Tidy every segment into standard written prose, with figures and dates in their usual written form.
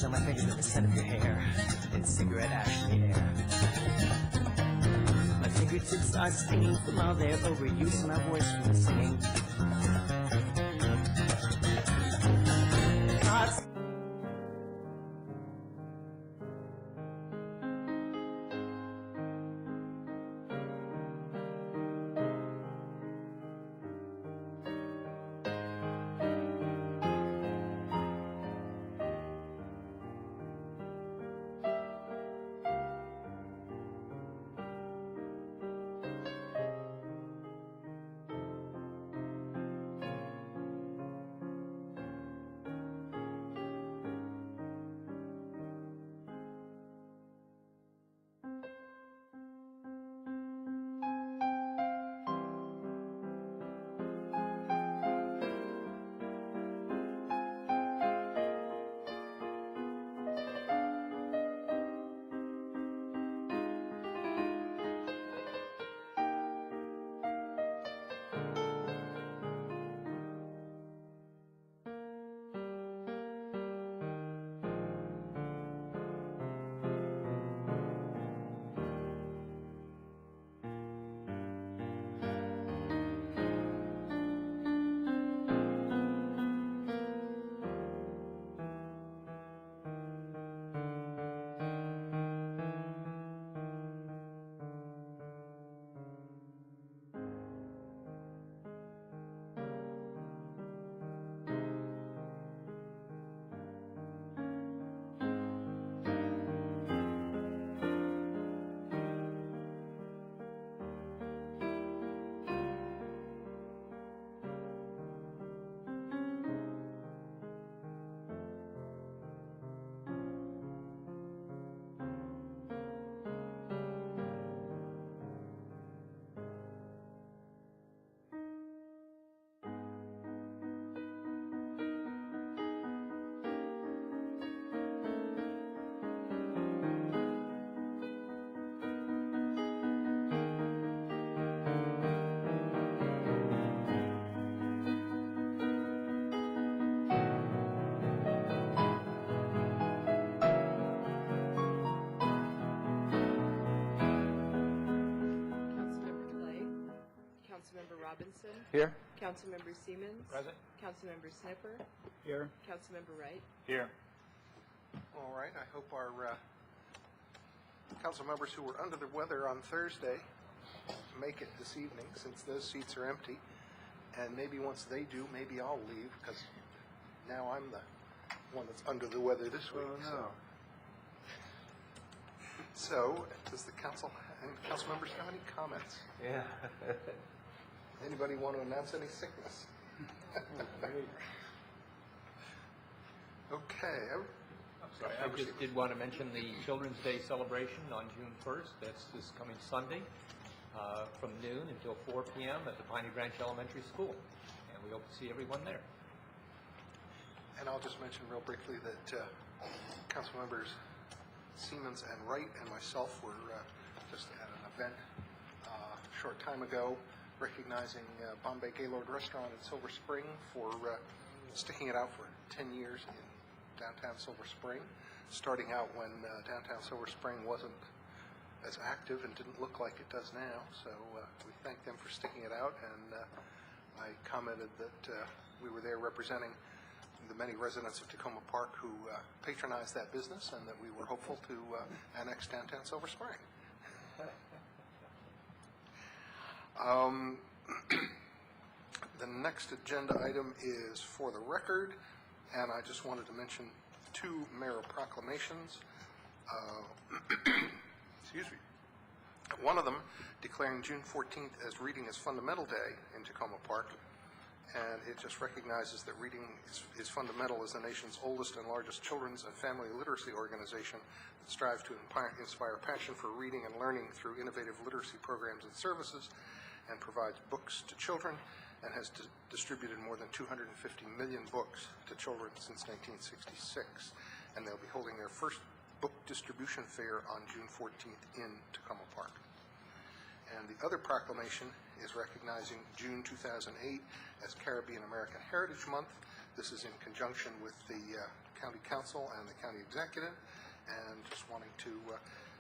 on my fingers with the scent of your hair and cigarette ash in the air. My fingertips are stinging from all their overuse and my voice from the singing. Councilmember Robinson. Here. Councilmember Siemens. Present. Councilmember Snipper. Here. Councilmember Wright. Here. All right. I hope our council members who were under the weather on Thursday make it this evening, since those seats are empty. And maybe once they do, maybe I'll leave, because now I'm the one that's under the weather this week. Oh, no. So, does the council members have any comments? Yeah. Anybody want to announce any sickness? Okay. So I just did want to mention the Children's Day celebration on June 1st. That's this coming Sunday from noon until 4 p.m. at the Piney Branch Elementary School. And we hope to see everyone there. And I'll just mention real briefly that council members Siemens and Wright and myself were just at an event a short time ago recognizing Bombay Gaylord Restaurant in Silver Spring for sticking it out for 10 years in downtown Silver Spring, starting out when downtown Silver Spring wasn't as active and didn't look like it does now. So we thank them for sticking it out, and I commented that we were there representing the many residents of Tacoma Park who patronize that business, and that we were hopeful to annex downtown Silver Spring. The next agenda item is for the record, and I just wanted to mention two mayor proclamations. Excuse me. One of them declaring June 14th as Reading as Fundamental Day in Tacoma Park, and it just recognizes that reading is fundamental as the nation's oldest and largest children's and family literacy organization that strives to inspire passion for reading and learning through innovative literacy programs and services, and provides books to children, and has distributed more than 250 million books to children since 1966. And they'll be holding their first book distribution fair on June 14th in Tacoma Park. And the other proclamation is recognizing June 2008 as Caribbean American Heritage Month. This is in conjunction with the County Council and the County Executive, and just wanting to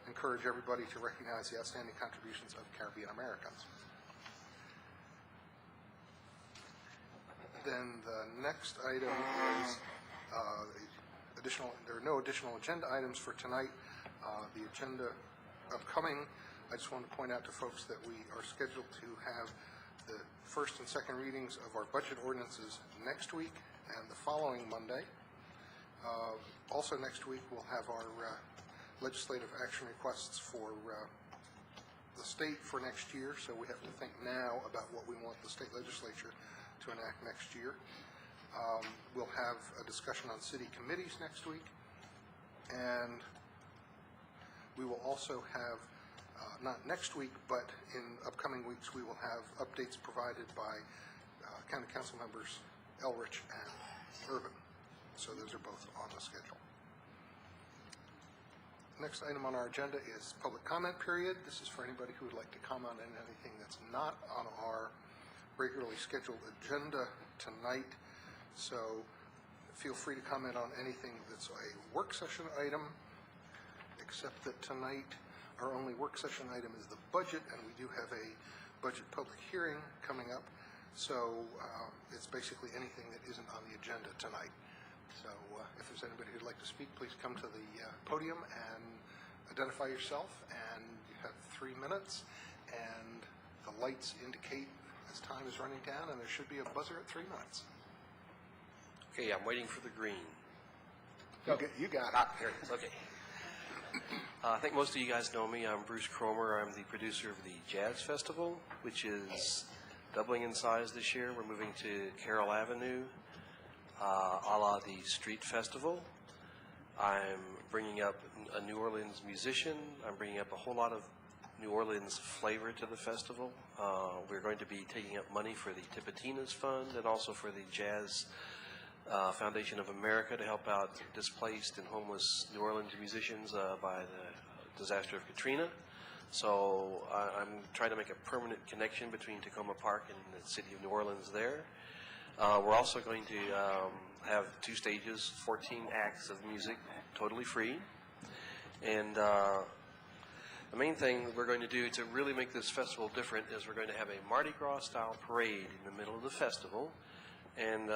encourage everybody to recognize the outstanding contributions of Caribbean Americans. Then the next item is there are no additional agenda items for tonight. The agenda upcoming, I just want to point out to folks that we are scheduled to have the first and second readings of our budget ordinances next week and the following Monday. Also next week we'll have our legislative action requests for the state for next year, so we have to think now about what we want the state legislature to enact next year. We'll have a discussion on city committees next week, and we will also have, not next week, but in upcoming weeks, we will have updates provided by County Council members Elrich and Urban. So those are both on the schedule. Next item on our agenda is public comment period. This is for anybody who would like to comment on anything that's not on our regularly scheduled agenda tonight. So feel free to comment on anything that's a work session item, except that tonight our only work session item is the budget, and we do have a budget public hearing coming up. So it's basically anything that isn't on the agenda tonight. So if there's anybody who'd like to speak, please come to the podium and identify yourself, and you have 3 minutes, and the lights indicate as time is running down, and there should be a buzzer at 3 minutes. Okay, I'm waiting for the green. You got it. Here it is. Okay. I think most of you guys know me. I'm Bruce Cromer. I'm the producer of the Jazz Festival, which is doubling in size this year. We're moving to Carroll Avenue, a la the Street Festival. I'm bringing up a New Orleans musician. I'm bringing up a whole lot of New Orleans flavor to the festival. We're going to be taking up money for the Tipitinas Fund and also for the Jazz Foundation of America to help out displaced and homeless New Orleans musicians by the disaster of Katrina. So I'm trying to make a permanent connection between Tacoma Park and the city of New Orleans there. We're also going to have 2 stages, 14 acts of music, totally free. And the main thing we're going to do to really make this festival different is we're going to have a Mardi Gras style parade in the middle of the festival. And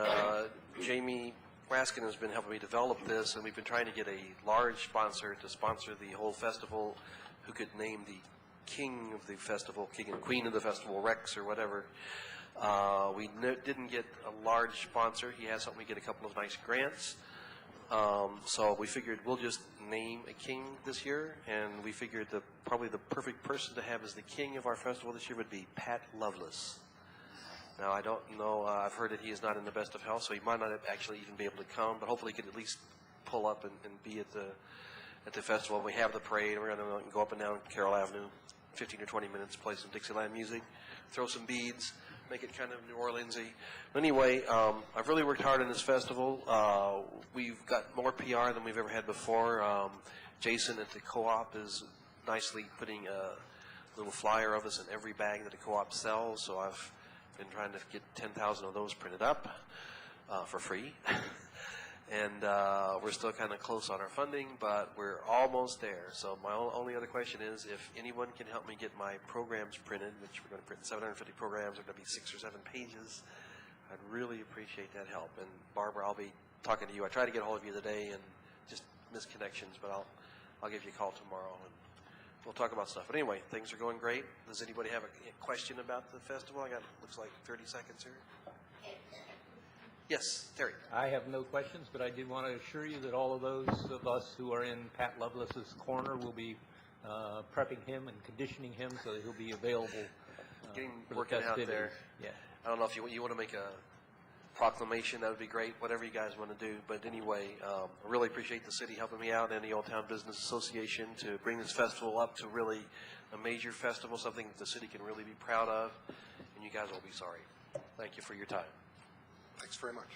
Jamie Raskin has been helping me develop this, and we've been trying to get a large sponsor to sponsor the whole festival who could name the king of the festival, king and queen of the festival, Rex or whatever. We didn't get a large sponsor. He has helped me get a couple of nice grants. So we figured we'll just name a king this year, and we figured probably the perfect person to have as the king of our festival this year would be Pat Loveless. Now, I don't know, I've heard that he is not in the best of health, so he might not actually even be able to come, but hopefully he could at least pull up and be at the festival. We have the parade. We're going to go up and down Carroll Avenue, 15 or 20 minutes, play some Dixieland music, throw some beads, make it kind of New Orleans-y. But anyway, I've really worked hard on this festival. We've got more PR than we've ever had before. Jason at the co-op is nicely putting a little flyer of us in every bag that the co-op sells, so I've been trying to get 10,000 of those printed up for free. And we're still kind of close on our funding, but we're almost there. So my only other question is if anyone can help me get my programs printed, which we're going to print 750 programs, they're going to be 6 or 7 pages, I'd really appreciate that help. And Barbara, I'll be talking to you. I tried to get a hold of you today and just missed connections, but I'll give you a call tomorrow and we'll talk about stuff. But anyway, things are going great. Does anybody have a question about the festival? I got, looks like 30 seconds here. Yes, Terry. I have no questions, but I did want to assure you that all of those of us who are in Pat Lovelace's corner will be prepping him and conditioning him so that he'll be available for the Working out festivities. there. Yeah. I don't know if you want to make a proclamation, that would be great, whatever you guys want to do. But anyway, I really appreciate the city helping me out and the Old Town Business Association to bring this festival up to really a major festival, something that the city can really be proud of, and you guys will be sorry. Thank you for your time. Thanks very much.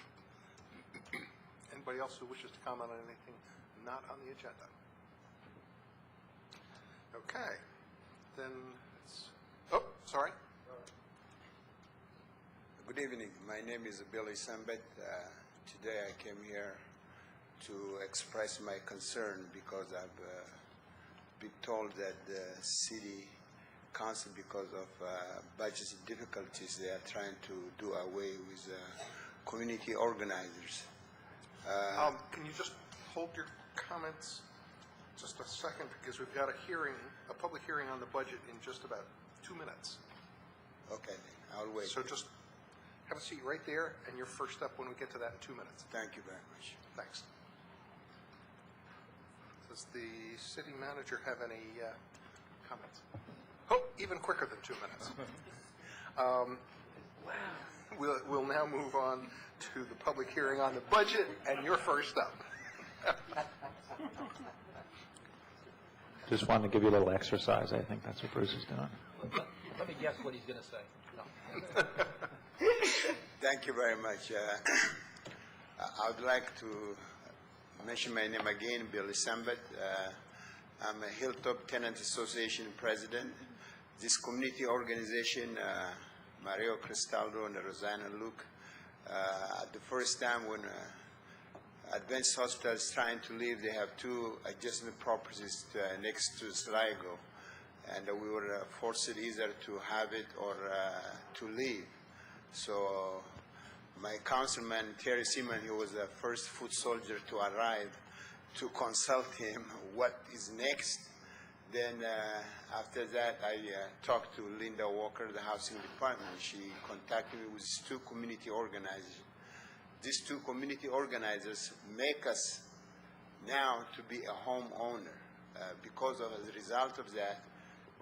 Anybody else who wishes to comment on anything not on the agenda? Okay, then it's, oh, sorry. Good evening. My name is Billy Sambet. Today I came here to express my concern because I've been told that the city council, because of budget difficulties, they are trying to do away with community organizers. Can you just hold your comments just a second, because we've got a hearing, a public hearing on the budget in just about 2 minutes. Okay, I'll wait. So just have a seat right there, and you're first up when we get to that in 2 minutes. Thank you very much. Thanks. Does the city manager have any comments? Oh, even quicker than 2 minutes. We'll now move on to the public hearing on the budget, and you're first up. Just wanted to give you a little exercise. I think that's what Bruce is doing. Let me guess what he's going to say. No. Thank you very much. I would like to mention my name again, Billy Sambet. I'm a Hilltop Tenant Association president. This community organization, Mario Cristaldo and Rosanna Luke, the first time when Advanced Hospital is trying to leave, they have 2 adjacent properties next to Sligo, and we were forced either to have it or to leave. So my councilman, Terry Seaman, he was the first foot soldier to arrive to consult him what is next. Then after that, I talked to Linda Walker, the housing department. She contacted me with 2 community organizers. These 2 community organizers make us now to be a homeowner. Because of the result of that,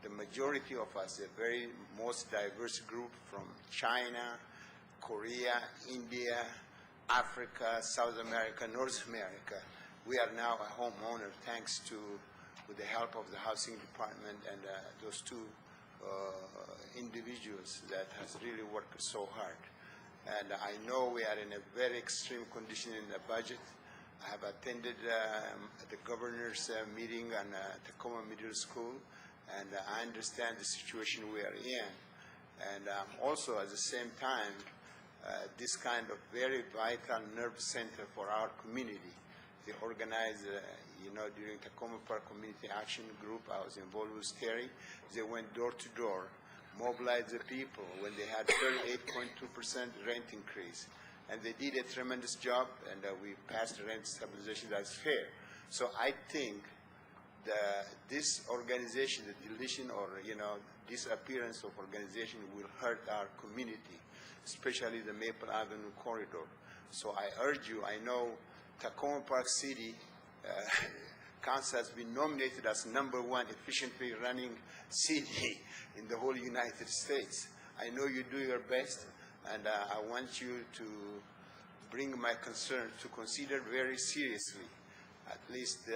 the majority of us, the very most diverse group from China, Korea, India, Africa, South America, North America, we are now a homeowner thanks to with the help of the housing department and those 2 individuals that has really worked so hard. And I know we are in a very extreme condition in the budget. I have attended the governor's meeting on Tacoma Middle School, and I understand the situation we are in. And also at the same time, this kind of very vital nerve center for our community. They organized, during Tacoma Park Community Action Group, I was involved with Terry. They went door to door, mobilized the people when they had 38.2% rent increase. And they did a tremendous job, and we passed the rent stabilization that's fair. So I think this organization, the deletion or, disappearance of organization will hurt our community, especially the Maple Avenue corridor. So I urge you, I know Tacoma Park City Council has been nominated as #1 efficiently running city in the whole United States. I know you do your best, and I want you to bring my concern to consider very seriously at least, to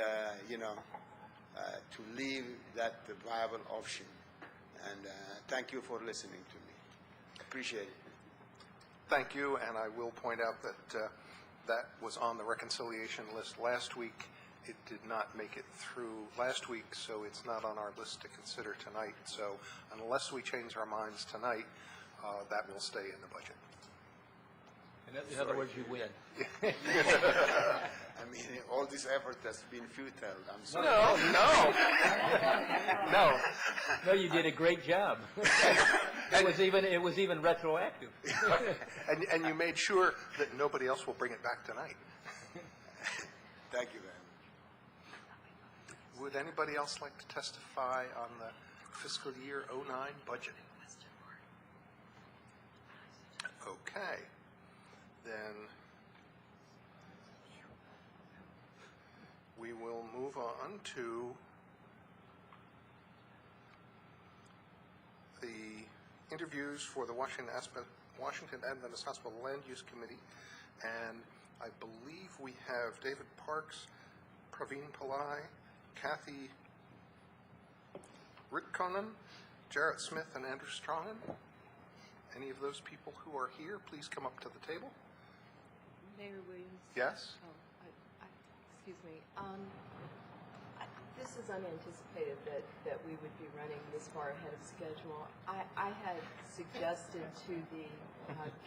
leave that viable option. And thank you for listening to me. Appreciate it. Thank you, and I will point out that that was on the reconciliation list last week. It did not make it through last week, so it's not on our list to consider tonight. So unless we change our minds tonight, that will stay in the budget. In other words, you win. I mean, all this effort has been futile. I'm sorry. No. No, you did a great job. It was even retroactive. And you made sure that nobody else will bring it back tonight. Thank you very much. Would anybody else like to testify on the fiscal year '09 budget? Okay. Then we will move on to the interviews for the Washington Adventist Hospital Land Use Committee. And I believe we have David Parks, Praveen Pillai, Kathy Ritkonen, Jarrett Smith, and Andrew Strongen. Any of those people who are here, please come up to the table. Mayor Williams? Yes? Excuse me. This is unanticipated that we would be running this far ahead of schedule. I had suggested to the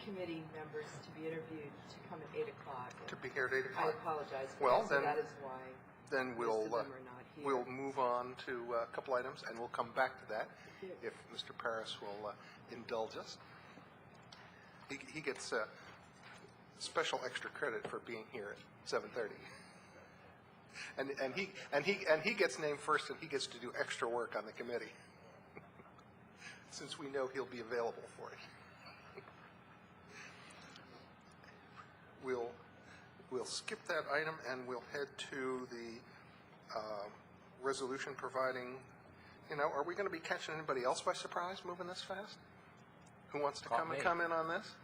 committee members to be interviewed to come at 8 o'clock. To be here at 8 I o'clock? apologize for Well, that, so then- that is why Then most of them are not here. we'll move on to a couple items, and we'll come back to that if Mr. Paris will indulge us. He gets special extra credit for being here at 7:30, and he gets named first, and he gets to do extra work on the committee, since we know he'll be available for it. We'll skip that item, and we'll head to the resolution providing, are we going to be catching anybody else by surprise moving this fast? Who wants to come and comment on this?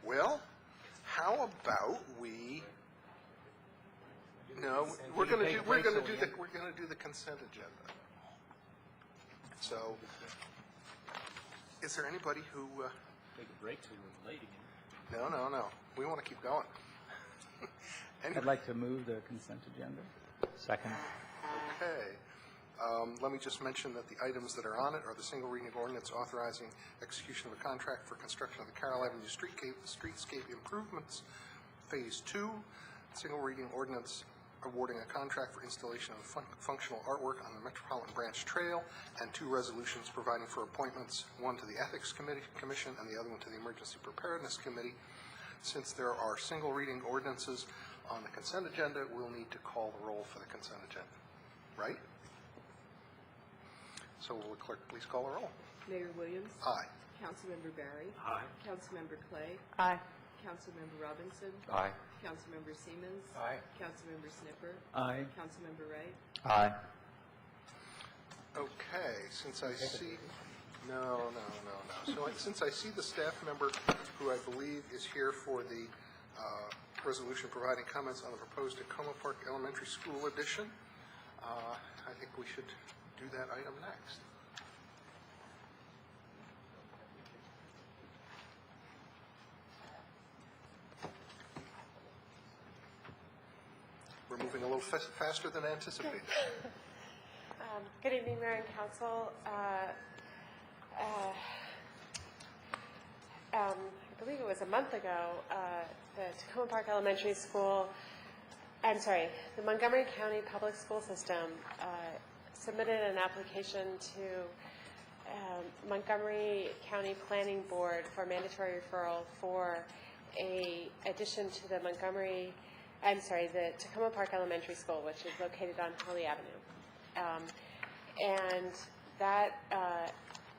Well, how about we? No, we're going to do the consent agenda. So, is there anybody who? Take a break so we're late again. No. We want to keep going. I'd like to move the consent agenda. Second. Okay. Let me just mention that the items that are on it are the single reading ordinance authorizing execution of a contract for construction of the Carroll Avenue streetscape improvements, Phase 2, single reading ordinance awarding a contract for installation of functional artwork on the Metropolitan Branch Trail, and 2 resolutions providing for appointments, one to the Ethics Commission and the other one to the Emergency Preparedness Committee. Since there are single reading ordinances on the consent agenda, we'll need to call the roll for the consent agenda, right? So will the clerk please call the roll? Mayor Williams? Aye. Councilmember Barry? Aye. Councilmember Clay? Aye. Councilmember Robinson? Aye. Councilmember Siemens? Aye. Councilmember Snipper? Aye. Councilmember Wright? Aye. Okay, since I see, no. So since I see the staff member who I believe is here for the resolution providing comments on the proposed Tacoma Park Elementary School addition, I think we should do that item next. We're moving a little faster than anticipated. Good evening, Mayor and Council. I believe it was a month ago, the Tacoma Park Elementary School, the Montgomery County Public School System submitted an application to Montgomery County Planning Board for mandatory referral for a addition to the the Tacoma Park Elementary School, which is located on Holly Avenue. And that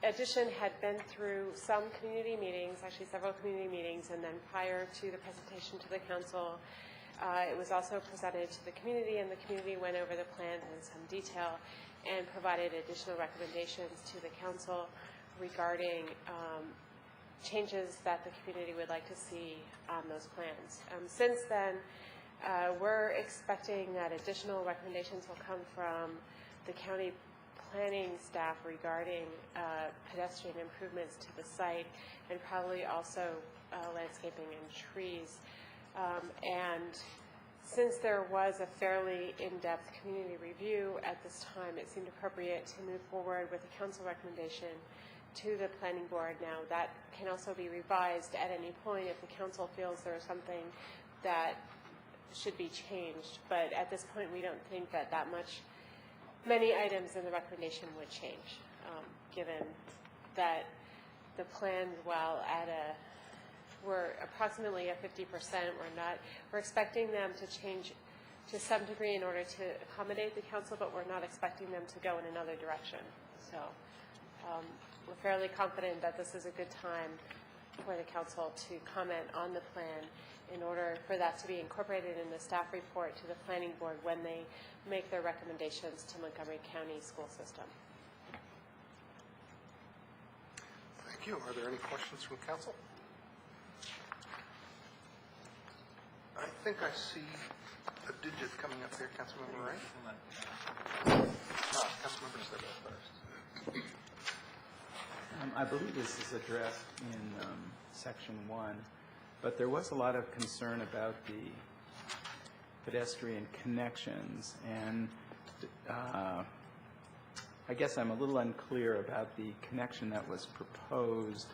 addition had been through some community meetings, actually several community meetings, and then prior to the presentation to the council, it was also presented to the community, and the community went over the plan in some detail and provided additional recommendations to the council regarding changes that the community would like to see on those plans. Since then, we're expecting that additional recommendations will come from the county planning staff regarding pedestrian improvements to the site, and probably also landscaping and trees. And since there was a fairly in-depth community review at this time, it seemed appropriate to move forward with a council recommendation to the planning board. Now, that can also be revised at any point if the council feels there is something that should be changed. But at this point, we don't think that many items in the recommendation would change, given that the plan, while we're approximately at 50%, we're expecting them to change to some degree in order to accommodate the council, but we're not expecting them to go in another direction. So we're fairly confident that this is a good time for the council to comment on the plan in order for that to be incorporated in the staff report to the planning board when they make their recommendations to Montgomery County School System. Thank you. Are there any questions from council? I think I see a digit coming up here, Councilmember Wright. Councilmember Stibbs first. I believe this is addressed in Section 1, but there was a lot of concern about the pedestrian connections, and I guess I'm a little unclear about the connection that was proposed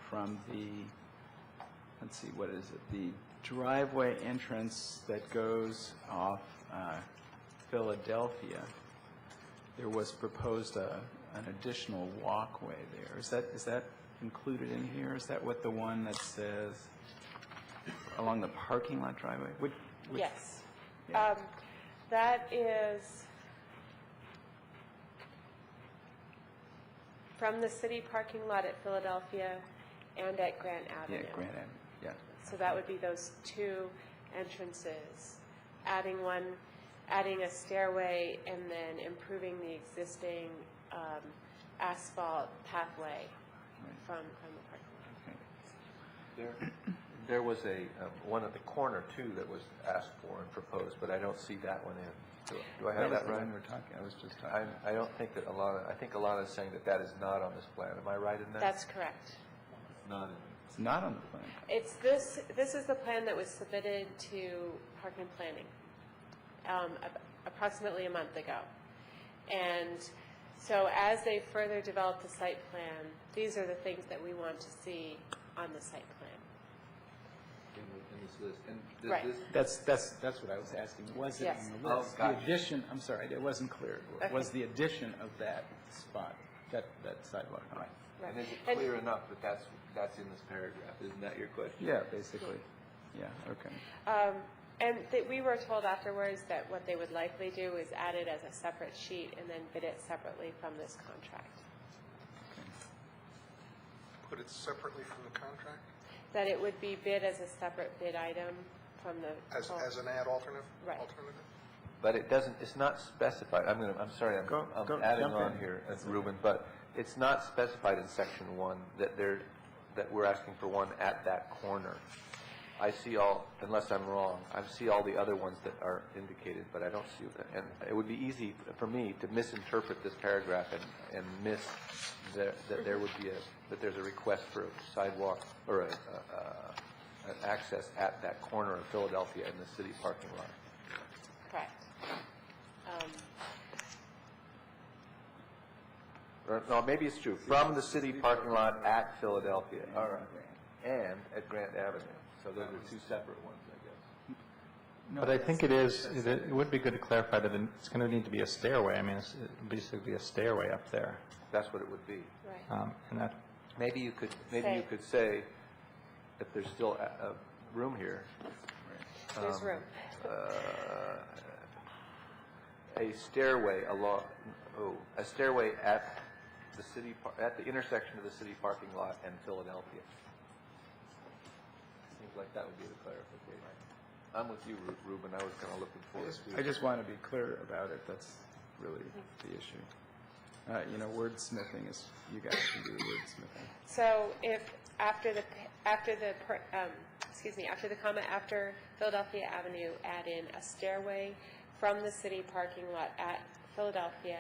from the, let's see, what is it, the driveway entrance that goes off Philadelphia. There was proposed an additional walkway there. Is that included in here? Is that what the one that says along the parking lot driveway? Yes. Yeah. That is from the city parking lot at Philadelphia and at Grant Avenue. Yeah, Grant Avenue, yeah. So that would be those two entrances, adding a stairway and then improving the existing asphalt pathway from the parking lot. Okay. There was one at the corner too that was asked for and proposed, but I don't see that one in. Do I have that right? We're talking. I was just talking. I don't think that I think Alana is saying that is not on this plan. Am I right in that? That's correct. It's not in. It's not on the plan. It's this is the plan that was submitted to Park and Planning approximately a month ago. And so as they further develop the site plan, these are the things that we want to see on the site plan. In this list. And Right. That's what I was asking. Was it Yes. in the list? gotcha. The addition, I'm sorry, it wasn't clear. Okay. Was the addition of that spot, that sidewalk? Right. Right. And is it clear enough that that's in this paragraph? Isn't that your question? Yeah, basically. Yeah, okay. And we were told afterwards that what they would likely do is add it as a separate sheet and then bid it separately from this contract. Put it separately from the contract That it would be bid as a separate bid item from the... as an ad alternative? Right. Alternative? But it's not specified. I'm sorry, I'm adding on here, Ruben, but it's not specified in Section 1 that we're asking for one at that corner. I see unless I'm wrong, I see all the other ones that are indicated, but I don't see that. And it would be easy for me to misinterpret this paragraph and miss that there's a request for a sidewalk or an access at that corner of Philadelphia in the city parking lot. Correct. Or, no, maybe it's true. From the city parking lot at Philadelphia. All right. And at Grant Avenue. So those are two separate ones, I guess. But I think it would be good to clarify that it's going to need to be a stairway. I mean, it's basically a stairway up there. That's what it would be. Right. And that, Maybe you could say, if there's still room here. There's room. A stairway at the intersection of the city parking lot and Philadelphia. Seems like that would be the clarification. I'm with you, Ruben. I was kind of looking forward to. I just want to be clear about it. That's really the issue. Wordsmithing is, you guys can do wordsmithing. So if after the comma after Philadelphia Avenue, add in a stairway from the city parking lot at Philadelphia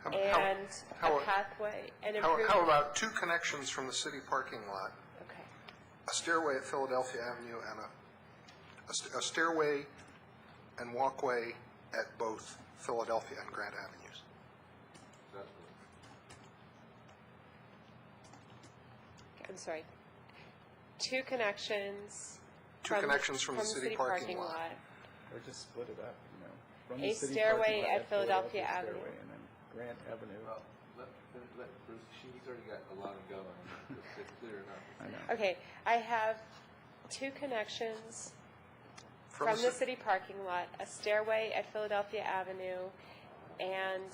and a pathway and improvement. How about 2 connections from the city parking lot, Okay. a stairway at Philadelphia Avenue, and a stairway and walkway at both Philadelphia and Grant Avenues? I'm sorry. 2 connections. 2 connections from the city parking lot. Or just split it up, you know. From A the city stairway parking lot at Philadelphia Avenue. Stairway, and then Grant Avenue. Well, let Bruce, he's already got a lot of going. It's clear enough. I know. Okay, I have 2 connections from the city parking lot, a stairway at Philadelphia Avenue, and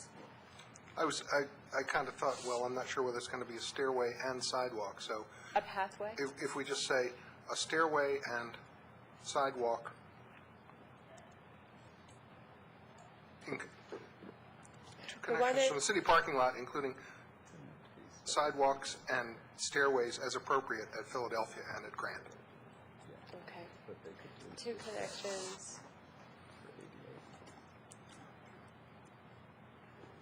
I kind of thought, well, I'm not sure whether it's going to be a stairway and sidewalk, so a pathway. if we just say a stairway and sidewalk, 2 connections from the city parking lot, including sidewalks and stairways as appropriate at Philadelphia and at Grant. Okay. 2 connections.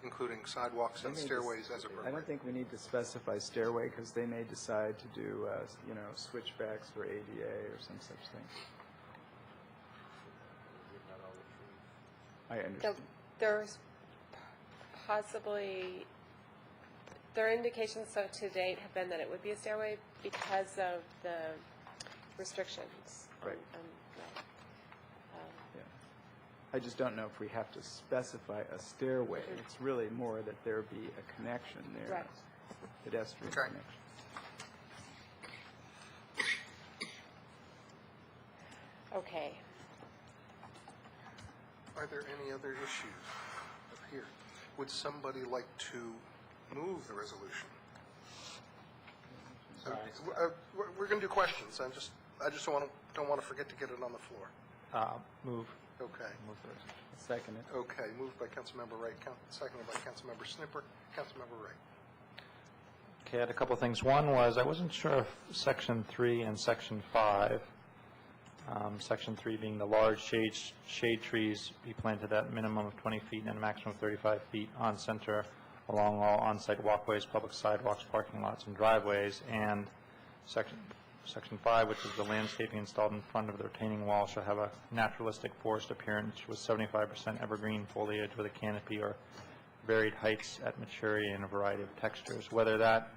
Including sidewalks and stairways as I appropriate. don't think we need to specify stairway, because they may decide to do, you know, switchbacks for ADA or some such thing. I understand. There's possibly, their indications so to date have been that it would be a stairway because of the restrictions. Right. I just don't know if we have to specify a stairway. It's really more that there be a connection there. Right. Pedestrian Okay. connection. Okay. Are there any other issues up here? Would somebody like to move the resolution? We're going to do questions. I just don't want to forget to get it on the floor. Move. Okay. Move the resolution. Second it. Okay. Moved by Councilmember Wright, seconded by Councilmember Snipper. Councilmember Wright. Okay, I had a couple things. One was, I wasn't sure if Section 3 and Section 5, Section 3 being the large shade trees be planted at minimum of 20 feet and a maximum of 35 feet on center along all on-site walkways, public sidewalks, parking lots, and driveways, and Section 5, which is the landscaping installed in front of the retaining wall, shall have a naturalistic forest appearance with 75% evergreen foliage with a canopy or varied heights at maturity and a variety of textures. Whether that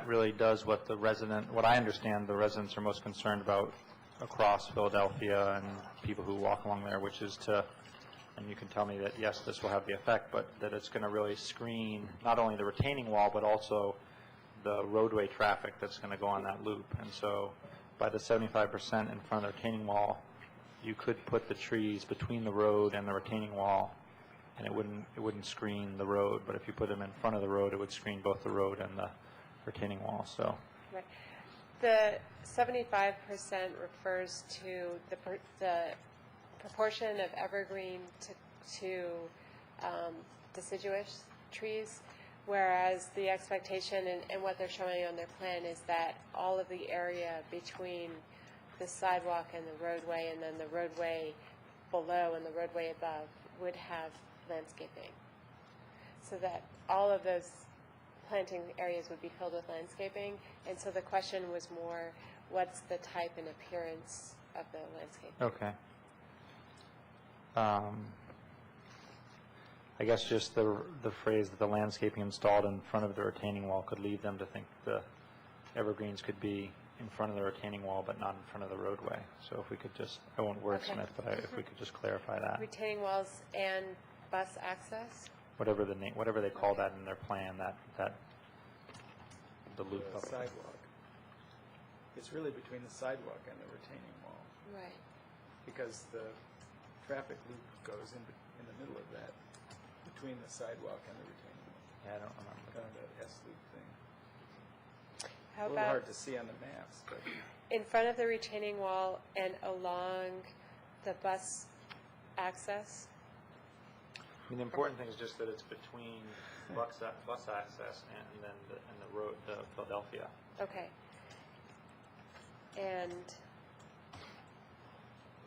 really does what I understand the residents are most concerned about across Philadelphia and people who walk along there, which is to, and you can tell me that, yes, this will have the effect, but that it's going to really screen not only the retaining wall, but also the roadway traffic that's going to go on that loop. And so by the 75% in front of the retaining wall, you could put the trees between the road and the retaining wall, and it wouldn't screen the road. But if you put them in front of the road, it would screen both the road and the retaining wall. So Right. The 75% refers to the proportion of evergreen to deciduous trees, whereas the expectation and what they're showing on their plan is that all of the area between the sidewalk and the roadway, and then the roadway below and the roadway above, would have landscaping. So that all of those planting areas would be filled with landscaping. And so the question was more, what's the type and appearance of the landscape? okay. I guess just the phrase that the landscaping installed in front of the retaining wall could lead them to think the evergreens could be in front of the retaining wall, but not in front of the roadway. So if we could just, I won't wordsmith, but if we could just clarify that. Retaining walls and bus access? Whatever they call that in their plan, that the loop The up. sidewalk. It's really between the sidewalk and the retaining wall, Right. because the traffic loop goes in the middle of that, between the sidewalk and the retaining wall. Yeah, I don't remember. Kind of that S-loop thing. How A little hard about to see on the maps, but in front of the retaining wall and along the bus access? I mean, the important thing is just that it's between bus access and then the road to Philadelphia. Okay. And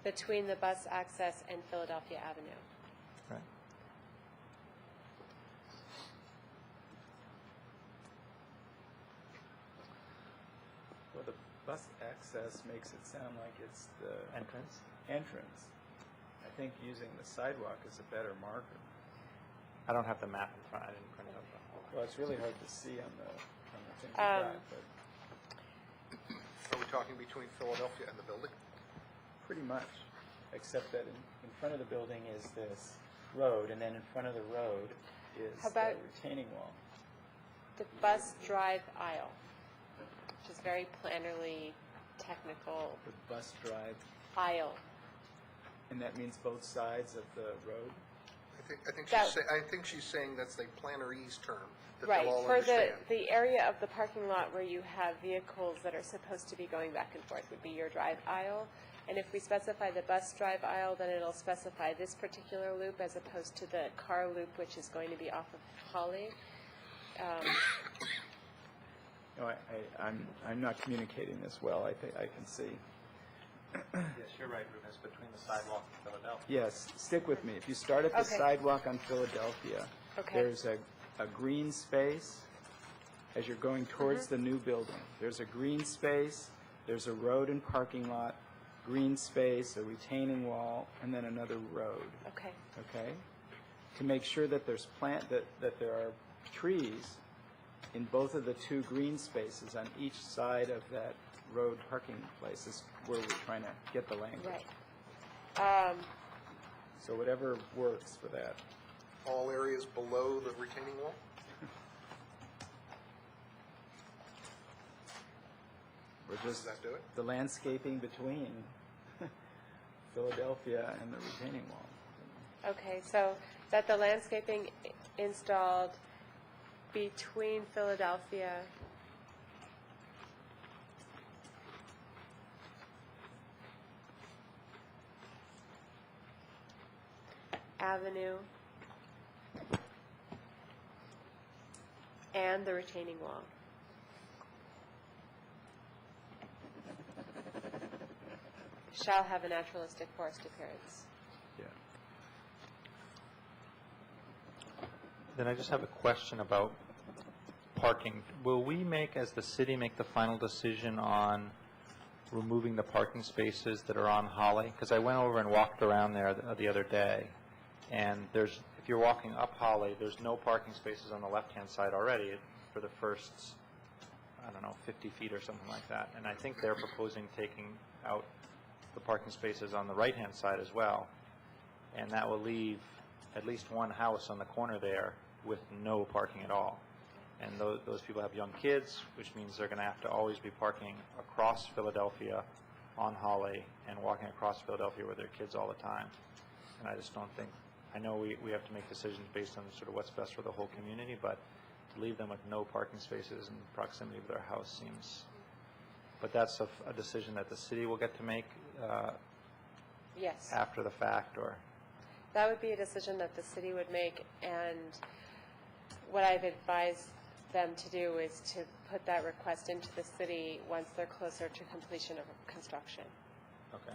between the bus access and Philadelphia Avenue. Right. Well, the bus access makes it sound like it's the Entrance? entrance. I think using the sidewalk is a better marker. I don't have the map in front. I didn't print it out. Well, it's really hard to see on the thing we got, but Are we talking between Philadelphia and the building? pretty much, except that in front of the building is this road, and then in front of the road is How the about- retaining wall. The bus drive aisle, which is very plannerly, technical The bus drive, aisle. and that means both sides of the road. I think she's saying that's a plannerese term that Right, they'll all for understand. the area of the parking lot where you have vehicles that are supposed to be going back and forth would be your drive aisle. And if we specify the bus drive aisle, then it'll specify this particular loop as opposed to the car loop, which is going to be off of Holly. No, I'm not communicating this well, I think I can see. Yes, you're right, Ruben. It's between the sidewalk and Philadelphia. Yes, stick with me. If you start at the Okay. sidewalk on Philadelphia, Okay. there's a green space as you're going towards the new building. There's a green space, there's a road and parking lot, green space, a retaining wall, and then another road, Okay. okay? To make sure that there's that there are trees in both of the two green spaces on each side of that road parking place is where we're trying to get the language. Right. So whatever works for that. All areas below the retaining wall? We're Does just that do it? the landscaping between Philadelphia and the retaining wall. Okay, so that the landscaping installed between Philadelphia Avenue and the retaining wall. Shall have a naturalistic forest appearance. Yeah. Then I just have a question about parking. Will we make, as the city, make the final decision on removing the parking spaces that are on Holly? Because I went over and walked around there the other day, and there's, if you're walking up Holly, there's no parking spaces on the left-hand side already for the first, I don't know, 50 feet or something like that. And I think they're proposing taking out the parking spaces on the right-hand side as well. And that will leave at least one house on the corner there with no parking at all. And those people have young kids, which means they're going to have to always be parking across Philadelphia on Holly and walking across Philadelphia with their kids all the time. And I just don't think, I know we have to make decisions based on sort of what's best for the whole community, but to leave them with no parking spaces in proximity of their house seems, but that's a decision that the city will get to make Yes. after the fact, or? That would be a decision that the city would make, and what I've advised them to do is to put that request into the city once they're closer to completion of construction. Okay.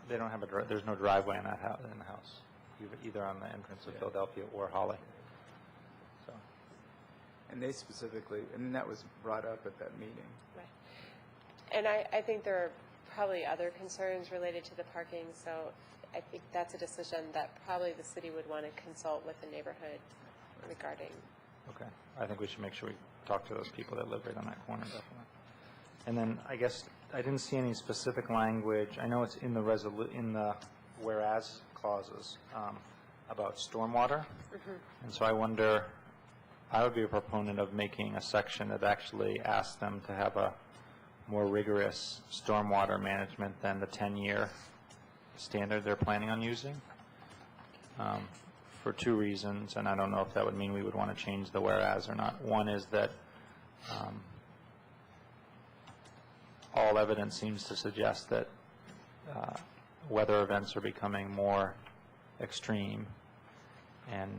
They don't have there's no driveway in that house, in the house, either on the entrance of Philadelphia or Holly. So. And they specifically, and that was brought up at that meeting. Right. And I think there are probably other concerns related to the parking, so I think that's a decision that probably the city would want to consult with the neighborhood regarding. Okay. I think we should make sure we talk to those people that live right on that corner, definitely. And then I guess I didn't see any specific language. I know it's in the whereas clauses about stormwater. And so I wonder, I would be a proponent of making a section that actually asks them to have a more rigorous stormwater management than the 10-year standard they're planning on using, for two reasons, and I don't know if that would mean we would want to change the whereas or not. One is that all evidence seems to suggest that weather events are becoming more extreme, and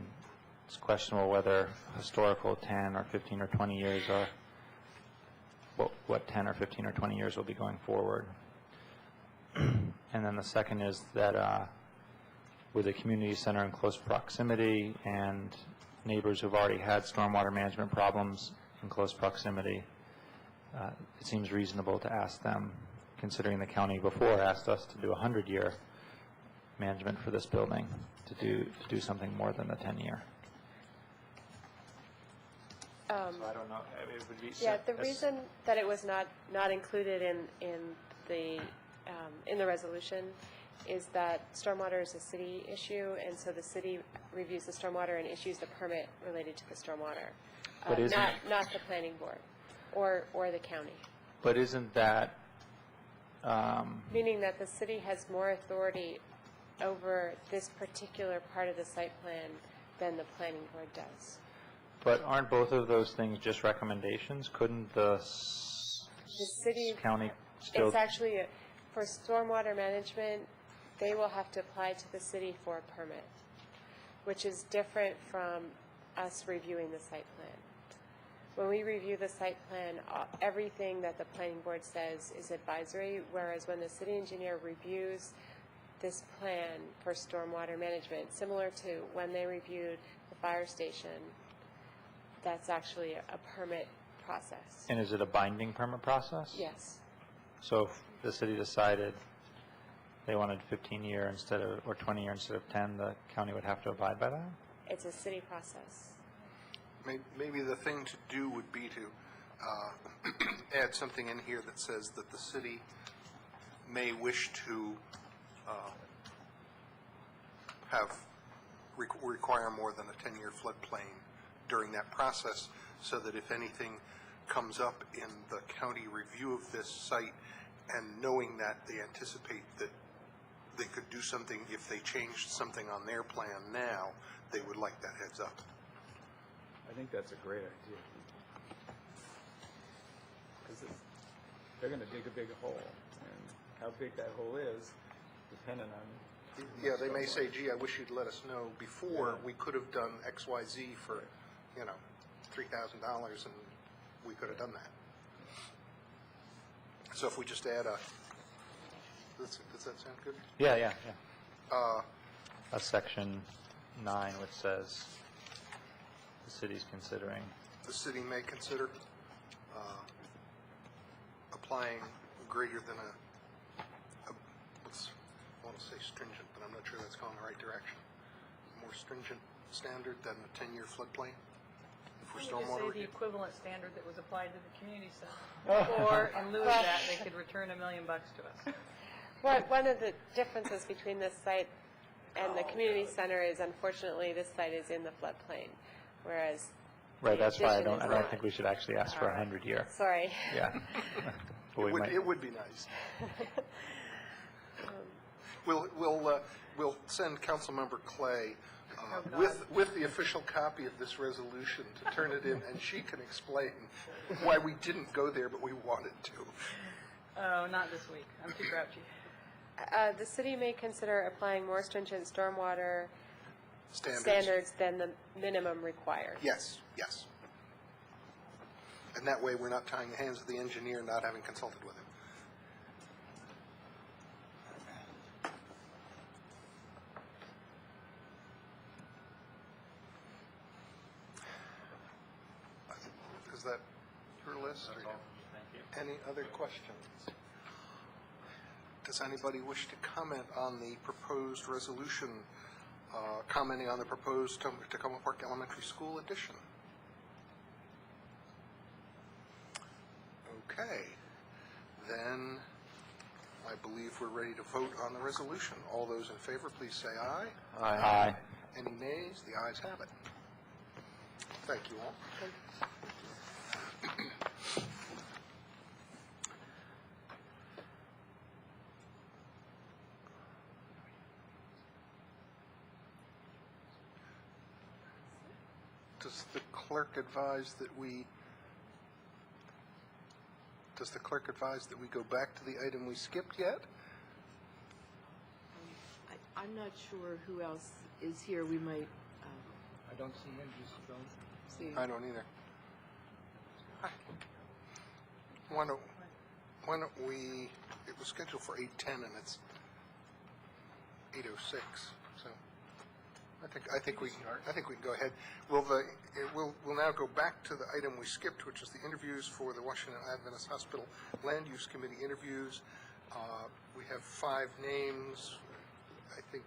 it's questionable whether historical 10 or 15 or 20 years are what 10 or 15 or 20 years will be going forward. And then the second is that with a community center in close proximity and neighbors who've already had stormwater management problems in close proximity, it seems reasonable to ask them, considering the county before asked us to do a 100-year management for this building, to do something more than the 10-year. So I don't know. It would be Yeah, the reason that it was not included in the resolution is that stormwater is a city issue, and so the city reviews the stormwater and issues the permit related to the stormwater, But isn't- not the planning board or the county. But isn't that, Meaning that the city has more authority over this particular part of the site plan than the planning board does. but aren't both of those things just recommendations? Couldn't the city, county still? it's actually, for stormwater management, they will have to apply to the city for a permit, which is different from us reviewing the site plan. When we review the site plan, everything that the planning board says is advisory, whereas when the city engineer reviews this plan for stormwater management, similar to when they reviewed the fire station, that's actually a permit process. And is it a binding permit process? Yes. So if the city decided they wanted 15-year instead of, or 20-year instead of 10, the county would have to abide by that? It's a city process. Maybe the thing to do would be to add something in here that says that the city may wish to require more than a 10-year floodplain during that process, so that if anything comes up in the county review of this site, and knowing that they anticipate that they could do something if they changed something on their plan now, they would like that heads up. I think that's a great idea. Because they're going to dig a big hole, and how big that hole is, depending on... Yeah, they may say, gee, I wish you'd let us know before. We could have done X, Y, Z for, $3,000, and we could have done that. So if we just add does that sound good? Yeah. That's section 9, which says the city's considering. The city may consider applying greater than I want to say stringent, but I'm not sure that's going the right direction. More stringent standard than the 10-year floodplain for Just stormwater. say the equivalent standard that was applied to the community center. Or in lieu of that, they could return $1 million to us. One of the differences between this site and the community center is, unfortunately, this site is in the floodplain, whereas Right, the that's why I addition don't is not. think we should actually ask for a 100-year. Sorry. Yeah. But we might. It would be nice. We'll send Councilmember Clay with the official copy of this resolution to turn it in, and she can explain why we didn't go there, but we wanted to. Oh, not this week. I'm too grouchy. The city may consider applying more stringent stormwater Standards. than the minimum required. Yes. And that way, we're not tying the hands of the engineer, not having consulted with him. Is that your list? Thank you. Any other questions? Does anybody wish to comment on the proposed resolution, commenting on the proposed Tacoma Park Elementary School addition? Okay, then I believe we're ready to vote on the resolution. All those in favor, please say aye. Aye. Any nays? The ayes have it. Thank you all. Does the clerk advise that we go back to the item we skipped yet? I'm not sure who else is here. We might don't see him, just don't. See, I don't either. Hi. Why don't we, it was scheduled for 8:10 and it's 8:06, so I think we can go ahead. We'll now go back to the item we skipped, which is the interviews for the Washington Adventist Hospital Land Use Committee interviews. We have 5 names. I think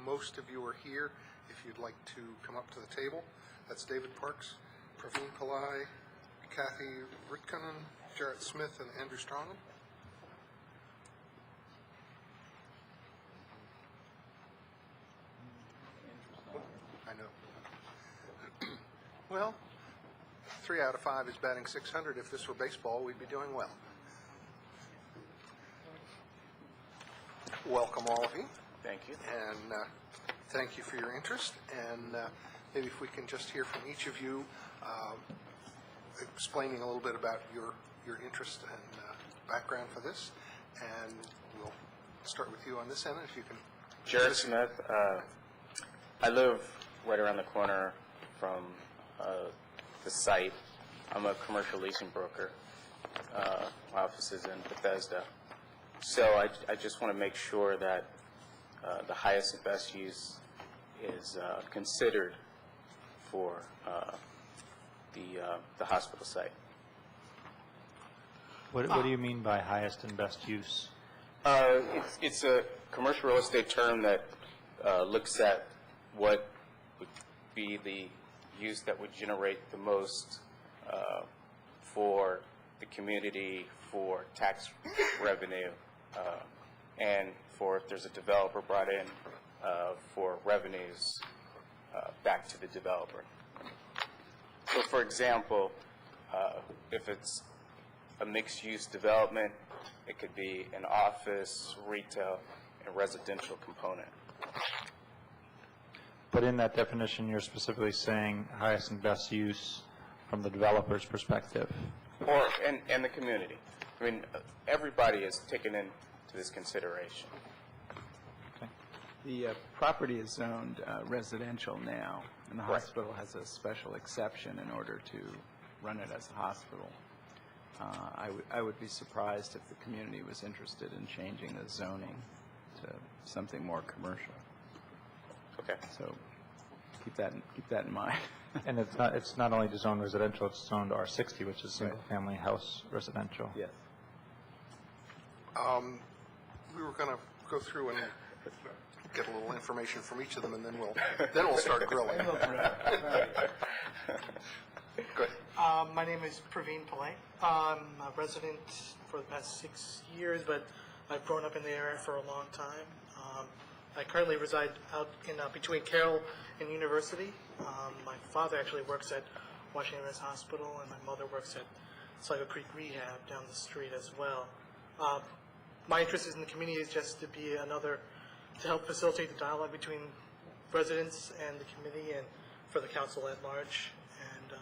most of you are here. If you'd like to come up to the table, that's David Parks, Praveen Pillai, Kathy Ritkanen, Jarrett Smith, and Andrew Strongham. I know. Well, 3 out of 5 is batting 600. If this were baseball, we'd be doing well. Welcome, all of you. Thank you. And thank you for your interest. And maybe if we can just hear from each of you, explaining a little bit about your interest and background for this. And we'll start with you on this end, if you can. Jared Smith. I live right around the corner from the site. I'm a commercial leasing broker. My office is in Bethesda. So I just want to make sure that the highest and best use is considered for the hospital site. What do you mean by highest and best use? It's a commercial real estate term that looks at what would be the use that would generate the most for the community, for tax revenue, and for if there's a developer brought in for revenues back to the developer. So for example, if it's a mixed-use development, it could be an office, retail, and residential component. But in that definition, you're specifically saying highest and best use from the developer's perspective. Or, and the community. I mean, everybody is taken into this consideration. Okay. The property is zoned residential now, and the hospital has a special exception in order to run it as a hospital. I would be surprised if the community was interested in changing the zoning to something more commercial. Okay. So keep that in mind. And it's not only zoned residential, it's zoned R60, which is single-family house residential. Yes. We were going to go through and get a little information from each of them, and then we'll start grilling. Good. My name is Praveen Pillai. I'm a resident for the past 6 years, but I've grown up in the area for a long time. I currently reside out in between Carroll and University. My father actually works at Washington Adventist Hospital, and my mother works at Sligo Creek Rehab down the street as well. My interest in the community is just to be to help facilitate the dialogue between residents and the committee and for the council at large. And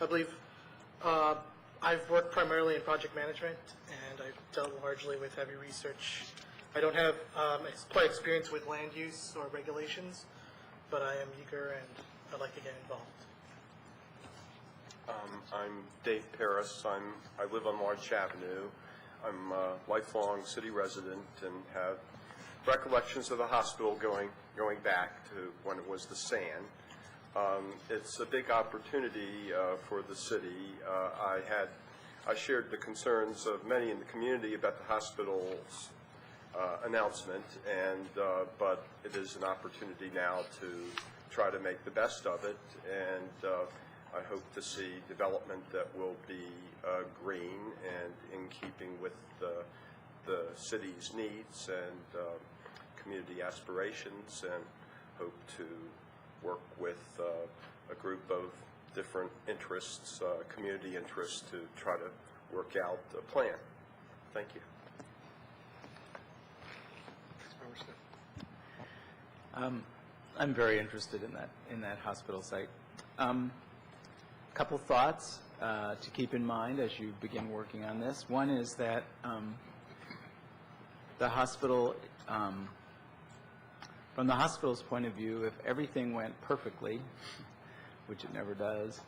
I believe I've worked primarily in project management, and I've dealt largely with heavy research. I don't have quite experience with land use or regulations, but I am eager and I'd like to get involved. I'm Dave Paris. I live on March Avenue. I'm a lifelong city resident and have recollections of the hospital going back to when it was the SAN. It's a big opportunity for the city. I shared the concerns of many in the community about the hospital's announcement, but it is an opportunity now to try to make the best of it, and I hope to see development that will be green and in keeping with the city's needs and community aspirations, and hope to work with a group of different interests, community interests, to try to work out a plan. Thank you. I'm very interested in that hospital site. Couple thoughts to keep in mind as you begin working on this. One is that the hospital, from the hospital's point of view, if everything went perfectly, which it never does,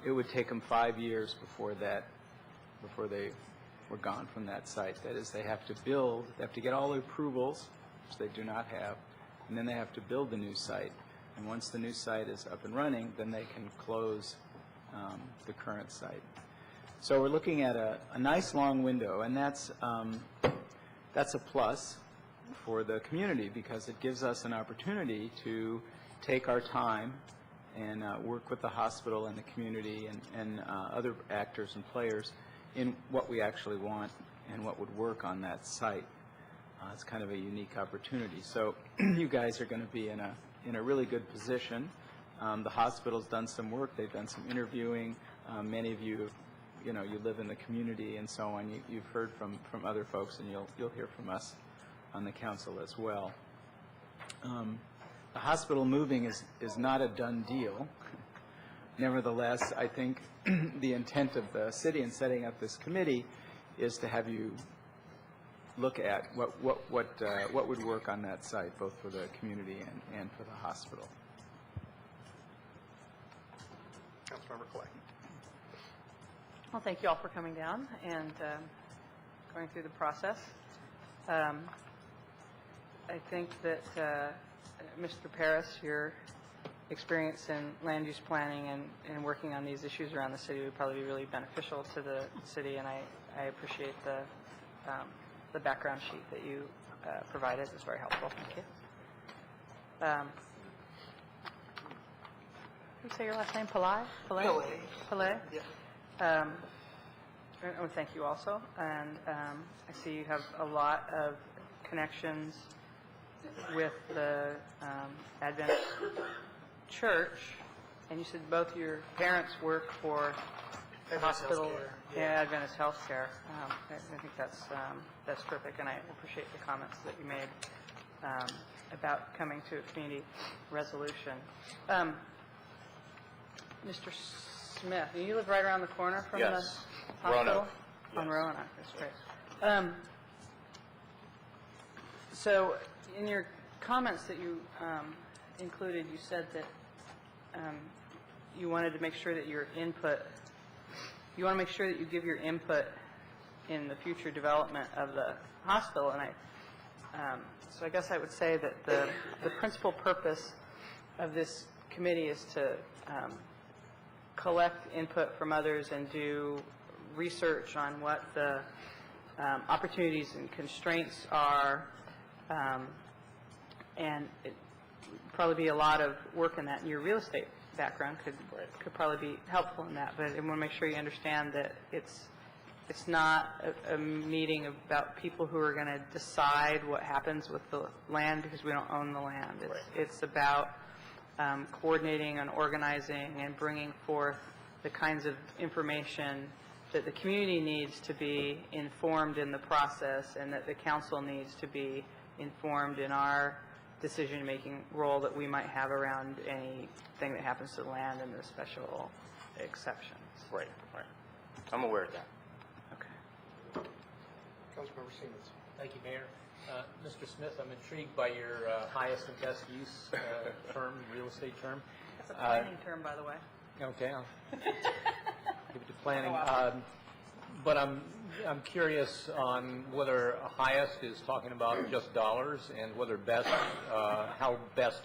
it would take them 5 years before they were gone from that site. That is, they have to build, they have to get all the approvals, which they do not have, and then they have to build the new site. And once the new site is up and running, then they can close the current site. So we're looking at a nice long window, and that's a plus for the community because it gives us an opportunity to take our time and work with the hospital and the community and other actors and players in what we actually want and what would work on that site. It's kind of a unique opportunity. So you guys are going to be in a really good position. The hospital's done some work. They've done some interviewing. Many of you, you live in the community and so on. You've heard from other folks, and you'll hear from us on the council as well. The hospital moving is not a done deal. Nevertheless, I think the intent of the city in setting up this committee is to have you look at what would work on that site, both for the community and for the hospital. Councilmember Clay. Well, thank you all for coming down and going through the process. I think that Mr. Paris, your experience in land use planning and working on these issues around the city would probably be really beneficial to the city, and I appreciate the background sheet that you provided. It's very helpful. Thank you. How do you say your last name? Pillai? Pillai? Yeah. Oh, thank you also. And I see you have a lot of connections with the Adventist Church, and you said both your parents work for the hospital and Adventist Healthcare. I think that's terrific, and I appreciate the comments that you made about coming to a community resolution. Mr. Smith, you live right around the corner from the hospital? Roanoke. On Roanoke, that's great. So in your comments that you included, you said that you wanted to make sure that you want to make sure that you give your input in the future development of the hospital. And so I guess I would say that the principal purpose of this committee is to collect input from others and do research on what the opportunities and constraints are, and it would probably be a lot of work in that. And your real estate background could probably be helpful in that, but I want to make sure you understand that it's not a meeting about people who are going to decide what happens with the land because we don't own the land. It's about coordinating and organizing and bringing forth the kinds of information that the community needs to be informed in the process, and that the council needs to be informed in our decision-making role that we might have around anything that happens to the land and the special exceptions. Right. I'm aware of that. Okay. Councilmember Siemens. Thank you, Mayor. Mr. Smith, I'm intrigued by your highest and best use term, real estate term. That's a planning term, by the way. Okay, I'll give it to planning. But I'm curious on whether highest is talking about just dollars, and whether best, how best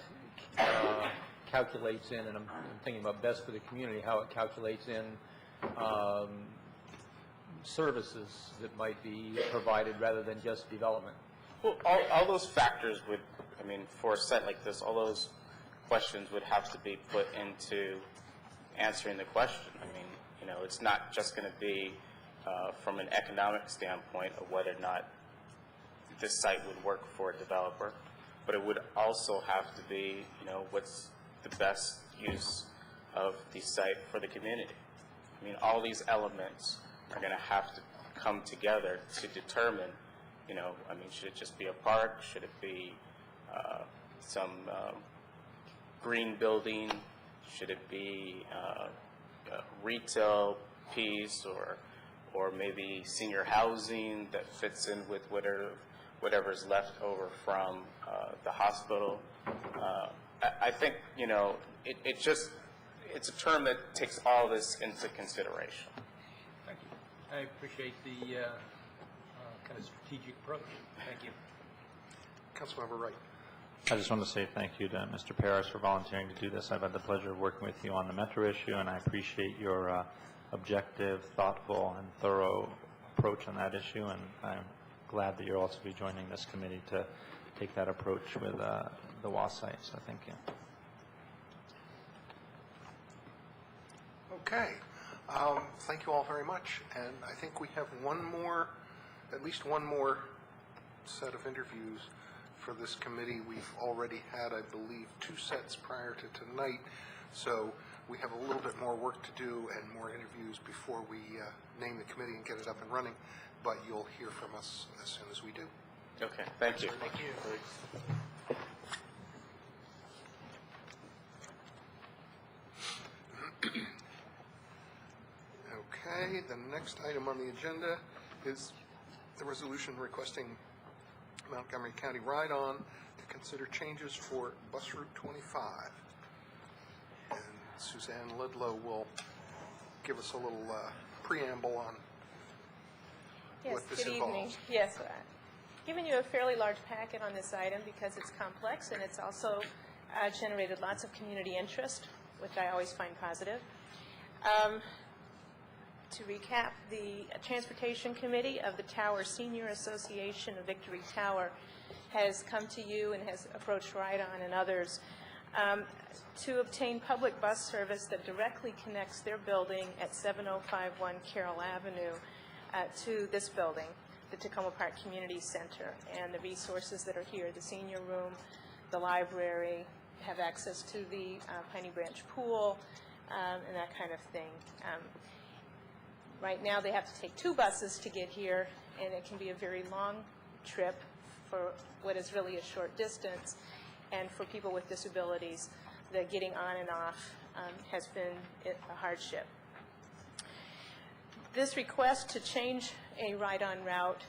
calculates in, and I'm thinking about best for the community, how it calculates in services that might be provided rather than just development. Well, all those factors would, for a site like this, all those questions would have to be put into answering the question. It's not just going to be from an economic standpoint of whether or not this site would work for a developer, but it would also have to be, what's the best use of the site for the community. All these elements are going to have to come together to determine, should it just be a park? Should it be some green building? Should it be a retail piece, or maybe senior housing that fits in with whatever's left over from the hospital? I think, it's a term that takes all this into consideration. Thank you. I appreciate the kind of strategic approach. Thank you. Councilmember Wright. I just want to say thank you to Mr. Paris for volunteering to do this. I've had the pleasure of working with you on the Metro issue, and I appreciate your objective, thoughtful, and thorough approach on that issue, and I'm glad that you'll also be joining this committee to take that approach with the WAS site, so thank you. Okay. Thank you all very much. And I think we have at least one more set of interviews for this committee. We've already had, I believe, 2 sets prior to tonight. So we have a little bit more work to do and more interviews before we name the committee and get it up and running. But you'll hear from us as soon as we do. Okay, thank you. Thank you. Okay, the next item on the agenda is the resolution requesting Montgomery County Ride-On to consider changes for Bus Route 25. And Suzanne Lidlow will give us a little preamble on what this good involves. evening. Yes, giving you a fairly large packet on this item because it's complex and it's also generated lots of community interest, which I always find positive. To recap, the Transportation Committee of the Tower Senior Association of Victory Tower has come to you and has approached Ride-On and others to obtain public bus service that directly connects their building at 7051 Carroll Avenue to this building, the Tacoma Park Community Center, and the resources that are here, the senior room, the library, have access to the Piney Branch Pool, and that kind of thing. Right now, they have to take 2 buses to get here, and it can be a very long trip for what is really a short distance. And for people with disabilities, the getting on and off has been a hardship. This request to change a ride-on route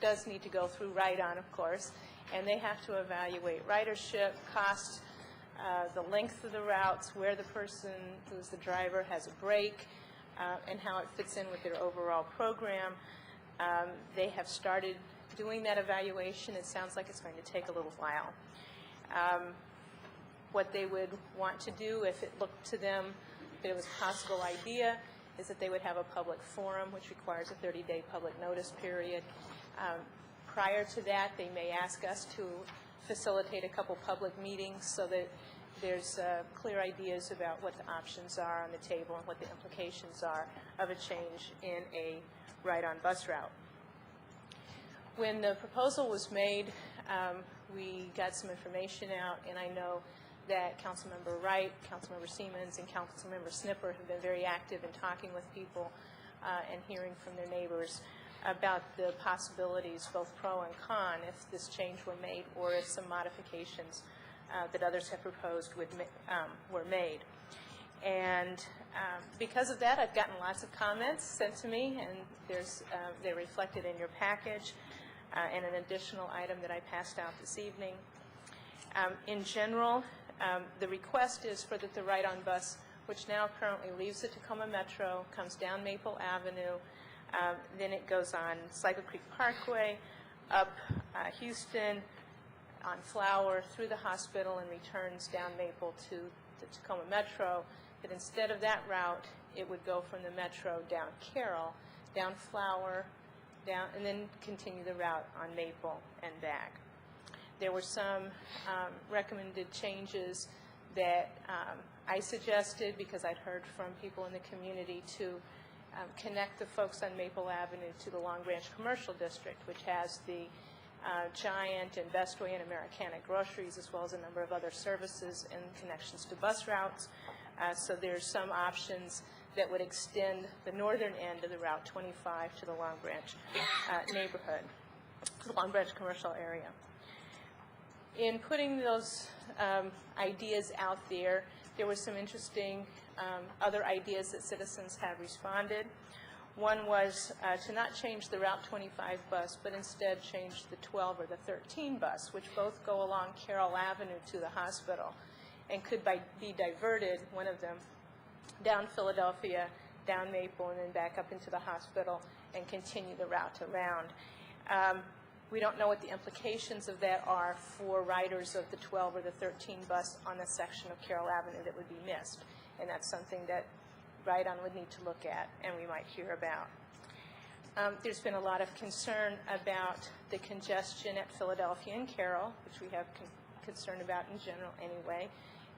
does need to go through Ride-On, of course, and they have to evaluate ridership, cost, the length of the routes, where the person who's the driver has a break, and how it fits in with their overall program. They have started doing that evaluation. It sounds like it's going to take a little while. What they would want to do, if it looked to them that it was a possible idea, is that they would have a public forum, which requires a 30-day public notice period. Prior to that, they may ask us to facilitate a couple public meetings so that there's clear ideas about what the options are on the table and what the implications are of a change in a ride-on bus route. When the proposal was made, we got some information out, and I know that Councilmember Wright, Councilmember Siemens, and Councilmember Snipper have been very active in talking with people and hearing from their neighbors about the possibilities, both pro and con, if this change were made or if some modifications that others have proposed were made. And because of that, I've gotten lots of comments sent to me, and they're reflected in your package and an additional item that I passed out this evening. In general, the request is for that the ride-on bus, which now currently leaves the Tacoma Metro, comes down Maple Avenue, then it goes on Cycle Creek Parkway, up Houston, on Flower, through the hospital, and returns down Maple to the Tacoma Metro. But instead of that route, it would go from the Metro down Carroll, down Flower, down, and then continue the route on Maple and back. There were some recommended changes that I suggested because I'd heard from people in the community to connect the folks on Maple Avenue to the Long Branch Commercial District, which has the Giant and Bestway and Americana groceries, as well as a number of other services and connections to bus routes. So there's some options that would extend the northern end of the Route 25 to the Long Branch neighborhood, the Long Branch commercial area. In putting those ideas out there, there were some interesting other ideas that citizens have responded. One was to not change the Route 25 bus, but instead change the 12 or the 13 bus, which both go along Carroll Avenue to the hospital. and could be diverted, one of them, down Philadelphia, down Maple, and then back up into the hospital and continue the route around. We don't know what the implications of that are for riders of the 12 or the 13 bus on the section of Carroll Avenue that would be missed. And that's something that Ride-On would need to look at and we might hear about. There's been a lot of concern about the congestion at Philadelphia and Carroll, which we have concern about in general anyway,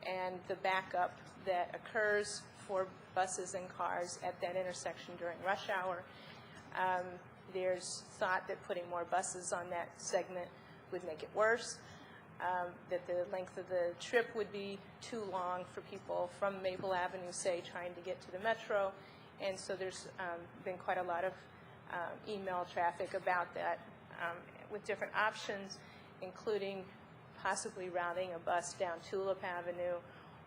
and the backup that occurs for buses and cars at that intersection during rush hour. There's thought that putting more buses on that segment would make it worse, that the length of the trip would be too long for people from Maple Avenue, say, trying to get to the metro. And so there's been quite a lot of email traffic about that with different options, including possibly routing a bus down Tulip Avenue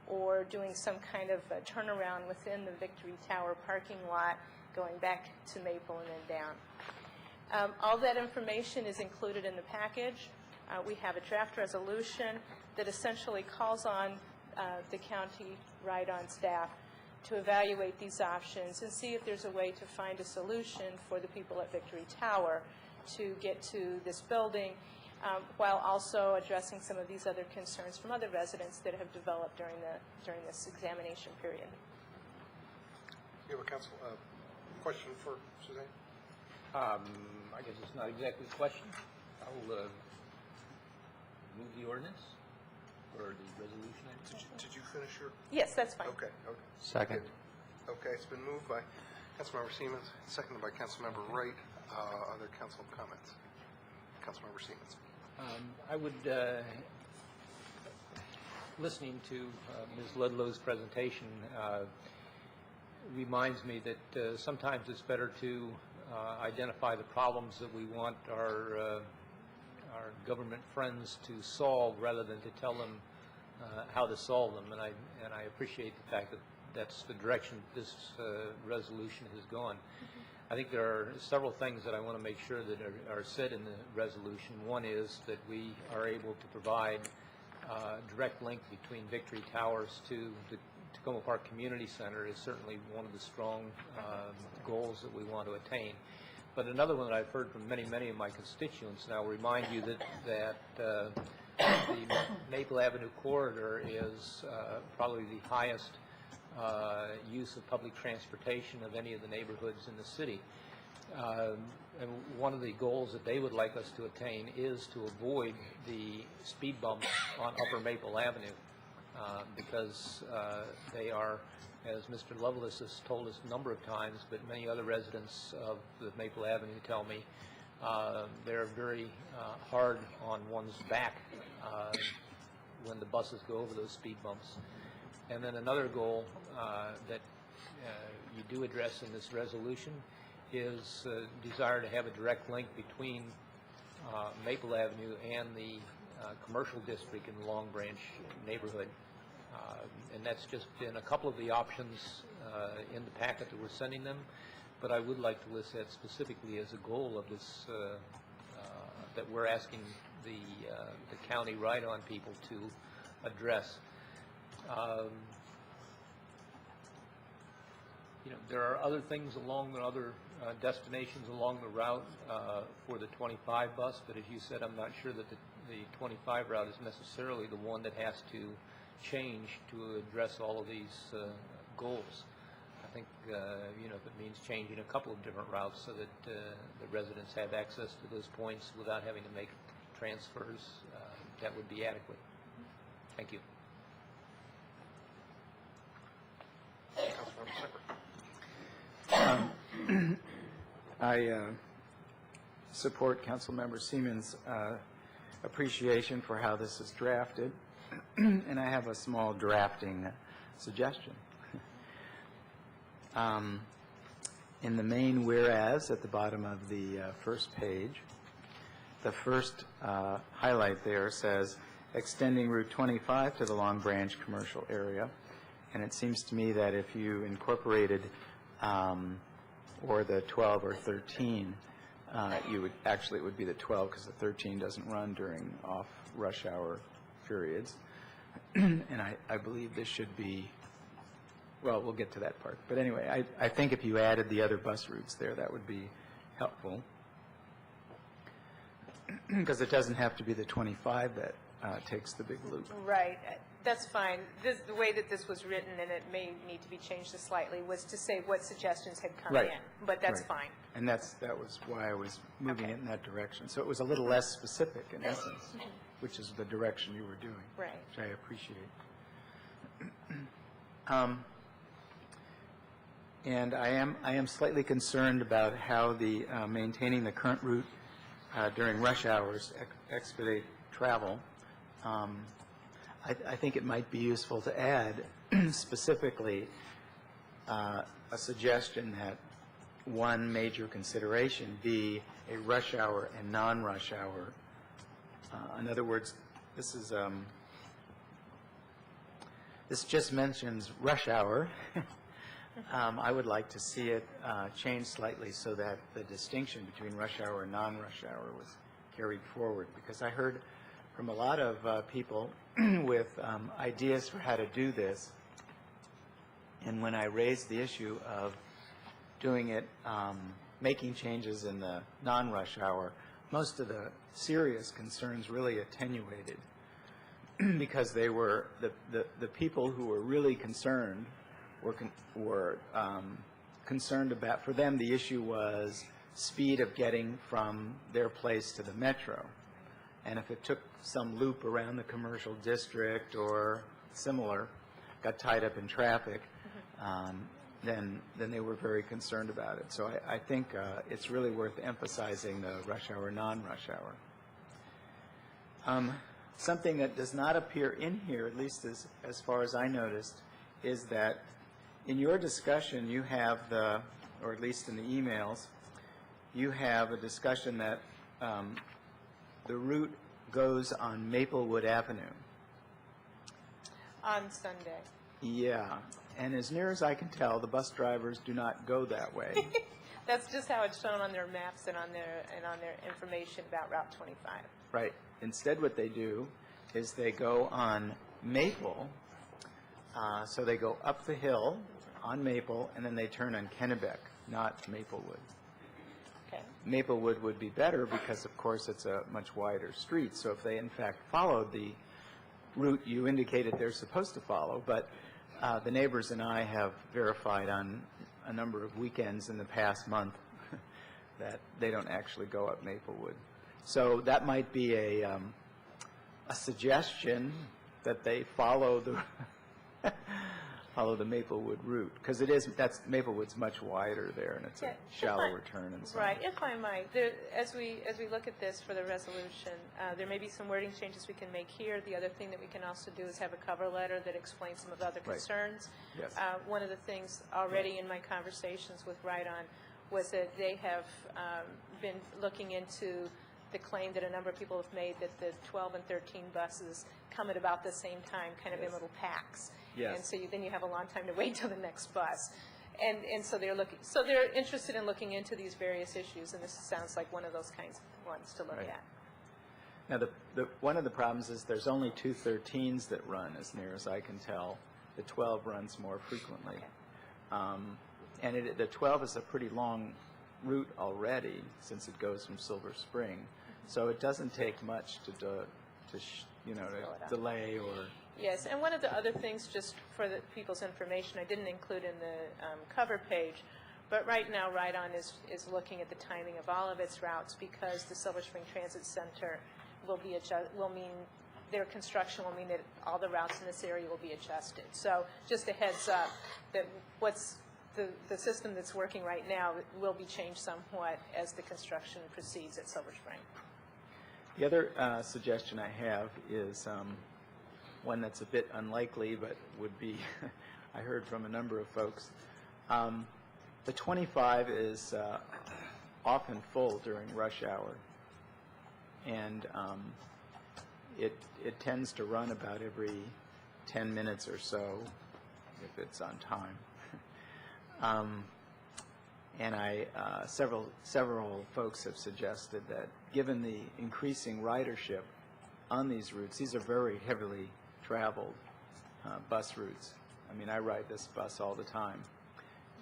or doing some kind of a turnaround within the Victory Tower parking lot, going back to Maple and then down. All that information is included in the package. We have a draft resolution that essentially calls on the county Ride-On staff to evaluate these options and see if there's a way to find a solution for the people at Victory Tower to get to this building, while also addressing some of these other concerns from other residents that have developed during this examination period. You have a question for Suzanne? I guess it's not exactly a question. I'll move the ordinance or the resolution. Did you finish your? Yes, that's fine. Okay. Second. Okay, it's been moved by Councilmember Siemens, seconded by Councilmember Wright. Other council comments? Councilmember Siemens. I would, listening to Ms. Ludlow's presentation, reminds me that sometimes it's better to identify the problems that we want our government friends to solve rather than to tell them how to solve them. And I appreciate the fact that that's the direction this resolution has gone. I think there are several things that I want to make sure that are said in the resolution. One is that we are able to provide a direct link between Victory Towers to the Tacoma Park Community Center is certainly one of the strong goals that we want to attain. But another one that I've heard from many, many of my constituents, and I'll remind you that the Maple Avenue corridor is probably the highest use of public transportation of any of the neighborhoods in the city. And one of the goals that they would like us to attain is to avoid the speed bumps on Upper Maple Avenue because they are, as Mr. Lovelace has told us a number of times, but many other residents of the Maple Avenue tell me, they're very hard on one's back when the buses go over those speed bumps. And then another goal that you do address in this resolution is desire to have a direct link between Maple Avenue and the commercial district in the Long Branch neighborhood. And that's just been a couple of the options in the packet that we're sending them, but I would like to list that specifically as a goal of this, that we're asking the county Ride-On people to address. You know, there are other things along the other destinations along the route for the 25 bus, but as you said, I'm not sure that the 25 route is necessarily the one that has to change to address all of these goals. I think, you know, if it means changing a couple of different routes so that the residents have access to those points without having to make transfers, that would be adequate. Thank you. I support Councilmember Siemens' appreciation for how this is drafted, and I have a small drafting suggestion. In the main whereas at the bottom of the first page, the first highlight there says, extending Route 25 to the Long Branch commercial area. And it seems to me that if you incorporated or the 12 or 13, you would actually, it would be the 12 because the 13 doesn't run during off rush hour periods. and I believe this should be, well, we'll get to that part. But anyway, I think if you added the other bus routes there, that would be helpful. Because it doesn't have to be the 25 that takes the big loop. Right, that's fine. The way that this was written, and it may need to be changed slightly, was to say what suggestions had come Right. in, but that's Right. fine. And that was why I was moving it in that direction. So it was a little less specific in essence, which is the direction you were doing. Right. Which I appreciate. And I am slightly concerned about how the maintaining the current route during rush hours expedite travel. I think it might be useful to add specifically a suggestion that one major consideration be a rush hour and non-rush hour. In other words, this just mentions rush hour. I would like to see it changed slightly so that the distinction between rush hour and non-rush hour was carried forward, because I heard from a lot of people with ideas for how to do this, and when I raised the issue of doing it, making changes in the non-rush hour, most of the serious concerns really attenuated because they were the people who were really concerned were concerned about, for them the issue was speed of getting from their place to the metro. And if it took some loop around the commercial district or similar, got tied up in traffic, then they were very concerned about it. So I think it's really worth emphasizing the rush hour, non-rush hour. Something that does not appear in here, at least as far as I noticed, is that in your discussion you have or at least in the emails, you have a discussion that the route goes on Maplewood Avenue. On Sunday. Yeah, and as near as I can tell, the bus drivers do not go that way. That's just how it's shown on their maps and on their information about Route 25. Right. Instead, what they do is they go on Maple, so they go up the hill on Maple, and then they turn on Kennebec, not Maplewood. Okay. Maplewood would be better because, of course, it's a much wider street. So if they, in fact, followed the route you indicated they're supposed to follow, but the neighbors and I have verified on a number of weekends in the past month that they don't actually go up Maplewood. So that might be a suggestion that they follow the Maplewood route, because that's Maplewood's much wider there, and it's a shallower turn and so on. Right. If I might, as we look at this for the resolution, there may be some wording changes we can make here. The other thing that we can also do is have a cover letter that explains some of the other concerns. Yes. One of the things already in my conversations with Ride-On was that they have been looking into the claim that a number of people have made that the 12 and 13 buses come at about the same time, kind of in little packs. Yes. And so then you have a long time to wait till the next bus. And so they're interested in looking into these various issues, and this sounds like one of those kinds of ones to look Right. at. Now, one of the problems is there's only 2 13s that run, as near as I can tell. The 12 runs more frequently. And the 12 is a pretty long route already, since it goes from Silver Spring. So it doesn't take much to delay or... Yes, and one of the other things, just for the people's information, I didn't include in the cover page, but right now Ride-On is looking at the timing of all of its routes, because the Silver Spring Transit Center will mean their construction will mean that all the routes in this area will be adjusted. So just a heads up that the system that's working right now will be changed somewhat as the construction proceeds at Silver Spring. The other suggestion I have is one that's a bit unlikely, but would be, I heard from a number of folks. The 25 is often full during rush hour, and it tends to run about every 10 minutes or so, if it's on time. And several folks have suggested that given the increasing ridership on these routes, these are very heavily traveled bus routes. I mean, I ride this bus all the time.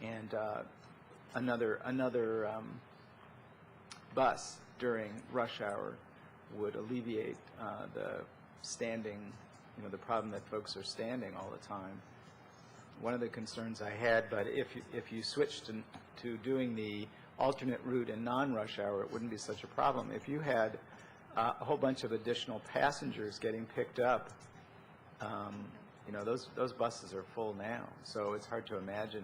And another bus during rush hour would alleviate the standing, the problem that folks are standing all the time. One of the concerns I had, but if you switched to doing the alternate route in non-rush hour, it wouldn't be such a problem. If you had a whole bunch of additional passengers getting picked up, those buses are full now, so it's hard to imagine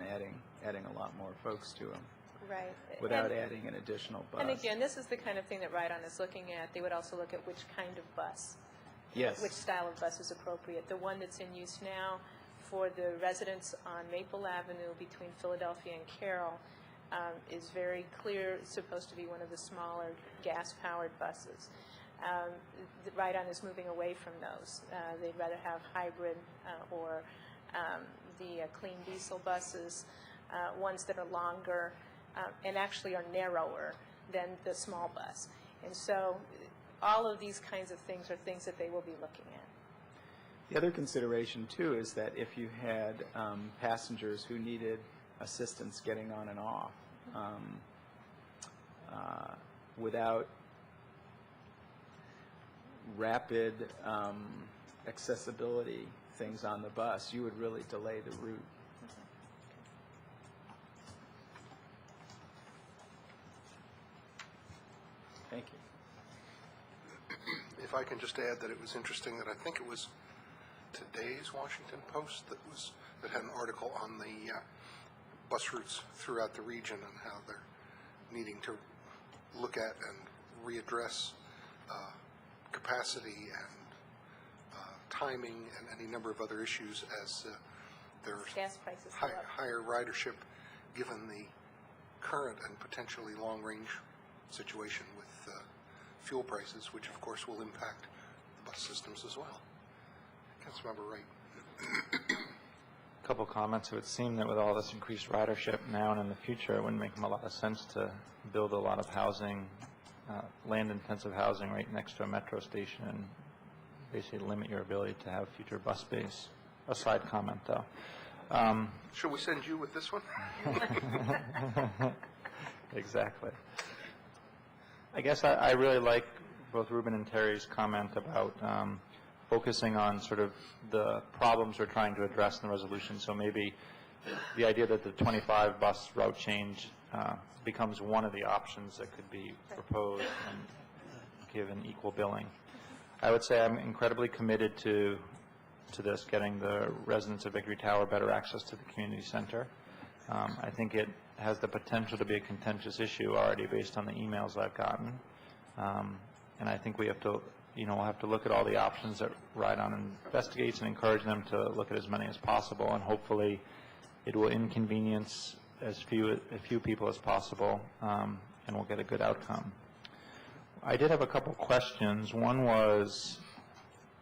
adding a lot more folks to them. Right. Without adding an additional bus. And again, this is the kind of thing that Ride-On is looking at. They would also look at which kind of bus. Yes. Which style of bus is appropriate. The one that's in use now for the residents on Maple Avenue between Philadelphia and Carroll is very clear. It's supposed to be one of the smaller gas-powered buses. Ride-On is moving away from those. They'd rather have hybrid or the clean diesel buses, ones that are longer and actually are narrower than the small bus. And so all of these kinds of things are things that they will be looking at. The other consideration, too, is that if you had passengers who needed assistance getting on and off without rapid accessibility things on the bus, you would really delay the route. Thank you. If I can just add that it was interesting that I think it was today's Washington Post that had an article on the bus routes throughout the region and how they're needing to look at and readdress capacity and timing and any number of other issues as there's gas prices go up. higher ridership given the current and potentially long-range situation with fuel prices, which of course will impact the bus systems as well. Councilmember Wright. A couple comments. It would seem that with all this increased ridership now and in the future, it wouldn't make a lot of sense to build a lot of housing, land-intensive housing right next to a metro station and basically limit your ability to have future bus space. A side comment, though. Should we send you with this one? Exactly. I guess I really like both Ruben and Terry's comment about focusing on sort of the problems we're trying to address in the resolution. So maybe the idea that the 25 bus route change becomes one of the options that could be proposed and given equal billing. I would say I'm incredibly committed to this, getting the residents of Victory Tower better access to the community center. I think it has the potential to be a contentious issue already based on the emails I've gotten. And I think we have to, we'll have to look at all the options that Ride-On investigates and encourage them to look at as many as possible, and hopefully it will inconvenience as few people as possible, and we'll get a good outcome. I did have a couple questions. One was,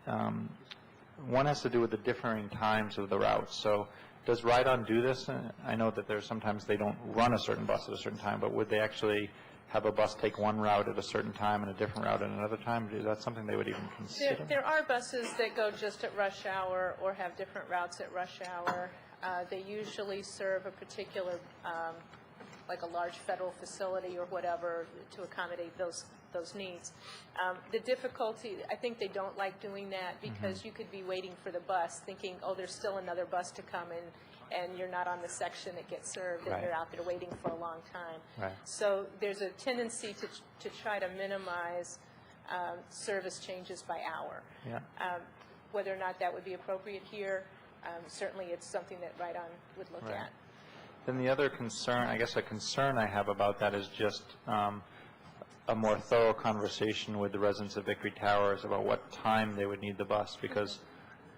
one has to do with the differing times of the routes. So does Ride-On do this? I know that there's sometimes they don't run a certain bus at a certain time, but would they actually have a bus take one route at a certain time and a different route at another time? Is that something they would even consider? There are buses that go just at rush hour or have different routes at rush hour. They usually serve a particular, like a large federal facility or whatever, to accommodate those needs. The difficulty, I think they don't like doing that because you could be waiting for the bus thinking, oh, there's still another bus to come in, and you're not on the section that gets served, and you're out there waiting for a long time. Right. So there's a tendency to try to minimize service changes by hour. Yeah. Whether or not that would be appropriate here, certainly it's something that Ride-On would look at. Then the other concern, I guess a concern I have about that is just a more thorough conversation with the residents of Victory Towers about what time they would need the bus, because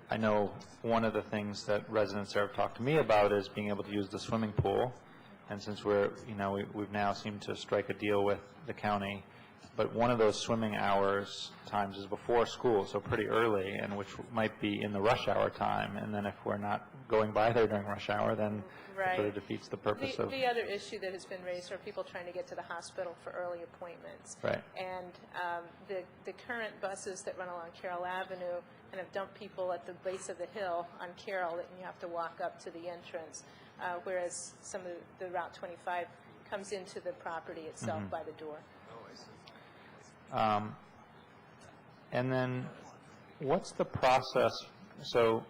I know one of the things that residents there have talked to me about is being able to use the swimming pool, and since we've now seemed to strike a deal with the county, but one of those swimming hours times is before school, so pretty early, and which might be in the rush hour time. And then if we're not going by there during rush hour, then it sort of defeats the purpose of. The other issue that has been raised are people trying to get to the hospital for early appointments. Right. And the current buses that run along Carroll Avenue kind of dump people at the base of the hill on Carroll, and you have to walk up to the entrance, whereas some of the Route 25 comes into the property itself by the door. And then what's the process? So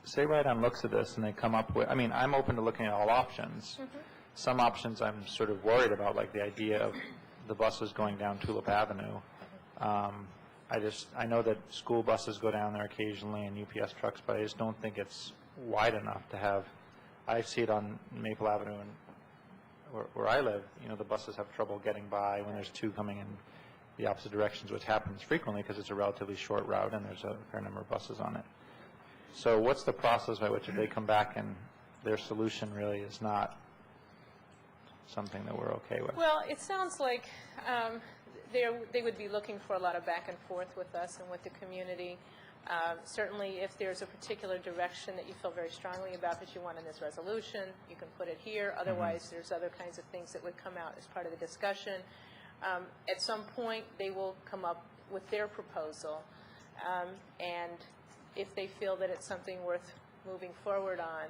say Right On looks at this and they come up with, I mean, I'm open to looking at all options. Some options I'm sort of worried about, like the idea of the buses going down Tulip Avenue. I know that school buses go down there occasionally and UPS trucks, but I just don't think it's wide enough to have, I see it on Maple Avenue and where I live, you know, the buses have trouble getting by when there's two coming in the opposite directions, which happens frequently because it's a relatively short route and there's a fair number of buses on it. So what's the process by which if they come back and their solution really is not something that we're okay with? Well, it sounds like they would be looking for a lot of back and forth with us and with the community. Certainly, if there's a particular direction that you feel very strongly about that you want in this resolution, you can put it here. Otherwise, there's other kinds of things that would come out as part of the discussion. At some point, they will come up with their proposal, and if they feel that it's something worth moving forward on,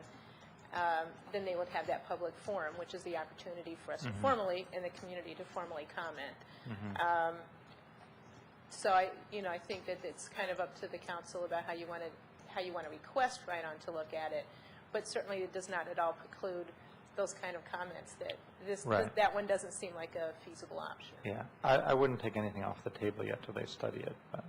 then they would have that public forum, which is the opportunity for us to formally, in the community, to formally comment. So I think that it's kind of up to the council about how you want to request Right On to look at it, but certainly it does not at all preclude those kind of comments that that one doesn't seem like a feasible option. Yeah, I wouldn't take anything off the table yet till they study it. But,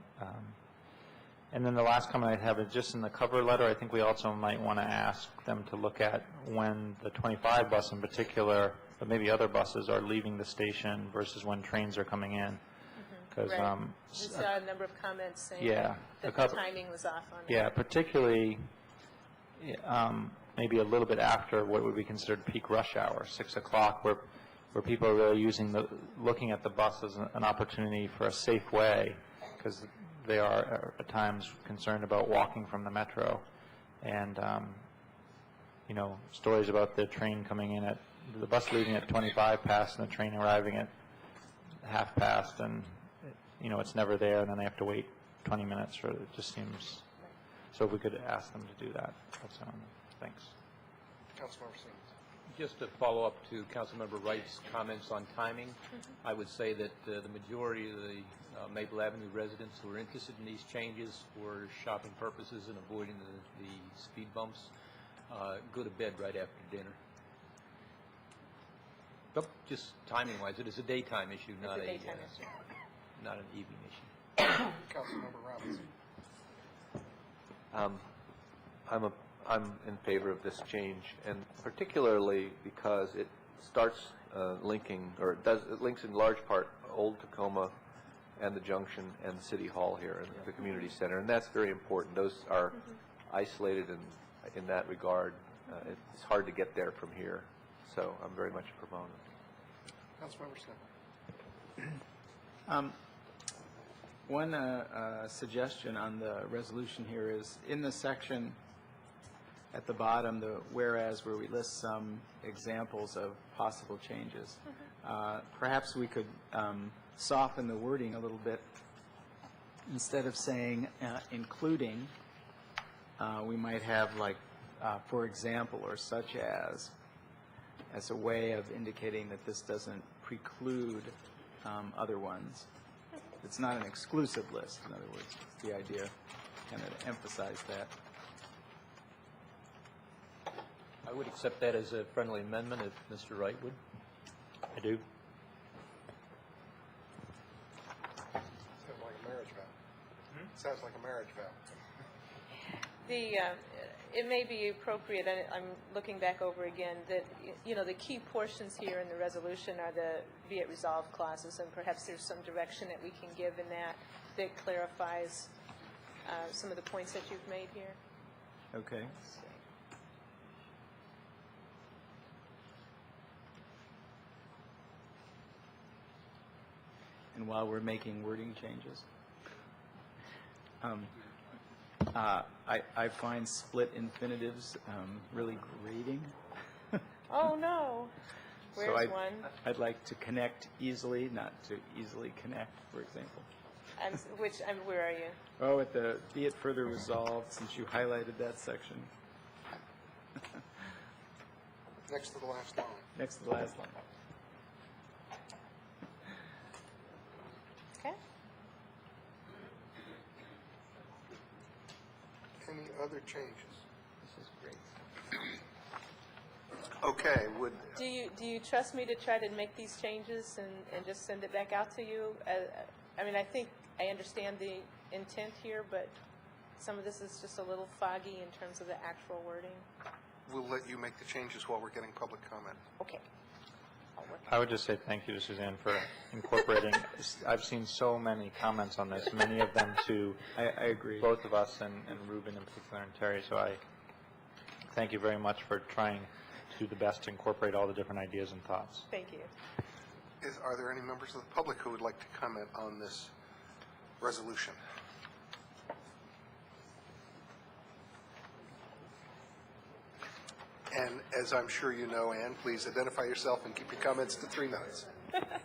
and then the last comment I'd have is just in the cover letter, I think we also might want to ask them to look at when the 25 bus in particular, but maybe other buses are leaving the station versus when trains are coming in. Because we saw a number of comments saying that the timing was off on it. Yeah, particularly maybe a little bit after what would be considered peak rush hour, 6 o'clock, where people are really looking at the bus as an opportunity for a safe way, because they are at times concerned about walking from the metro. And, stories about the train coming in the bus leaving at 25 past and the train arriving at half past, and, it's never there, and then they have to wait 20 minutes, or it just seems, so if we could ask them to do that. That's thanks. Councilmember Siemens. Just to follow up to Councilmember Wright's comments on timing, I would say that the majority of the Maple Avenue residents who are interested in these changes for shopping purposes and avoiding the speed bumps go to bed right after dinner. But just timing-wise, it is a daytime issue, not an evening issue. Councilmember Robinson. I'm in favor of this change, and particularly because it starts linking, or it links in large part Old Tacoma and the Junction and City Hall here and the community center, and that's very important. Those are isolated in that regard. It's hard to get there from here, so I'm very much a proponent. Councilmember Smith. One suggestion on the resolution here is in the section at the bottom, the whereas, where we list some examples of possible changes. Perhaps we could soften the wording a little bit. Instead of saying including, we might have like, for example, or such as a way of indicating that this doesn't preclude other ones. It's not an exclusive list, in other words. It's the idea kind of to emphasize that. I would accept that as a friendly amendment if Mr. Wright would. I do. Sounds like a marriage vow. Sounds like a marriage vow. It may be appropriate, and I'm looking back over again, that, the key portions here in the resolution are the be it resolved clauses, and perhaps there's some direction that we can give in that clarifies some of the points that you've made here. Okay. and while we're making wording changes. I find split infinitives really grating. Oh, no. So Where's one? I'd like to connect easily, not to easily connect, for example. Where are you? Oh, at the be it further resolved, since you highlighted that section. Next to the last line. Next to the last line. Okay. Any other changes? This is great. Okay, would, Do you trust me to try to make these changes and just send it back out to you? I mean, I think I understand the intent here, but some of this is just a little foggy in terms of the actual wording. we'll let you make the changes while we're getting public comment. Okay. I would just say thank you to Suzanne for incorporating. I've seen so many comments on this, many of them to I agree. both of us and Ruben in particular and Terry. So I thank you very much for trying to do the best to incorporate all the different ideas and thoughts. Thank you. Are there any members of the public who would like to comment on this resolution? And as I'm sure you know, Ann, please identify yourself and keep your comments to 3 minutes. I'm Ann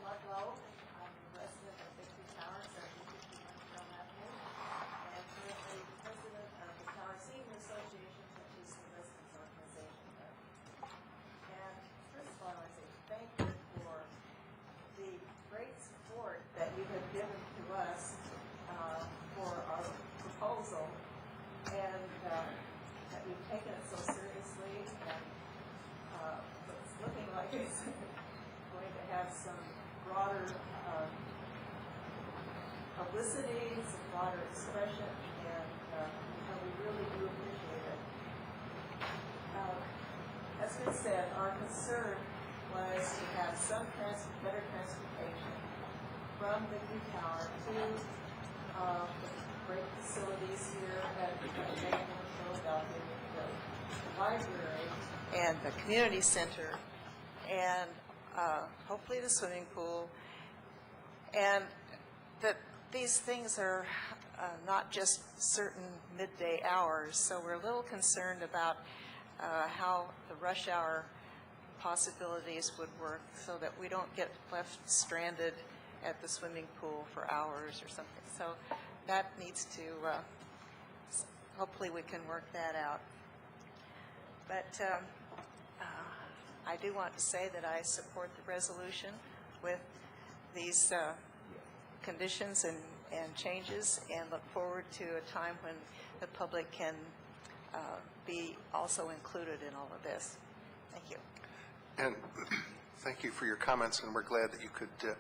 Ludlow. I'm a resident of Victory Towers at 51 Avenue, and currently president of the Tower Senior Association, which is the residents' organization there. And first of all, I say thank you for the great support that you have given to us for our proposal, and that you've taken it so seriously, and it's looking like it's going to have some broader publicity, some broader expression, and we really do appreciate it. As we said, our concern was to have some better transportation from Victory Tower to the great facilities here at Philadelphia, the library and the community center, and hopefully the swimming pool, and that these things are not just certain midday hours, so we're a little concerned about how the rush hour possibilities would work so that we don't get left stranded at the swimming pool for hours or something. So that needs to, hopefully we can work that out. But I do want to say that I support the resolution with these conditions and changes, and look forward to a time when the public can be also included in all of this. Thank you. And thank you for your comments, and we're glad that you could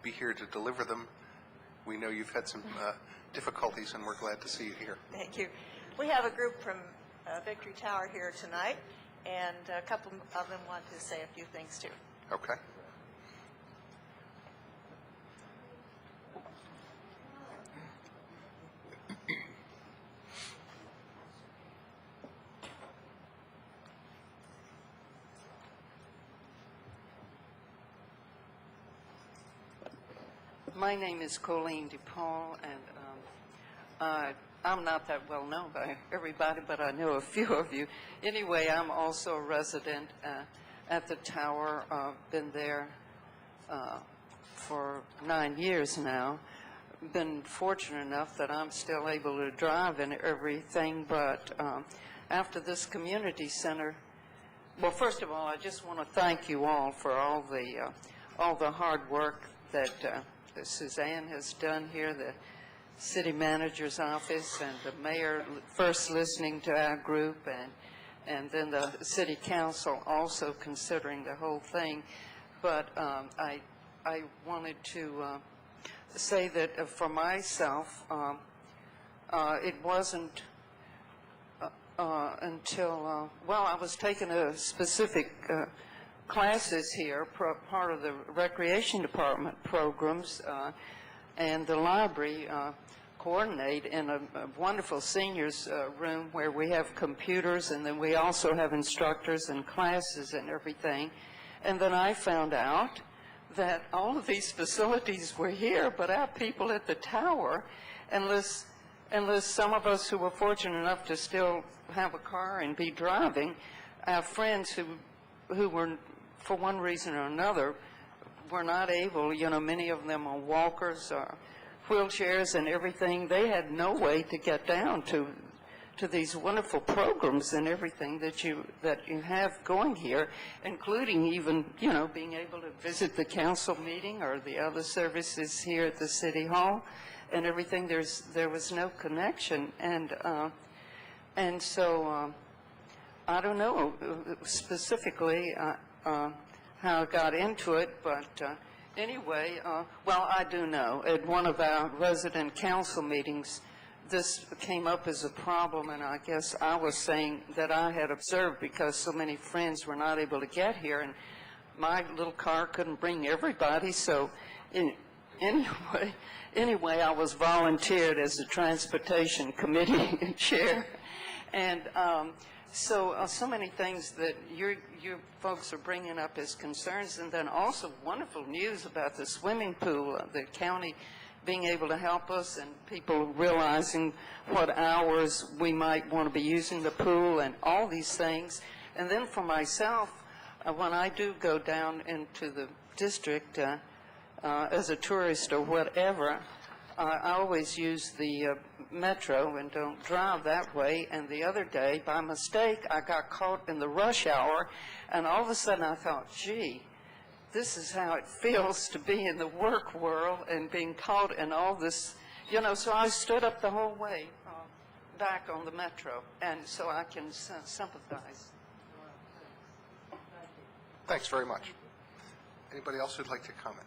be here to deliver them. We know you've had some difficulties, and we're glad to see you here. Thank you. We have a group from Victory Tower here tonight, and a couple of them want to say a few things too. Okay. My name is Colleen DePaul, and I'm not that well known by everybody, but I know a few of you. Anyway, I'm also a resident at the tower. Been there for 9 years now. Been fortunate enough that I'm still able to drive and everything, but after this community center, well, first of all, I just want to thank you all for all the hard work that Suzanne has done here, the city manager's office and the mayor first listening to our group, and then the city council also considering the whole thing. But I wanted to say that for myself, it wasn't until, well, I was taking a specific classes here, part of the recreation department programs, and the library coordinate in a wonderful seniors room where we have computers, and then we also have instructors and classes and everything. And then I found out that all of these facilities were here, but our people at the tower, unless some of us who were fortunate enough to still have a car and be driving, our friends who were, for one reason or another, were not able, many of them on walkers or wheelchairs and everything, they had no way to get down to these wonderful programs and everything that you have going here, including even, being able to visit the council meeting or the other services here at the City Hall and everything. There was no connection. And so I don't know specifically how I got into it, but anyway, well, I do know. At one of our resident council meetings, this came up as a problem, and I guess I was saying that I had observed because so many friends were not able to get here, and my little car couldn't bring everybody, so anyway, I was volunteered as the Transportation Committee Chair, and so many things that you folks are bringing up as concerns, and then also wonderful news about the swimming pool, the county being able to help us and people realizing what hours we might want to be using the pool and all these things. And then for myself, when I do go down into the district as a tourist or whatever, I always use the metro and don't drive that way. And the other day, by mistake, I got caught in the rush hour, and all of a sudden I thought, gee, this is how it feels to be in the work world and being caught in all this, so I stood up the whole way back on the metro, and so I can sympathize. Thanks very much. Anybody else who'd like to comment?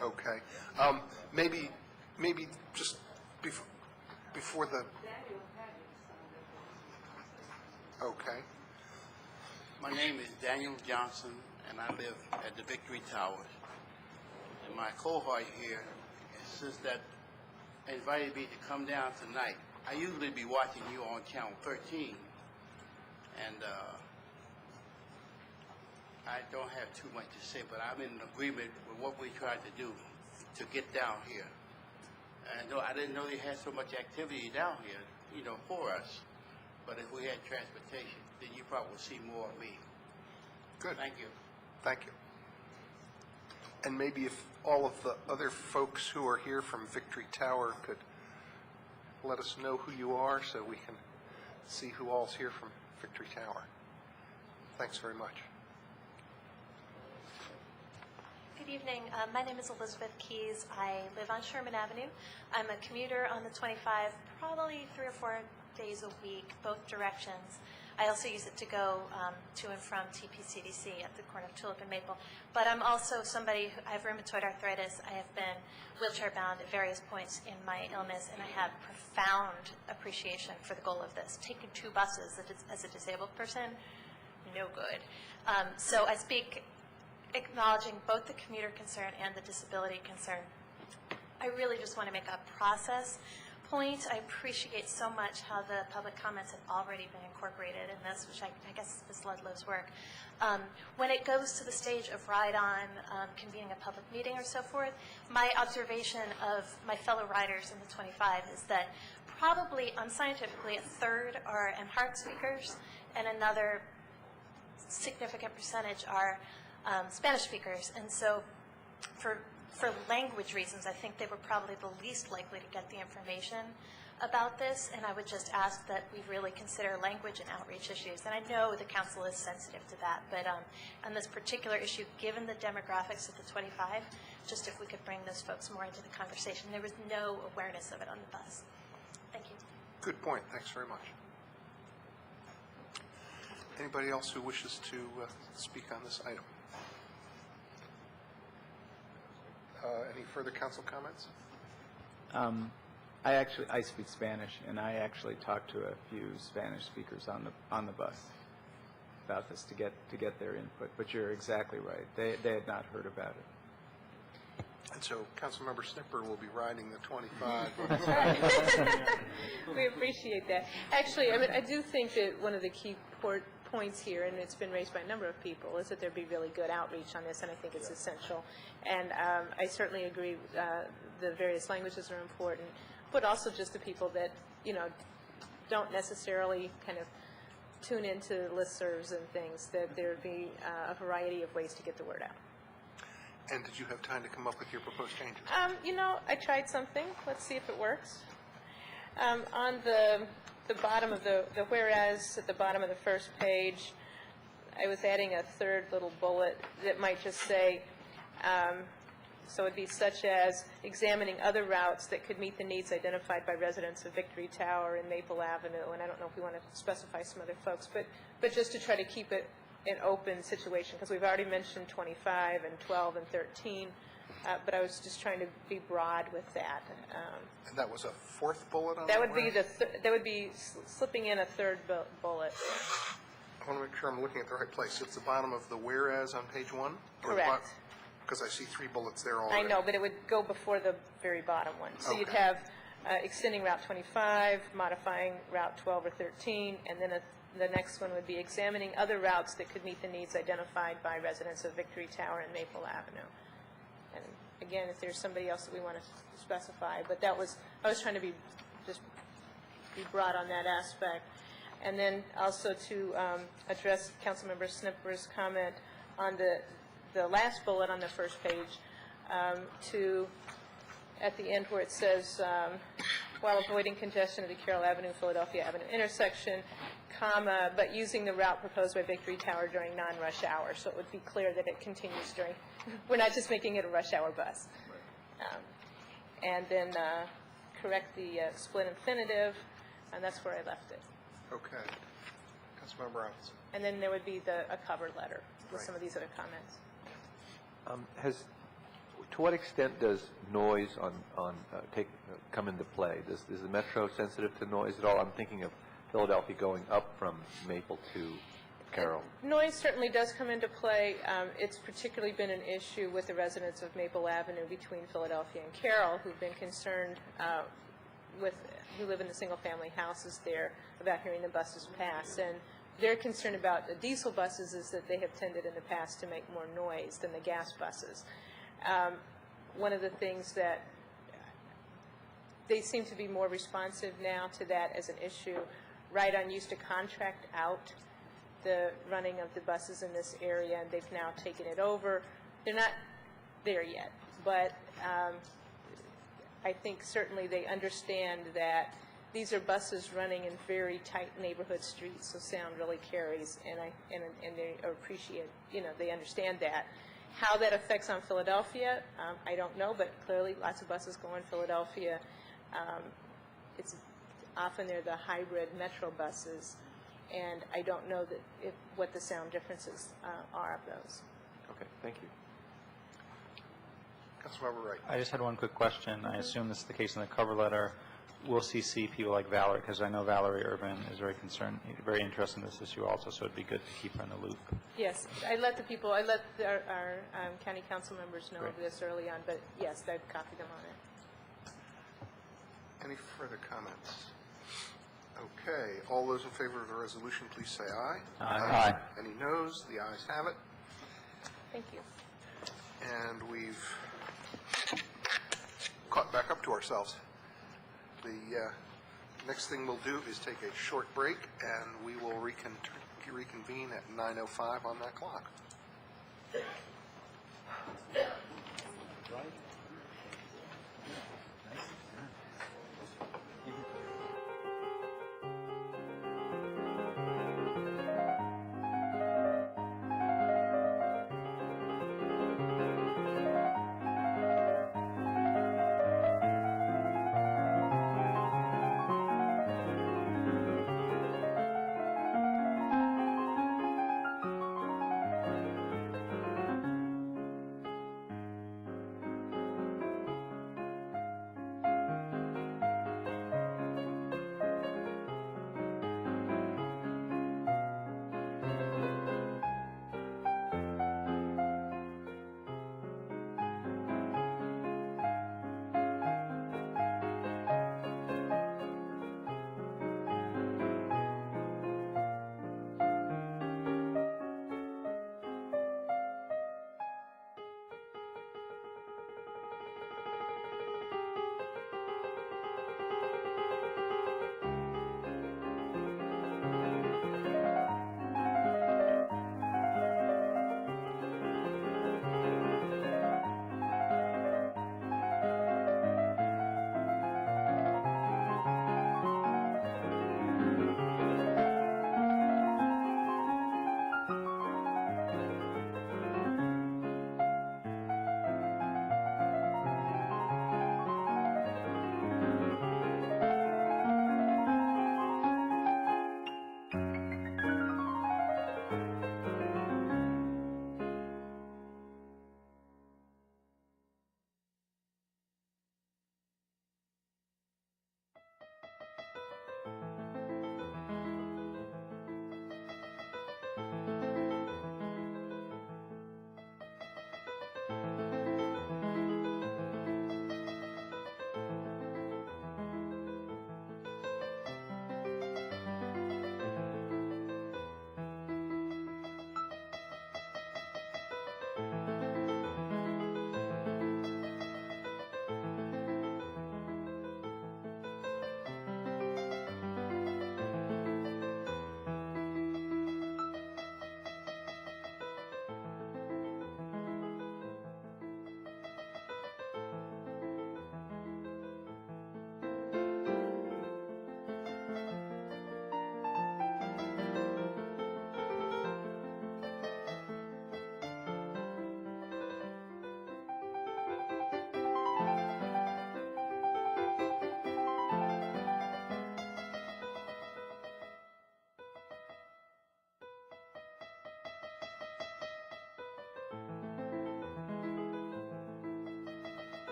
Okay. Maybe just before the... Okay. My name is Daniel Johnson, and I live at the Victory Towers. And my cohort here, since that invited me to come down tonight, I usually be watching you on Channel 13, and I don't have too much to say, but I'm in agreement with what we tried to do to get down here. And I didn't know they had so much activity down here, for us. But if we had transportation, then you probably will see more of me. Good. Thank you. Thank you. And maybe if all of the other folks who are here from Victory Tower could let us know who you are so we can see who all's here from Victory Tower. Thanks very much. Good evening. My name is Elizabeth Keys. I live on Sherman Avenue. I'm a commuter on the 25, probably 3 or 4 days a week, both directions. I also use it to go to and from TPCDC at the corner of Tulip and Maple. But I'm also somebody who, I have rheumatoid arthritis. I have been wheelchair bound at various points in my illness, and I have profound appreciation for the goal of this. Taking 2 buses as a disabled person, no good. So I speak acknowledging both the commuter concern and the disability concern. I really just want to make a process point. I appreciate so much how the public comments have already been incorporated in this, which I guess is Ms. Ludlow's work. When it goes to the stage of ride-on, convening a public meeting or so forth, my observation of my fellow riders in the 25 is that probably unscientifically a third are MHART speakers and another significant percentage are Spanish speakers, and so for language reasons, I think they were probably the least likely to get the information about this, and I would just ask that we really consider language and outreach issues. And I know the council is sensitive to that, but on this particular issue, given the demographics of the 25, just if we could bring those folks more into the conversation. There was no awareness of it on the bus. Thank you. Good point. Thanks very much. Anybody else who wishes to speak on this item? Any further council comments? I speak Spanish, and I actually talked to a few Spanish speakers on the bus about this to get their input. But you're exactly right; they had not heard about it. And so Councilmember Snipper will be riding the 25. We appreciate that. Actually, I mean, I do think that one of the key points here, and it's been raised by a number of people, is that there be really good outreach on this, and I think it's essential. And I certainly agree the various languages are important, but also just the people that, you know, don't necessarily kind of tune into listservs and things, that there be a variety of ways to get the word out. And did you have time to come up with your proposed changes? You know, I tried something. Let's see if it works. On the bottom of the whereas, at the bottom of the first page, I was adding a third little bullet that might just say, so it'd be such as examining other routes that could meet the needs identified by residents of Victory Tower and Maple Avenue. And I don't know if we want to specify some other folks, but just to try to keep it an open situation, because we've already mentioned 25 and 12 and 13, but I was just trying to be broad with that. And that was a fourth bullet on that would be that would be slipping in a third bullet. I want to make sure I'm looking at the right place. It's the bottom of the whereas on page 1? Correct. Because I see 3 bullets there already. I know, but it would go before the very bottom one. So you'd Okay. have extending Route 25, modifying Route 12 or 13, and then the next one would be examining other routes that could meet the needs identified by residents of Victory Tower and Maple Avenue. And again, if there's somebody else that we want to specify, but I was trying to be broad on that aspect. And then also to address Councilmember Snipper's comment on the last bullet on the first page, at the end where it says, while avoiding congestion at the Carroll Avenue, Philadelphia Avenue intersection, comma, but using the route proposed by Victory Tower during non-rush hour. So it would be clear that it continues during, we're not just making it a rush hour bus. And then correct the split infinitive, and that's where I left it. Okay. Councilmember Robinson. And then there would be a cover letter with some of these other comments. To what extent does noise come into play? Is the Metro sensitive to noise at all? I'm thinking of Philadelphia going up from Maple to Carroll. Noise certainly does come into play. It's particularly been an issue with the residents of Maple Avenue between Philadelphia and Carroll, who've been concerned who live in the single-family houses there about hearing the buses pass. And their concern about the diesel buses is that they have tended in the past to make more noise than the gas buses. One of the things that they seem to be more responsive now to that as an issue. Ride-On used to contract out the running of the buses in this area, and they've now taken it over. They're not there yet, but I think certainly they understand that these are buses running in very tight neighborhood streets, so sound really carries, and they appreciate, they understand that. How that affects on Philadelphia, I don't know, but clearly lots of buses go in Philadelphia. It's often they're the hybrid Metro buses, and I don't know what the sound differences are of those. Okay, thank you. Councilmember Wright. I just had one quick question. I assume this is the case in the cover letter. We'll CC people like Valerie, because I know Valerie Irvin is very concerned, very interested in this issue also, so it'd be good to keep her in the loop. Yes, I let our county council members know of this early on, but yes, I've copied them on it. Any further comments? Okay, all those in favor of the resolution, please say aye. Aye. Any noes? The ayes have it. Thank you. And we've caught back up to ourselves. The next thing we'll do is take a short break, and we will reconvene at 9:05 on that clock.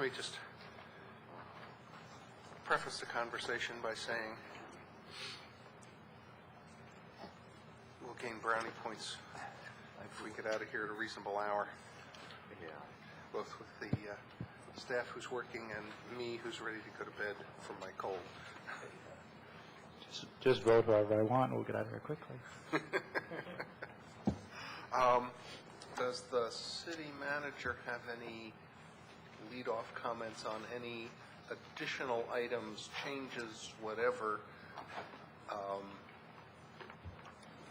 Let me just preface the conversation by saying we'll gain brownie points if we get out of here at a reasonable hour. Both with the staff who's working and me who's ready to go to bed from my cold. Just vote whoever I want, and we'll get out of here quickly. Does the city manager have any lead-off comments on any additional items, changes, whatever,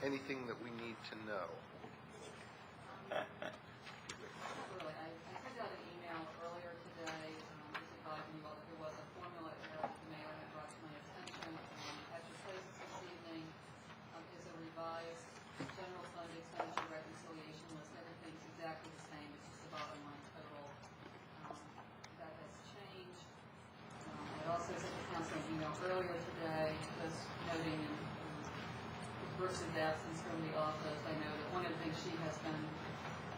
anything that we need to know? I sent out an email earlier today just advising you all that there was a formula error that the mayor had brought to my attention. At your places this evening is a revised general fund expenditure reconciliation list. Everything's exactly the same. It's just the bottom line total. That has changed. I also sent the council an email earlier today just noting Brooks' absence from the office. I know that one of the things she has been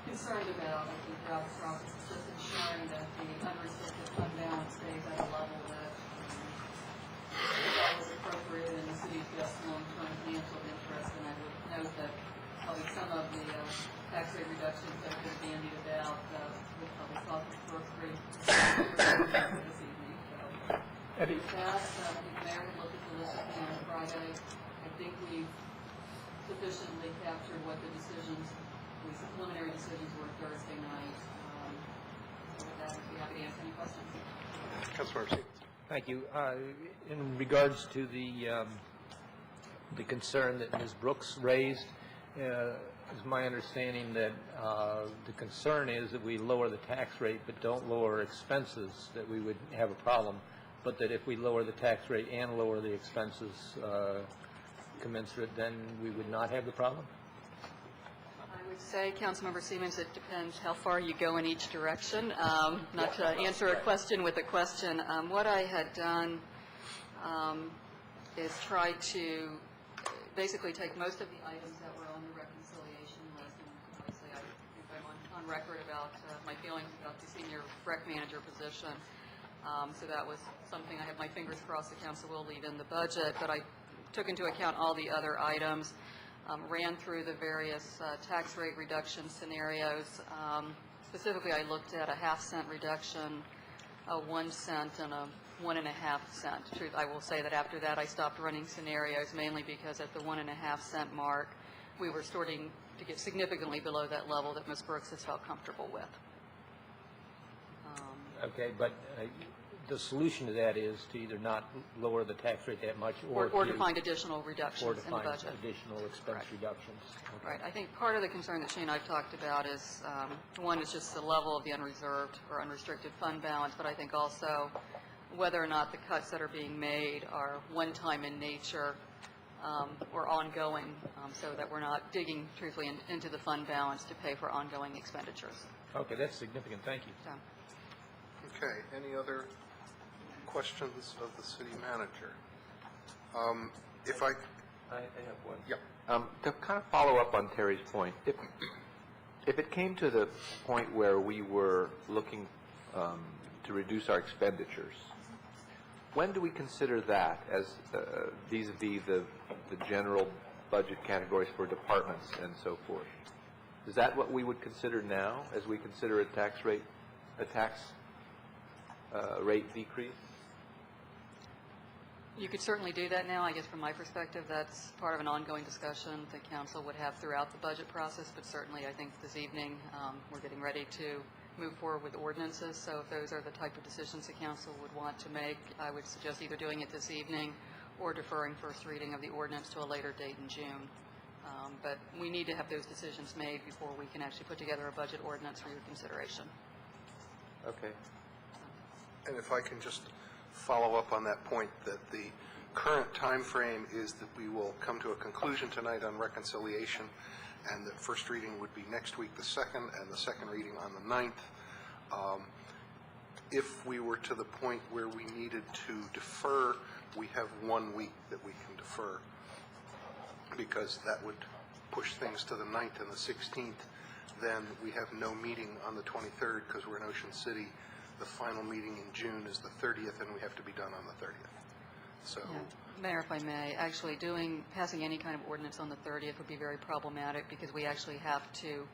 concerned about, I think, throughout the process is just ensuring that the unrestricted fund balance stays at a level that is appropriate in the city's best long-term financial interest. And I would note that probably some of the tax rate reductions that have been bandied about would probably cause Brooks great this evening. So, with that, I think the mayor will look at the list again on Friday. I think we've sufficiently captured what the decisions, at least the preliminary decisions, were Thursday night. With that, I'd be happy to answer any questions. Councilmember Stevens. Thank you. In regards to the concern that Ms. Brooks raised, it's my understanding that the concern is that we lower the tax rate but don't lower expenses, that we would have a problem, but that if we lower the tax rate and lower the expenses commensurate, then we would not have the problem? I would say, Councilmember Siemens, it depends how far you go in each direction. Not to answer a question with a question. What I had done is try to basically take most of the items that were on the reconciliation list, and obviously I think I'm on record about my feelings about the senior rec manager position. So that was something I have my fingers crossed the council will leave in the budget, but I took into account all the other items, ran through the various tax rate reduction scenarios. Specifically, I looked at a 1/2 cent reduction, a 1 cent, and a 1.5 cent. Truth, I will say that after that I stopped running scenarios, mainly because at the 1.5 cent mark, we were starting to get significantly below that level that Ms. Brooks has felt comfortable with. Okay, but the solution to that is to either not lower the tax rate that much or to find additional reductions in the budget. Or to find additional expense reductions. Okay. Right. I think part of the concern that she and I have talked about is, one is just the level of the unreserved or unrestricted fund balance, but I think also whether or not the cuts that are being made are one-time in nature or ongoing, so that we're not digging, truthfully, into the fund balance to pay for ongoing expenditures. Okay, that's significant. Thank you. Yeah. Okay, any other questions of the city manager? If I have one. Yeah. To kind of follow up on Terry's point, if it came to the point where we were looking to reduce our expenditures, when do we consider that as vis-a-vis the general budget categories for departments and so forth? Is that what we would consider now as we consider a tax rate decrease? You could certainly do that now. I guess from my perspective, that's part of an ongoing discussion the council would have throughout the budget process, but certainly I think this evening we're getting ready to move forward with ordinances, so if those are the type of decisions the council would want to make, I would suggest either doing it this evening or deferring first reading of the ordinance to a later date in June. But we need to have those decisions made before we can actually put together a budget ordinance for your consideration. Okay. And if I can just follow up on that point, that the current time frame is that we will come to a conclusion tonight on reconciliation, and that first reading would be next week, the 2nd, and the second reading on the 9th. If we were to the point where we needed to defer, we have 1 week that we can defer, because that would push things to the 9th and the 16th. Then we have no meeting on the 23rd because we're in Ocean City the final meeting in June is the 30th, and we have to be done on the 30th. So, Yeah. Mayor, if I may, actually passing any kind of ordinance on the 30th would be very problematic because we actually have to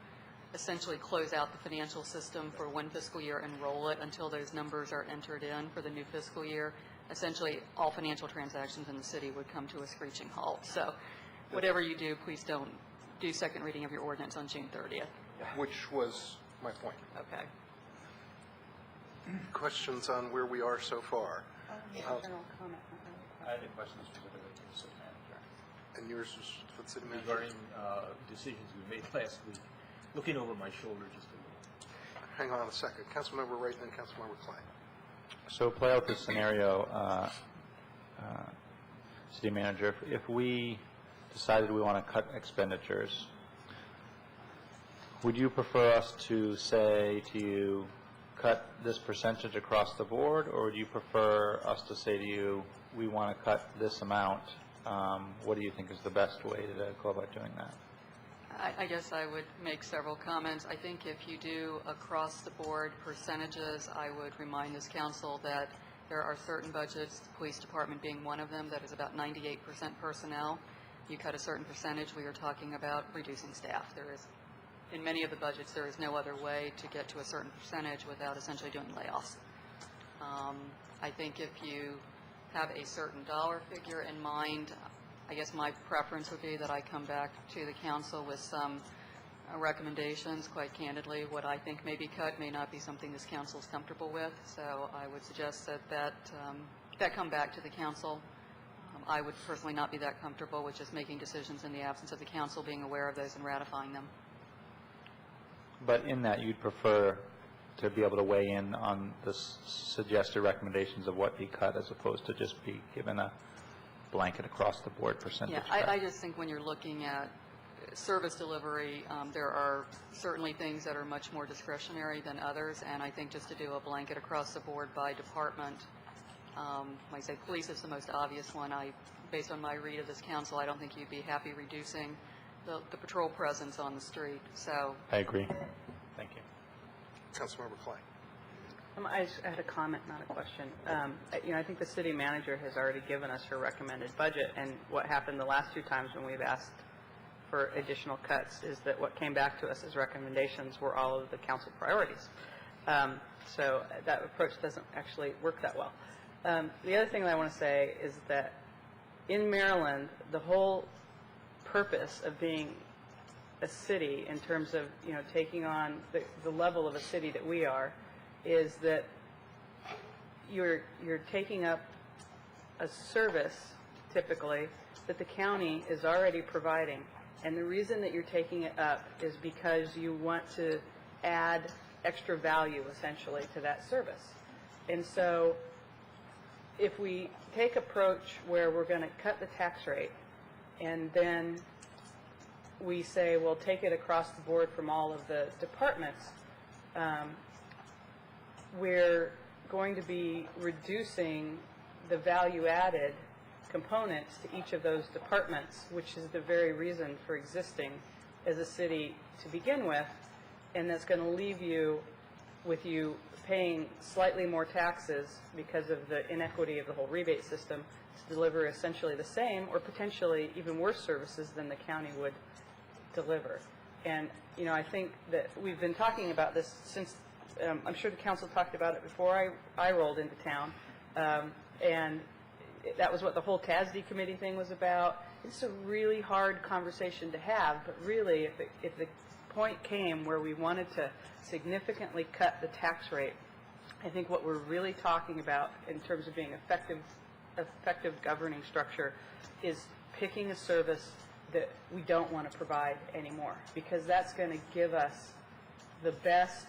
essentially close out the financial system for one fiscal year and roll it until those numbers are entered in for the new fiscal year. Essentially, all financial transactions in the city would come to a screeching halt. So whatever you do, please don't do second reading of your ordinance on June 30th. which was my point. Okay. Questions on where we are so far? General comment. I had a question specifically to the city manager. And yours was for the city manager? Regarding decisions we made last week, looking over my shoulder just a little. Hang on a second. Councilmember Wright and then Councilmember Klein. So play out this scenario, city manager, if we decided we want to cut expenditures, would you prefer us to say to you, cut this percentage across the board, or would you prefer us to say to you, we want to cut this amount? What do you think is the best way to go about doing that? I guess I would make several comments. I think if you do across-the-board percentages, I would remind this council that there are certain budgets, the police department being one of them, that is about 98% personnel. You cut a certain percentage, we are talking about reducing staff. There is, in many of the budgets, there is no other way to get to a certain percentage without essentially doing layoffs. I think if you have a certain dollar figure in mind, I guess my preference would be that I come back to the council with some recommendations. Quite candidly, what I think may be cut may not be something this council is comfortable with, so I would suggest that come back to the council. I would personally not be that comfortable with just making decisions in the absence of the council being aware of those and ratifying them. But in that, you'd prefer to be able to weigh in on the suggested recommendations of what be cut as opposed to just be given a blanket across-the-board percentage Yeah, cut. I just think when you're looking at service delivery, there are certainly things that are much more discretionary than others, and I think just to do a blanket across the board by department, like I say, police is the most obvious one. Based on my read of this council, I don't think you'd be happy reducing the patrol presence on the street. So I agree. Thank you. Councilmember Klein. I just had a comment, not a question. I think the city manager has already given us her recommended budget, and what happened the last two times when we've asked for additional cuts is that what came back to us as recommendations were all of the council priorities. So that approach doesn't actually work that well. The other thing that I want to say is that in Maryland, the whole purpose of being a city in terms of taking on the level of a city that we are is that you're taking up a service typically that the county is already providing, and the reason that you're taking it up is because you want to add extra value essentially to that service. And so if we take approach where we're going to cut the tax rate and then we say, well, take it across the board from all of the departments, we're going to be reducing the value-added components to each of those departments, which is the very reason for existing as a city to begin with, and that's going to leave you with you paying slightly more taxes because of the inequity of the whole rebate system to deliver essentially the same or potentially even worse services than the county would deliver. And, I think that we've been talking about this since, I'm sure the council talked about it before I rolled into town, and that was what the whole TASD committee thing was about. It's a really hard conversation to have, but really if the point came where we wanted to significantly cut the tax rate, I think what we're really talking about in terms of being effective governing structure is picking a service that we don't want to provide anymore, because that's going to give us the best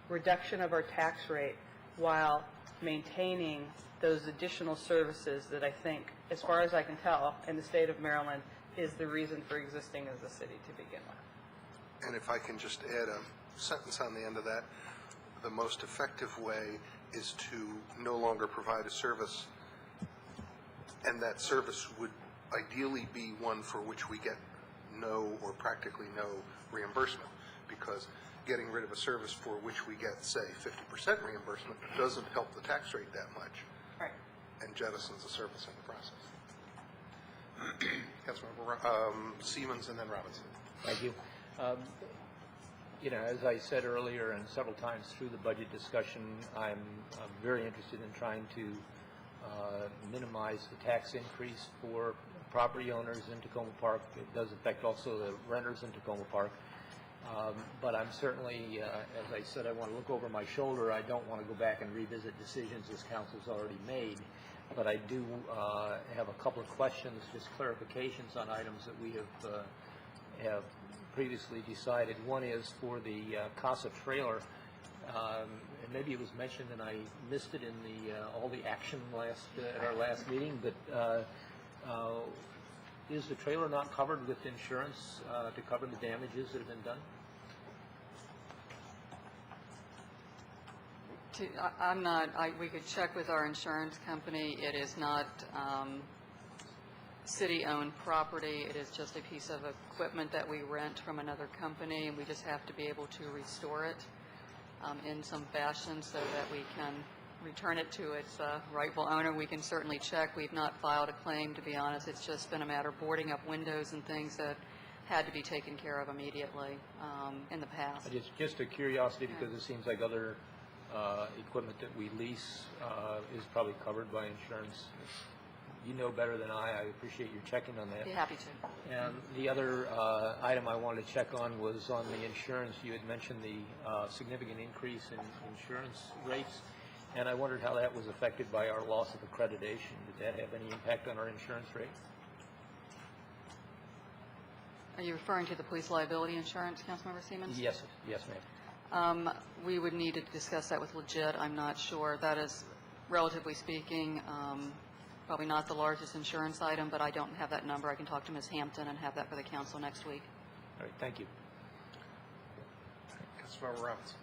reduction of our tax rate while maintaining those additional services that I think, as far as I can tell, in the state of Maryland is the reason for existing as a city to begin with. And if I can just add a sentence on the end of that, the most effective way is to no longer provide a service, and that service would ideally be one for which we get no or practically no reimbursement, because getting rid of a service for which we get, say, 50% reimbursement doesn't help the tax rate that much. Right. And jettisons the service in the process. Councilmember Siemens and then Robinson. Thank you. You know, as I said earlier and several times through the budget discussion, I'm very interested in trying to minimize the tax increase for property owners in Tacoma Park. It does affect also the renters in Tacoma Park. But I'm certainly, as I said, I want to look over my shoulder. I don't want to go back and revisit decisions this council's already made. But I do have a couple of questions, just clarifications on items that we have previously decided. One is for the Casa trailer, and maybe it was mentioned and I missed it in the all the action at our last meeting, but is the trailer not covered with insurance to cover the damages that have been done? I'm not, we could check with our insurance company. It is not city-owned property. It is just a piece of equipment that we rent from another company, and we just have to be able to restore it in some fashion so that we can return it to its rightful owner. We can certainly check. We've not filed a claim, to be honest. It's just been a matter of boarding up windows and things that had to be taken care of immediately in the past. Just a curiosity, because it seems like other equipment that we lease is probably covered by insurance. You know better than I appreciate your checking on that. Be happy to. And the other item I wanted to check on was on the insurance. You had mentioned the significant increase in insurance rates, and I wondered how that was affected by our loss of accreditation. Did that have any impact on our insurance rate? Are you referring to the police liability insurance, Councilmember Siemens? Yes, yes, ma'am. We would need to discuss that with Legit. I'm not sure. That is, relatively speaking, probably not the largest insurance item, but I don't have that number. I can talk to Ms. Hampton and have that for the council next week. All right, thank you. Councilmember Robinson.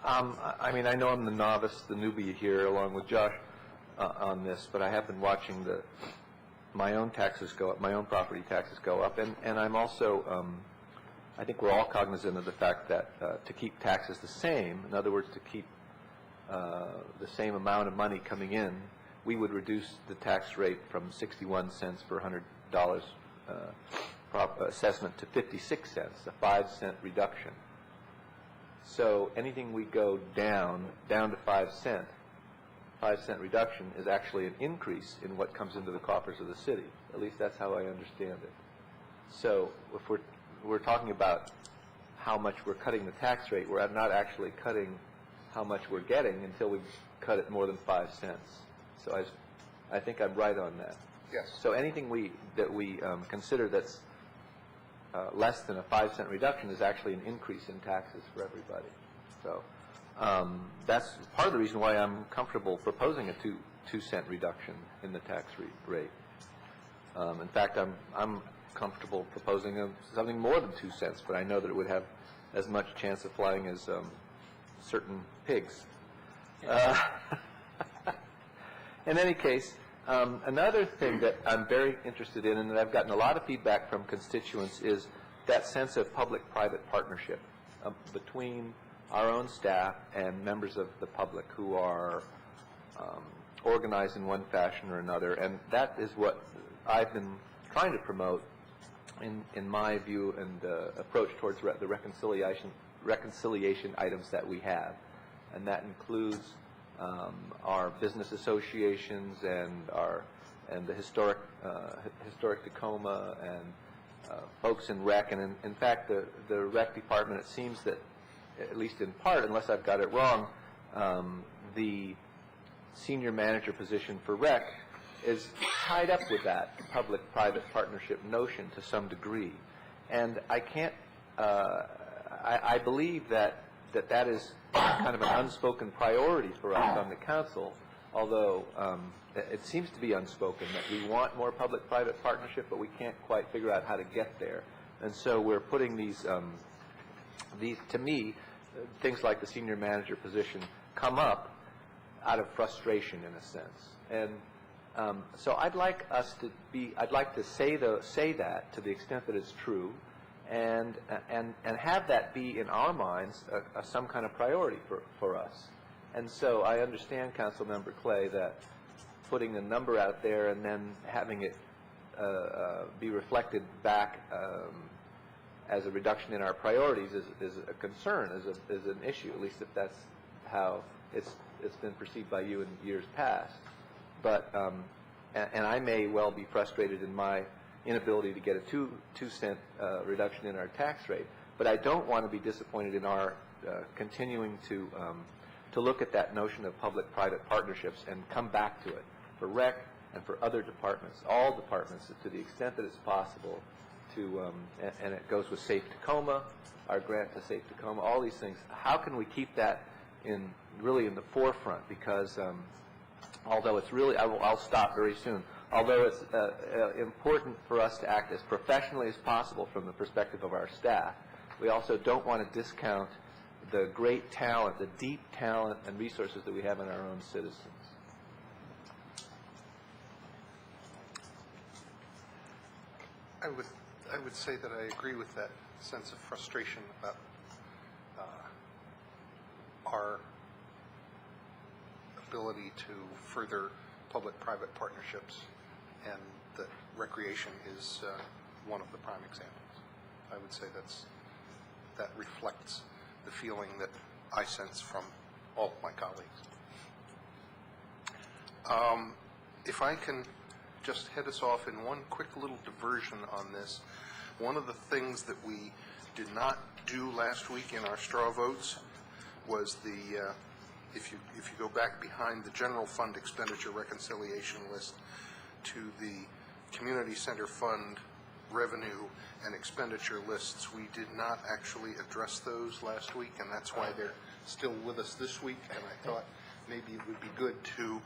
I mean, I know I'm the novice, the newbie here, along with Josh on this, but I have been watching my own taxes go up, my own property taxes go up, and I'm also, I think we're all cognizant of the fact that to keep taxes the same, in other words, to keep the same amount of money coming in, we would reduce the tax rate from 61 cents per $100 assessment to 56 cents, a 5-cent reduction. So anything we go down to 5-cent reduction is actually an increase in what comes into the coffers of the city. At least that's how I understand it. So if we're talking about how much we're cutting the tax rate, we're not actually cutting how much we're getting until we cut it more than 5 cents. So I think I'm right on that. Yes. So anything that we consider that's less than a 5-cent reduction is actually an increase in taxes for everybody. So that's part of the reason why I'm comfortable proposing a 2-cent reduction in the tax rate. In fact, I'm comfortable proposing something more than 2 cents, but I know that it would have as much chance of flying as certain pigs. In any case, another thing that I'm very interested in and that I've gotten a lot of feedback from constituents is that sense of public-private partnership between our own staff and members of the public who are organized in one fashion or another. And that is what I've been trying to promote in my view and approach towards the reconciliation items that we have. And that includes our business associations and the historic Tacoma and folks in rec. And in fact, the rec department, it seems that, at least in part, unless I've got it wrong, the senior manager position for rec is tied up with that public-private partnership notion to some degree. And I can't, I believe that is kind of an unspoken priority for us on the council, although it seems to be unspoken that we want more public-private partnership, but we can't quite figure out how to get there. And so we're putting these, to me, things like the senior manager position come up out of frustration in a sense. And so I'd like us to be, I'd like to say that to the extent that it's true, and have that be, in our minds, some kind of priority for us. And so I understand, Councilmember Clay, that putting a number out there and then having it be reflected back as a reduction in our priorities is a concern, is an issue, at least if that's how it's been perceived by you in years past. But and I may well be frustrated in my inability to get a 2-cent reduction in our tax rate, but I don't want to be disappointed in our continuing to look at that notion of public-private partnerships and come back to it for rec and for other departments, all departments, to the extent that it's possible to, and it goes with Safe Tacoma, our grant to Safe Tacoma, all these things. How can we keep that really in the forefront? Because although it's really, I'll stop very soon, although it's important for us to act as professionally as possible from the perspective of our staff, we also don't want to discount the great talent, the deep talent and resources that we have in our own citizens. I would say that I agree with that sense of frustration about our ability to further public-private partnerships, and that recreation is one of the prime examples. I would say that reflects the feeling that I sense from all of my colleagues. If I can just head us off in one quick little diversion on this, one of the things that we did not do last week in our straw votes was the, if you go back behind the general fund expenditure reconciliation list to the community center fund revenue and expenditure lists, we did not actually address those last week, and that's why they're still with us this week. And I thought maybe it would be good to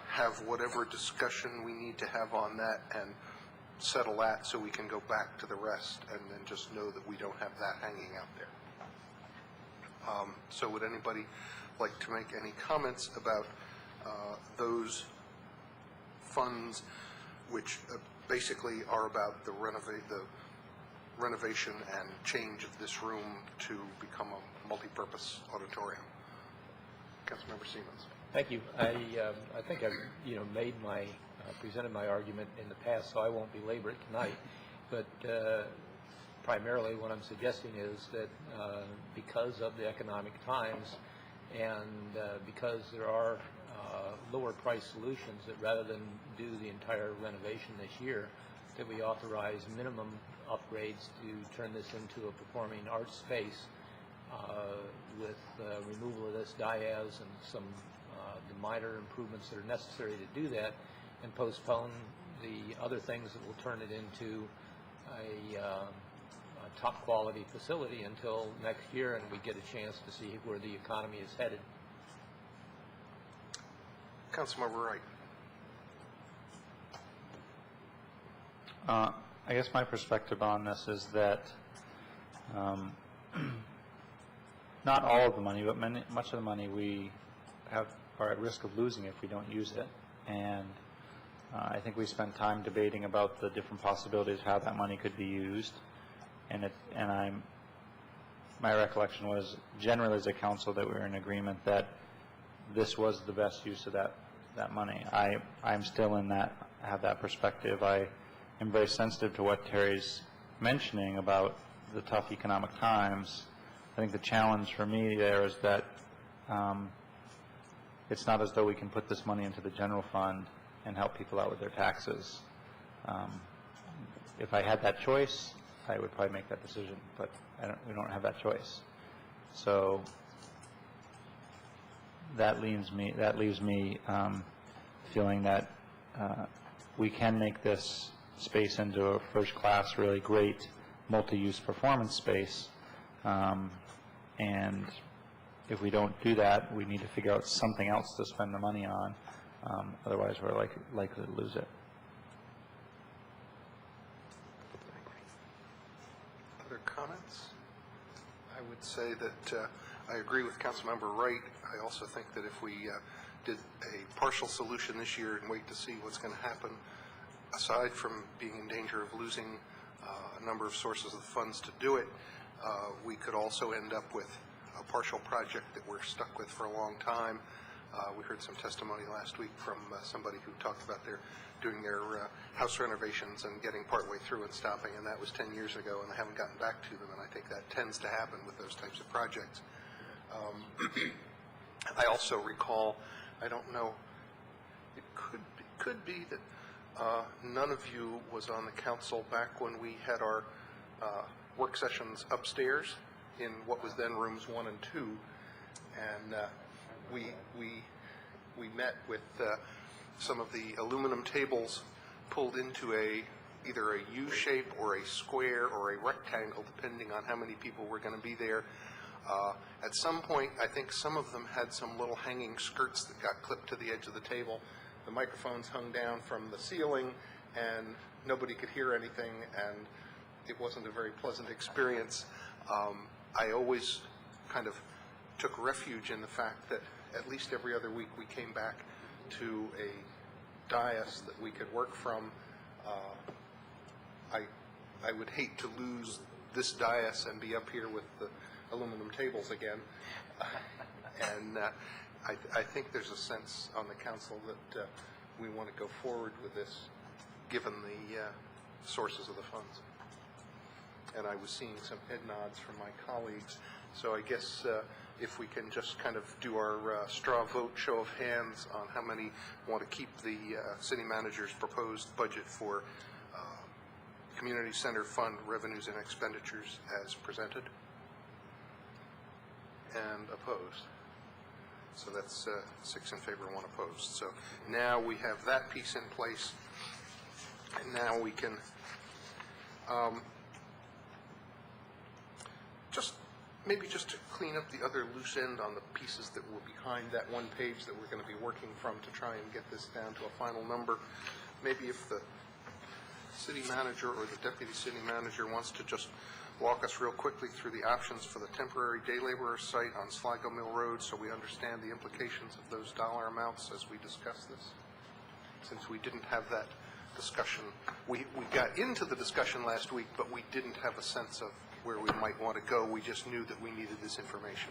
have whatever discussion we need to have on that and settle that, so we can go back to the rest and then just know that we don't have that hanging out there. So would anybody like to make any comments about those funds, which basically are about the renovation and change of this room to become a multi-purpose auditorium? Councilmember Siemens. Thank you. I think I've made my presented my argument in the past, so I won't belabor it tonight. But primarily, what I'm suggesting is that because of the economic times, and because there are lower price solutions, that rather than do the entire renovation this year, that we authorize minimum upgrades to turn this into a performing arts space with removal of this diaz and some the minor improvements that are necessary to do that, and postpone the other things that will turn it into a top quality facility until next year, and we get a chance to see where the economy is headed. Councilmember Wright. I guess my perspective on this is that not all of the money, but much of the money we are at risk of losing if we don't use it. And I think we spent time debating about the different possibilities of how that money could be used. My recollection was generally as a council that we were in agreement that this was the best use of that money. I'm still have that perspective. I am very sensitive to what Terry's mentioning about the tough economic times. I think the challenge for me there is that it's not as though we can put this money into the general fund and help people out with their taxes. If I had that choice, I would probably make that decision, but we don't have that choice. So that leaves me feeling that we can make this space into a first-class, really great multi-use performance space. And if we don't do that, we need to figure out something else to spend the money on. Otherwise, we're likely to lose it. Other comments? I would say that I agree with Councilmember Wright. I also think that if we did a partial solution this year and wait to see what's going to happen, aside from being in danger of losing a number of sources of funds to do it. We could also end up with a partial project that we're stuck with for a long time. We heard some testimony last week from somebody who talked about doing their house renovations and getting partway through and stopping, and that was 10 years ago, and they haven't gotten back to them, and I think that tends to happen with those types of projects. I also recall, I don't know, it could be that none of you was on the council back when we had our work sessions upstairs in what was then rooms 1 and 2, and we met with some of the aluminum tables pulled into either a U shape or a square or a rectangle, depending on how many people were going to be there. At some point, I think some of them had some little hanging skirts that got clipped to the edge of the table. The microphones hung down from the ceiling, and nobody could hear anything, and it wasn't a very pleasant experience. I always kind of took refuge in the fact that at least every other week we came back to a dais that we could work from. I would hate to lose this dais and be up here with the aluminum tables again. And I think there's a sense on the council that we want to go forward with this, given the sources of the funds. And I was seeing some head nods from my colleagues. So I guess if we can just kind of do our straw vote, show of hands on how many want to keep the city manager's proposed budget for community center fund revenues and expenditures as presented. And opposed. So that's 6 in favor, 1 opposed. So now we have that piece in place, and now we can just to clean up the other loose end on the pieces that were behind that one page that we're going to be working from to try and get this down to a final number. Maybe if the city manager or the deputy city manager wants to just walk us real quickly through the options for the temporary day laborer site on Sligo Mill Road so we understand the implications of those dollar amounts as we discuss this. Since we didn't have that discussion, we got into the discussion last week, but we didn't have a sense of where we might want to go. We just knew that we needed this information.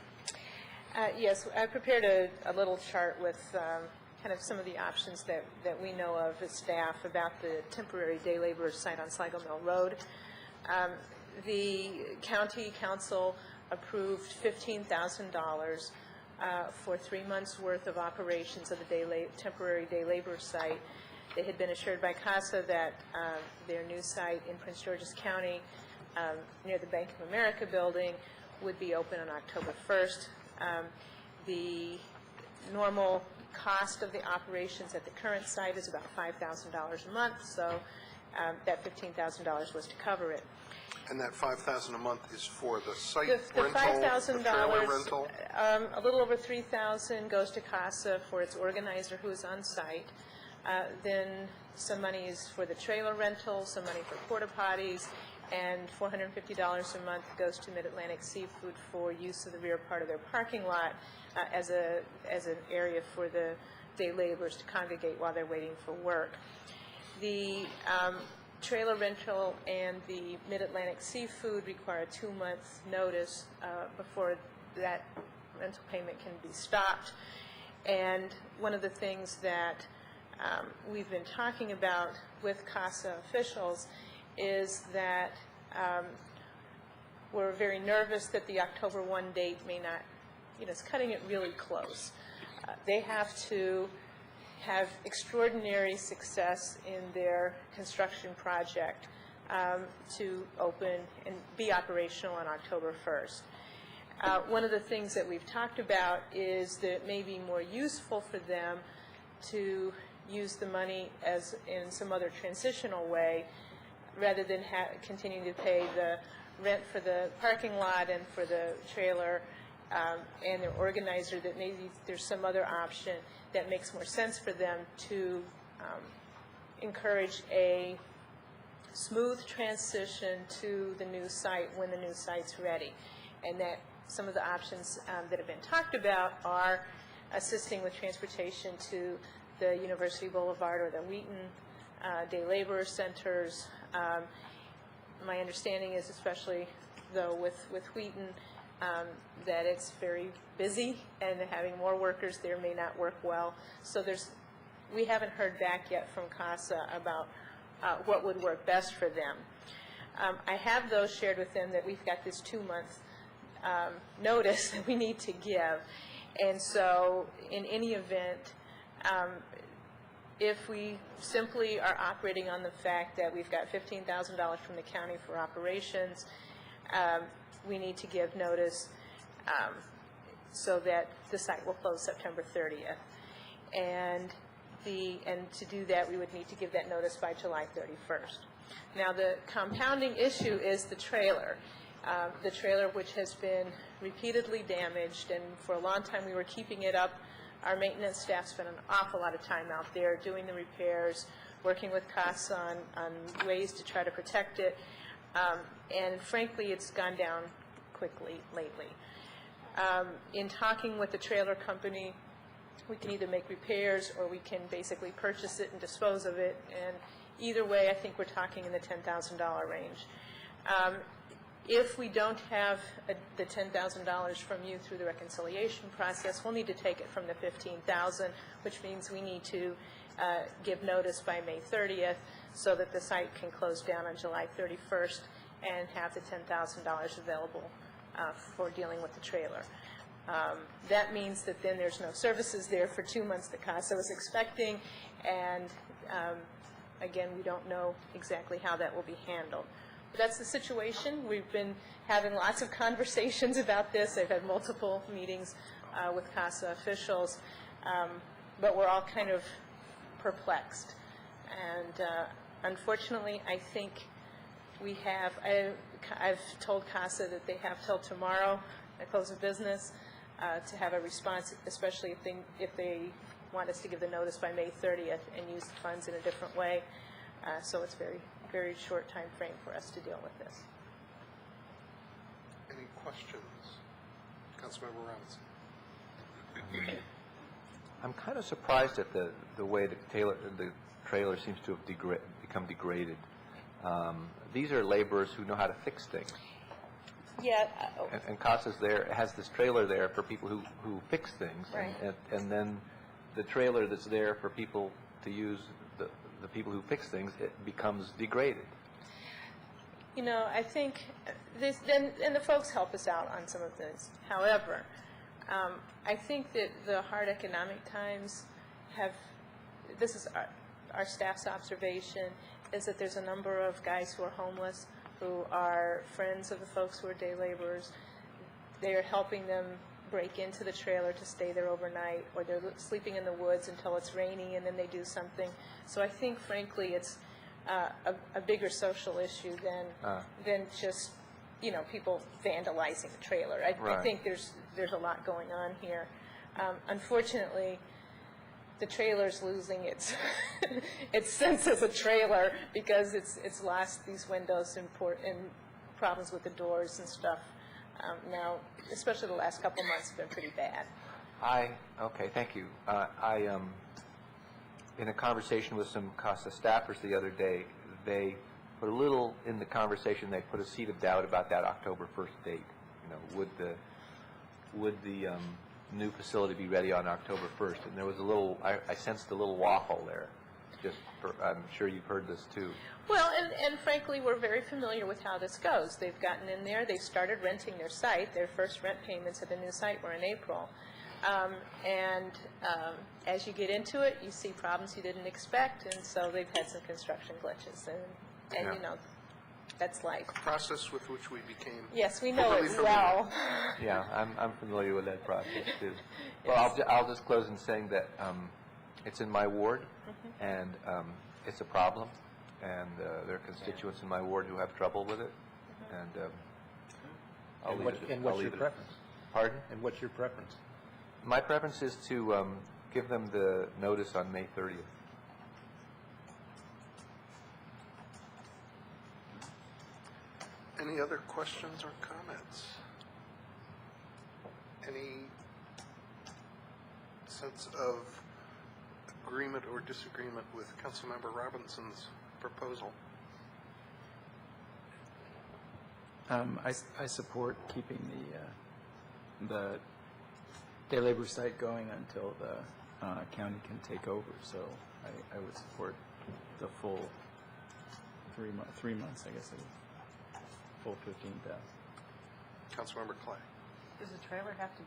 Yes, I prepared a little chart with kind of some of the options that we know of as staff about the temporary day laborer site on Sligo Mill Road. The county council approved $15,000 for 3 months' worth of operations of the temporary day labor site. They had been assured by CASA that their new site in Prince George's County near the Bank of America building would be open on October 1st. The normal cost of the operations at the current site is about $5,000 a month, so that $15,000 was to cover it. And that $5,000 a month is for the site The rental, $5,000, the trailer rental? A little over $3,000 goes to CASA for its organizer who is on site. Then some money is for the trailer rental, some money for porta potties, and $450 a month goes to Mid-Atlantic Seafood for use of the rear part of their parking lot as an area for the day laborers to congregate while they're waiting for work. The trailer rental and the Mid-Atlantic Seafood require a 2-month notice before that rental payment can be stopped. And one of the things that we've been talking about with CASA officials is that we're very nervous that the October 1 date may not, it's cutting it really close. They have to have extraordinary success in their construction project to open and be operational on October 1st. One of the things that we've talked about is that it may be more useful for them to use the money as in some other transitional way rather than continuing to pay the rent for the parking lot and for the trailer and their organizer, that maybe there's some other option that makes more sense for them to encourage a smooth transition to the new site when the new site's ready. And that some of the options that have been talked about are assisting with transportation to the University Boulevard or the Wheaton Day Laborer Centers, My understanding is, especially though with Wheaton, that it's very busy, and having more workers there may not work well. So we haven't heard back yet from CASA about what would work best for them. I have those shared with them that we've got this 2-month notice that we need to give. And so in any event, if we simply are operating on the fact that we've got $15,000 from the county for operations, we need to give notice so that the site will close September 30th. And to do that, we would need to give that notice by July 31st. Now, the compounding issue is the trailer. The trailer, which has been repeatedly damaged, and for a long time we were keeping it up. Our maintenance staff spent an awful lot of time out there doing the repairs, working with CASA on ways to try to protect it, and frankly, it's gone down quickly lately. In talking with the trailer company, we can either make repairs or we can basically purchase it and dispose of it, and either way, I think we're talking in the $10,000 range. If we don't have the $10,000 from you through the reconciliation process, we'll need to take it from the $15,000, which means we need to give notice by May 30th so that the site can close down on July 31st and have the $10,000 available for dealing with the trailer. That means that then there's no services there for 2 months that CASA was expecting, and again, we don't know exactly how that will be handled. But that's the situation. We've been having lots of conversations about this. I've had multiple meetings with CASA officials, but we're all kind of perplexed. And unfortunately, I think I've told CASA that they have till tomorrow at close of business to have a response, especially if they want us to give the notice by May 30th and use the funds in a different way. So it's very short time frame for us to deal with this. Any questions? Councilmember Robinson. I'm kind of surprised at the way the trailer seems to have become degraded. These are laborers who know how to fix things. Yeah. And CASA's there, has this trailer there for people who fix things. Right. And then the trailer that's there for people to use, the people who fix things, it becomes degraded. You know, I think and the folks help us out on some of this. However, I think that the hard economic times this is our staff's observation, is that there's a number of guys who are homeless, who are friends of the folks who are day laborers. They are helping them break into the trailer to stay there overnight, or they're sleeping in the woods until it's raining and then they do something. So I think, frankly, it's a bigger social issue than just, you know, people vandalizing the trailer. I think there's a lot going on here. Unfortunately, the trailer's losing its its sense as a trailer because it's lost these windows and problems with the doors and stuff. Now, especially the last couple of months have been pretty bad. Okay, thank you. In a conversation with some CASA staffers the other day, they put a little in the conversation. They put a seed of doubt about that October 1st date. You know, would the new facility be ready on October 1st? And there was a little. I sensed a little waffle there. I'm sure you've heard this too. Well, and frankly, we're very familiar with how this goes. They've gotten in there. They've started renting their site. Their first rent payments at the new site were in April. As you get into it, you see problems you didn't expect, and so they've had some construction glitches. And you know, that's life. A process with which we became. Yes, we know it well. Yeah, I'm familiar with that process too. Well, I'll just close in saying that it's in my ward, and it's a problem, and there are constituents in my ward who have trouble with it, and I'll leave it. And what's your preference? Pardon? And what's your preference? My preference is to give them the notice on May 30th. Any other questions or comments? Any sense of agreement or disagreement with Councilmember Robinson's proposal? I support keeping the day labor site going until the county can take over, so I would support the full 3 months, I guess it is, full 15,000. Councilmember Clay. Does the trailer have to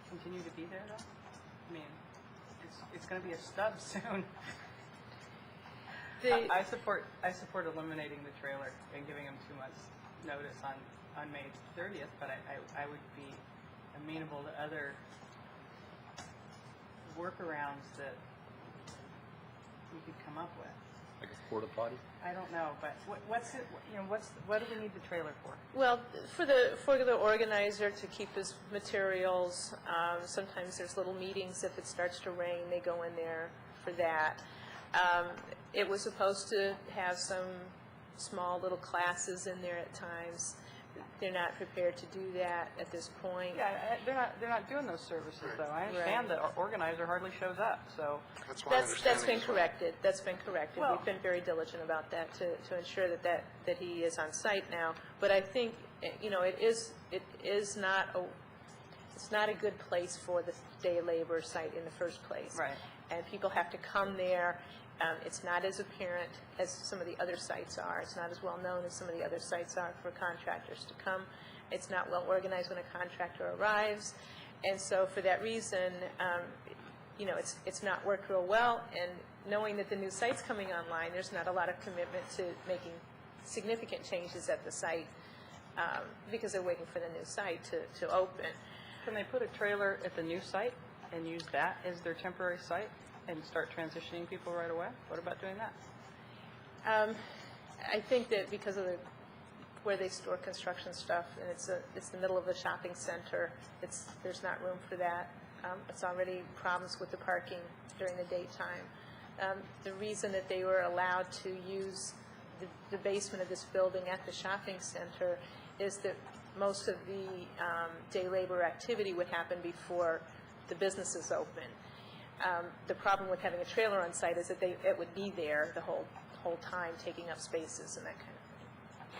continue to be there, though? I mean, it's going to be a stub soon. I support eliminating the trailer and giving them 2 months' notice on May 30th, but I would be amenable to other workarounds that we could come up with. Like a porta potty? I don't know, but what do we need the trailer for? Well, for the organizer to keep his materials, sometimes there's little meetings. If it starts to rain, they go in there for that. It was supposed to have some small little classes in there at times. They're not prepared to do that at this point. Yeah, they're not doing those services, though. I understand that our organizer hardly shows up, so. That's been corrected. That's been corrected. Well, we've been very diligent about that to ensure that he is on site now. But I think, it is not it's not a good place for the day labor site in the first place. Right. And people have to come there. It's not as apparent as some of the other sites are. It's not as well known as some of the other sites are for contractors to come. It's not well organized when a contractor arrives. And so for that reason, it's not worked real well. And knowing that the new site's coming online, there's not a lot of commitment to making significant changes at the site because they're waiting for the new site to open. Can they put a trailer at the new site and use that as their temporary site and start transitioning people right away? What about doing that? I think that because of where they store construction stuff, and it's the middle of the shopping center, there's not room for that. It's already problems with the parking during the daytime. The reason that they were allowed to use the basement of this building at the shopping center is that most of the day labor activity would happen before the businesses open. The problem with having a trailer on site is that it would be there the whole time, taking up spaces and that kind of thing.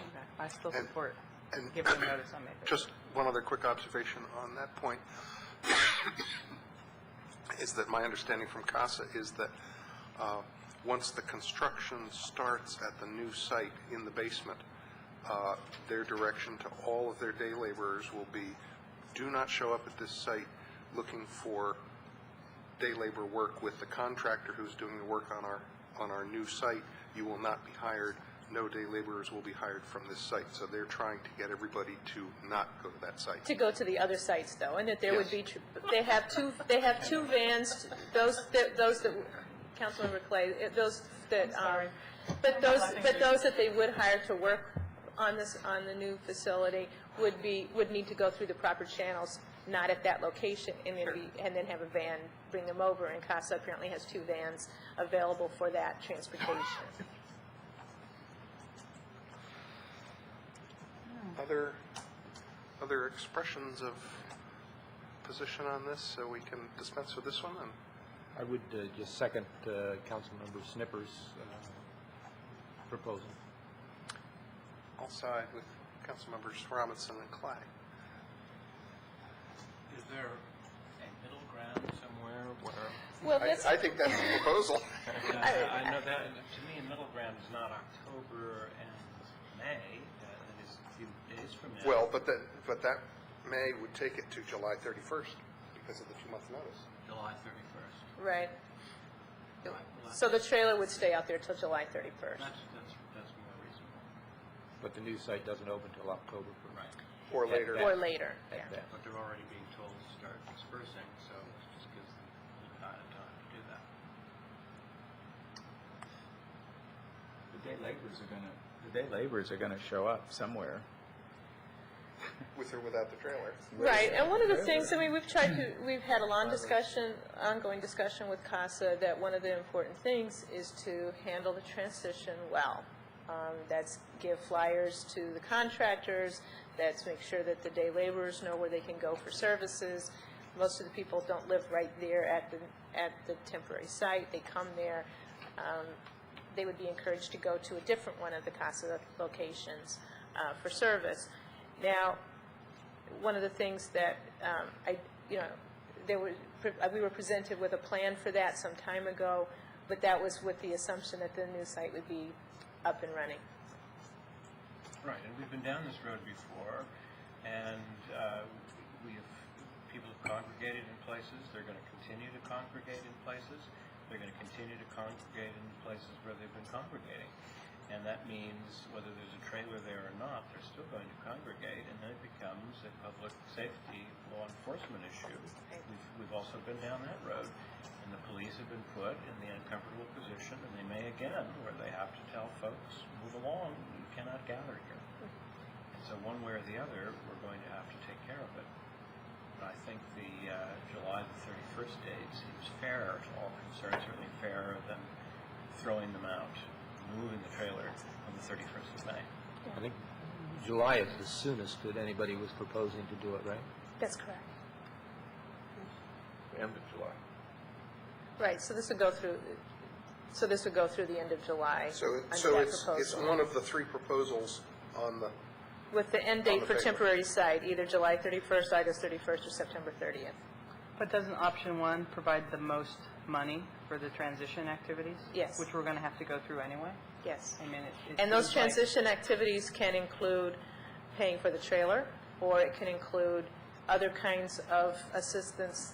Okay. I still support giving them notice on May 30th. Just one other quick observation on that point is that my understanding from CASA is that once the construction starts at the new site in the basement, their direction to all of their day laborers will be, do not show up at this site looking for day labor work with the contractor who's doing the work on our new site. You will not be hired. No day laborers will be hired from this site. So they're trying to get everybody to not go to that site. To go to the other sites, though, and that there would be they have two vans. Those that Councilmember Clay, those that but those that they would hire to work on the new facility would need to go through the proper channels, not at that location, and then have a van bring them over. And CASA apparently has 2 vans available for that transportation. Other expressions of position on this, so we can dispense with this one? And I would just second Councilmember Snipper's proposal. I'll side with Councilmembers Robinson and Clay. Is there a middle ground somewhere where? Well, I think that's the proposal. I know that. To me, a middle ground is not October and May. That is a few days from now. Well, but that May would take it to July 31st because of the 2-month notice. July 31st. Right. So the trailer would stay out there till July 31st. That's more reasonable. But the new site doesn't open until October 1st. Right. Or later. Yeah. But they're already being told to start dispersing, so it just gives them a little bit of time to do that. The day laborers are gonna show up somewhere. With or without the trailer. Right, and one of the things, we've had a ongoing discussion with CASA that one of the important things is to handle the transition well. That's give flyers to the contractors, that's make sure that the day laborers know where they can go for services. Most of the people don't live right there at the temporary site, they come there. They would be encouraged to go to a different one of the CASA locations for service. Now, one of the things that we were presented with a plan for that some time ago, but that was with the assumption that the new site would be up and running. Right, and we've been down this road before, and people have congregated in places. They're going to continue to congregate in places. They're going to continue to congregate in places where they've been congregating. And that means whether there's a trailer there or not, they're still going to congregate, and then it becomes a public safety law enforcement issue. We've also been down that road, and the police have been put in the uncomfortable position, and they may again, where they have to tell folks, move along, you cannot gather here. And so one way or the other, we're going to have to take care of it. But I think the July the 31st date seems fair to all concerned, certainly fairer than throwing them out, moving the trailer on the 31st of May. I think July is the soonest that anybody was proposing to do it, right? That's correct. End of July. Right, so this would go through, the end of July. So under that it's proposal. one of the three proposals on the, With the end on date the for paper. temporary site, either July 31st, August 31st, or September 30th. But doesn't option one provide the most money for the transition activities? Yes. Which we're going to have to go through anyway? Yes. I mean, And those seems like- transition activities can include paying for the trailer, or it can include other kinds of assistance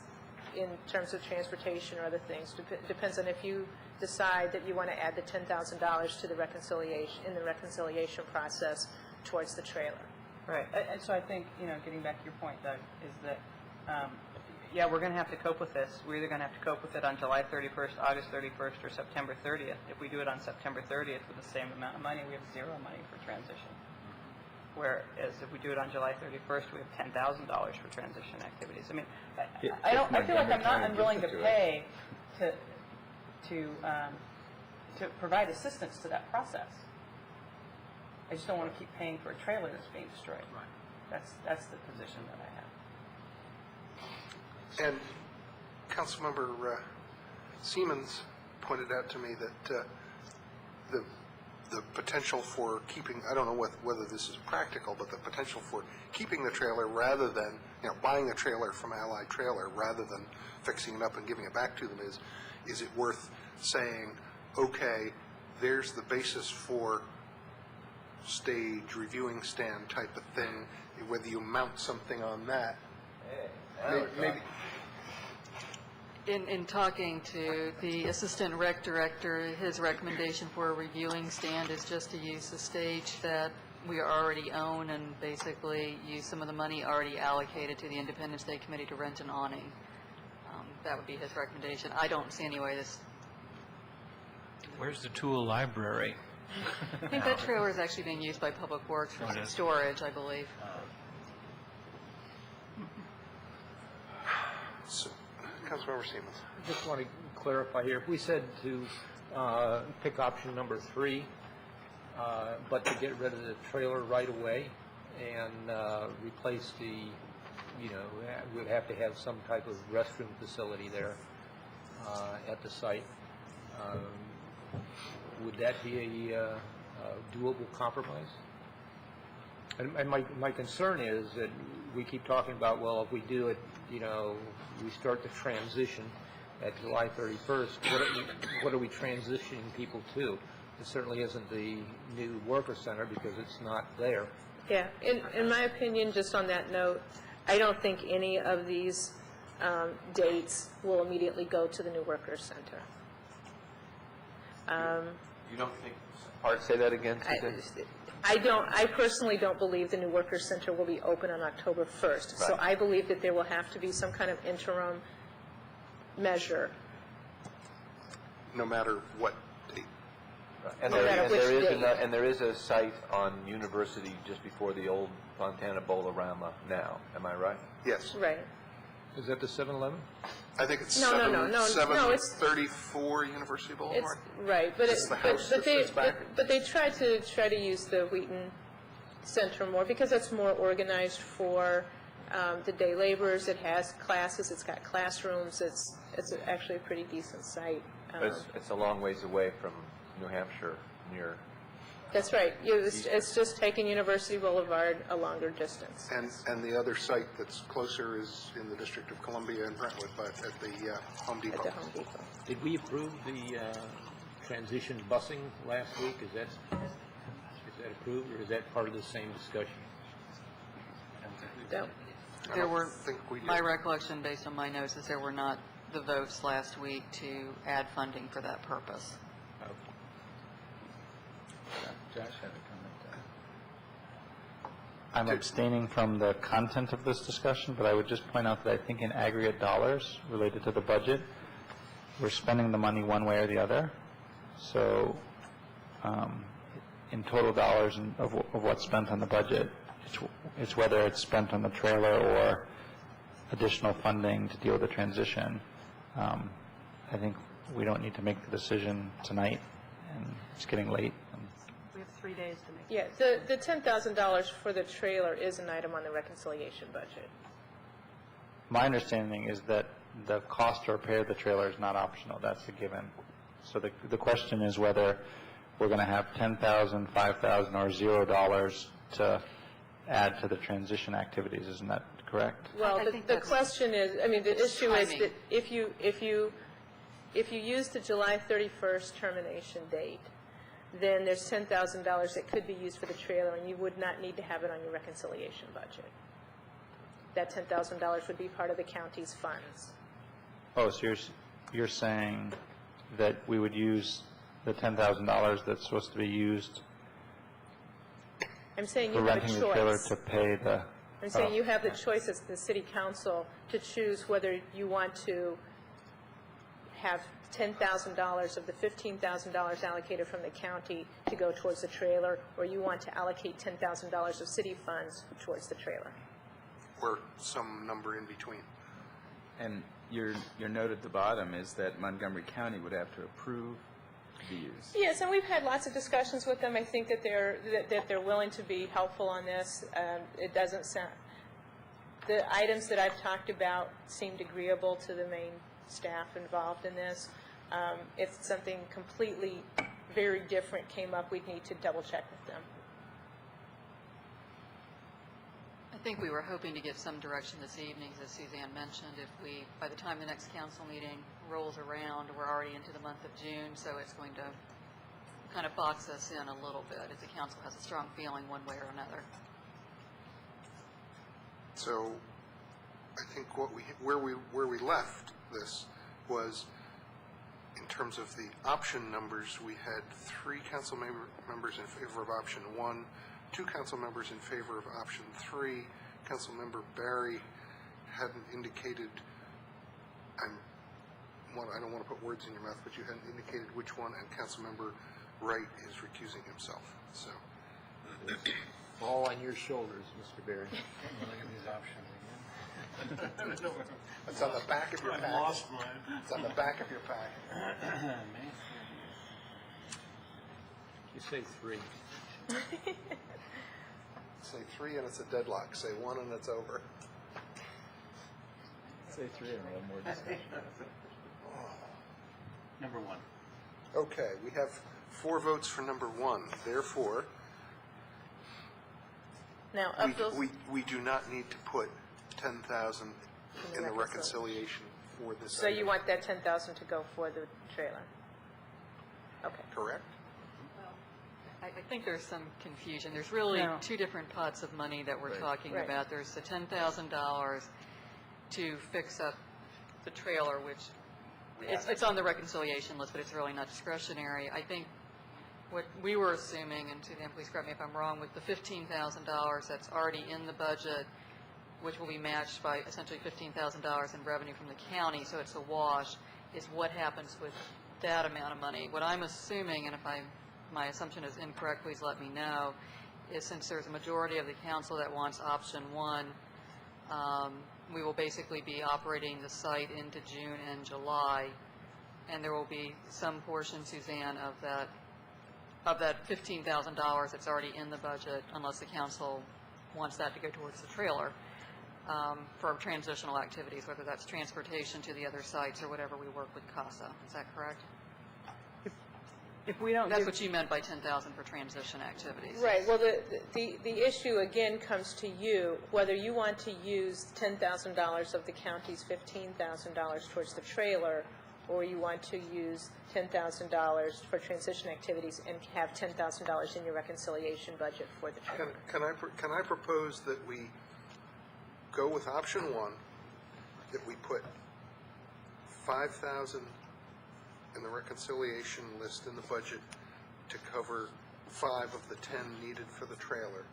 in terms of transportation or other things. Depends on if you decide that you want to add the $10,000 to the reconciliation process towards the trailer. Right, and so I think, getting back to your point, Doug, is that, we're going to have to cope with this. We're either going to have to cope with it on July 31st, August 31st, or September 30th. If we do it on September 30th with the same amount of money, we have zero money for transition. Whereas if we do it on July 31st, we have $10,000 for transition activities. I mean, I feel like I'm not unwilling to pay to provide assistance to that process. I just don't want to keep paying for a trailer that's being destroyed. That's the position that I have. and Councilmember Siemens pointed out to me that the potential for keeping, I don't know whether this is practical, but the potential for keeping the trailer rather than, buying a trailer from Allied Trailer rather than fixing it up and giving it back to them is it worth saying, okay, there's the basis for stage, reviewing stand type of thing, whether you mount something on that. Maybe. In talking to the assistant rec director, his recommendation for a reviewing stand is just to use the stage that we already own and basically use some of the money already allocated to the Independence Day Committee to rent an awning. That would be his recommendation. I don't see any way this... Where's the tool library? I think that trailer is actually being used by Public Works for some storage, I believe. So, Councilmember Siemens. I just want to clarify here. If we said to pick option number 3, but to get rid of the trailer right away and replace the, we'd have to have some type of restroom facility there at the site. Would that be a doable compromise? And my concern is that we keep talking about, well, if we do it, we start the transition at July 31st. What are we transitioning people to? It certainly isn't the new worker center because it's not there. Yeah, in my opinion, just on that note, I don't think any of these dates will immediately go to the new workers center. You don't think, say that again, Suzanne? I personally don't believe the new workers center will be open on October 1st. So I believe that there will have to be some kind of interim measure. No matter what date. And there is a site on University just before the old Fontana Bowl-orama now. Am I right? Yes. Right. Is that the 7-Eleven? I think it's No, it's 734 University Boulevard. Right, but It's the house that sits back. but they try to use the Wheaton Center more because it's more organized for the day laborers. It has classes. It's got classrooms. It's actually a pretty decent site. But it's a long ways away from New Hampshire, near That's right. It's just taking University Boulevard a longer distance. And the other site that's closer is in the District of Columbia in Brentwood, but at the Home Depot. At the Home Depot. Did we approve the transition busing last week? Is that approved, or is that part of the same discussion? No. There were, think we did. my recollection based on my notes is there were not the votes last week to add funding for that purpose. Josh had a comment. I'm abstaining from the content of this discussion, but I would just point out that I think in aggregate dollars related to the budget, we're spending the money one way or the other. So in total dollars of what's spent on the budget, it's whether it's spent on the trailer or additional funding to deal with the transition. I think we don't need to make the decision tonight, and it's getting late. We have 3 days to make. Yeah, the $10,000 for the trailer is an item on the reconciliation budget. My understanding is that the cost to repair the trailer is not optional. That's a given. So the question is whether we're going to have $10,000, $5,000, or $0 to add to the transition activities. Isn't that correct? Well, the question is, I mean, the issue is that if you use the July 31st termination date, then there's $10,000 that could be used for the trailer, and you would not need to have it on your reconciliation budget. That $10,000 would be part of the county's funds. Oh, so you're saying that we would use the $10,000 that's supposed to be used I'm saying for you have a renting the trailer choice. to pay the... I'm saying you have the choice as the city council to choose whether you want to have $10,000 of the $15,000 allocated from the county to go towards the trailer, or you want to allocate $10,000 of city funds towards the trailer. Or some number in between. And your note at the bottom is that Montgomery County would have to approve the use. Yes, and we've had lots of discussions with them. I think that they're willing to be helpful on this. It doesn't sound, the items that I've talked about seemed agreeable to the main staff involved in this. If something completely very different came up, we'd need to double check with them. I think we were hoping to get some direction this evening, as Suzanne mentioned. If we, by the time the next council meeting rolls around, we're already into the month of June, so it's going to kind of box us in a little bit if the council has a strong feeling one way or another. So I think where we left this was, in terms of the option numbers, we had 3 council members in favor of option 1, 2 council members in favor of option 3. Councilmember Barry hadn't indicated, I don't want to put words in your mouth, but you hadn't indicated which one, and Councilmember Wright is recusing himself. So all on your shoulders, Mr. Barry. Look at these options again. it's on the back of your packet. I lost mine. It's on the back of your packet. You say 3. Say 3 and it's a deadlock. Say 1 and it's over. Say 3 and a little more discussion. Number 1. Okay, we have 4 votes for number 1. Therefore, now, of those, we do not need to put 10,000 in the reconciliation for this. so you want that 10,000 to go for the trailer? Okay. Correct? I think there's some confusion. There's really 2 different pots of money that we're talking about. There's the $10,000 to fix up the trailer, which it's on the reconciliation list, but it's really not discretionary. I think what we were assuming, and Suzanne, please correct me if I'm wrong, with the $15,000 that's already in the budget, which will be matched by essentially $15,000 in revenue from the county, so it's a wash, is what happens with that amount of money. What I'm assuming, and if my assumption is incorrect, please let me know, is since there's a majority of the council that wants option 1, we will basically be operating the site into June and July, and there will be some portion, Suzanne, of that $15,000 that's already in the budget, unless the council wants that to go towards the trailer, for transitional activities, whether that's transportation to the other sites or whatever we work with CASA. Is that correct? if we don't That's give- what you meant by 10,000 for transition activities. Right, well, the issue again comes to you, whether you want to use $10,000 of the county's $15,000 towards the trailer, or you want to use $10,000 for transition activities and have $10,000 in your reconciliation budget for the trailer. Can I propose that we go with option one, that we put 5,000 in the reconciliation list in the budget to cover 5 of the 10 needed for the trailer,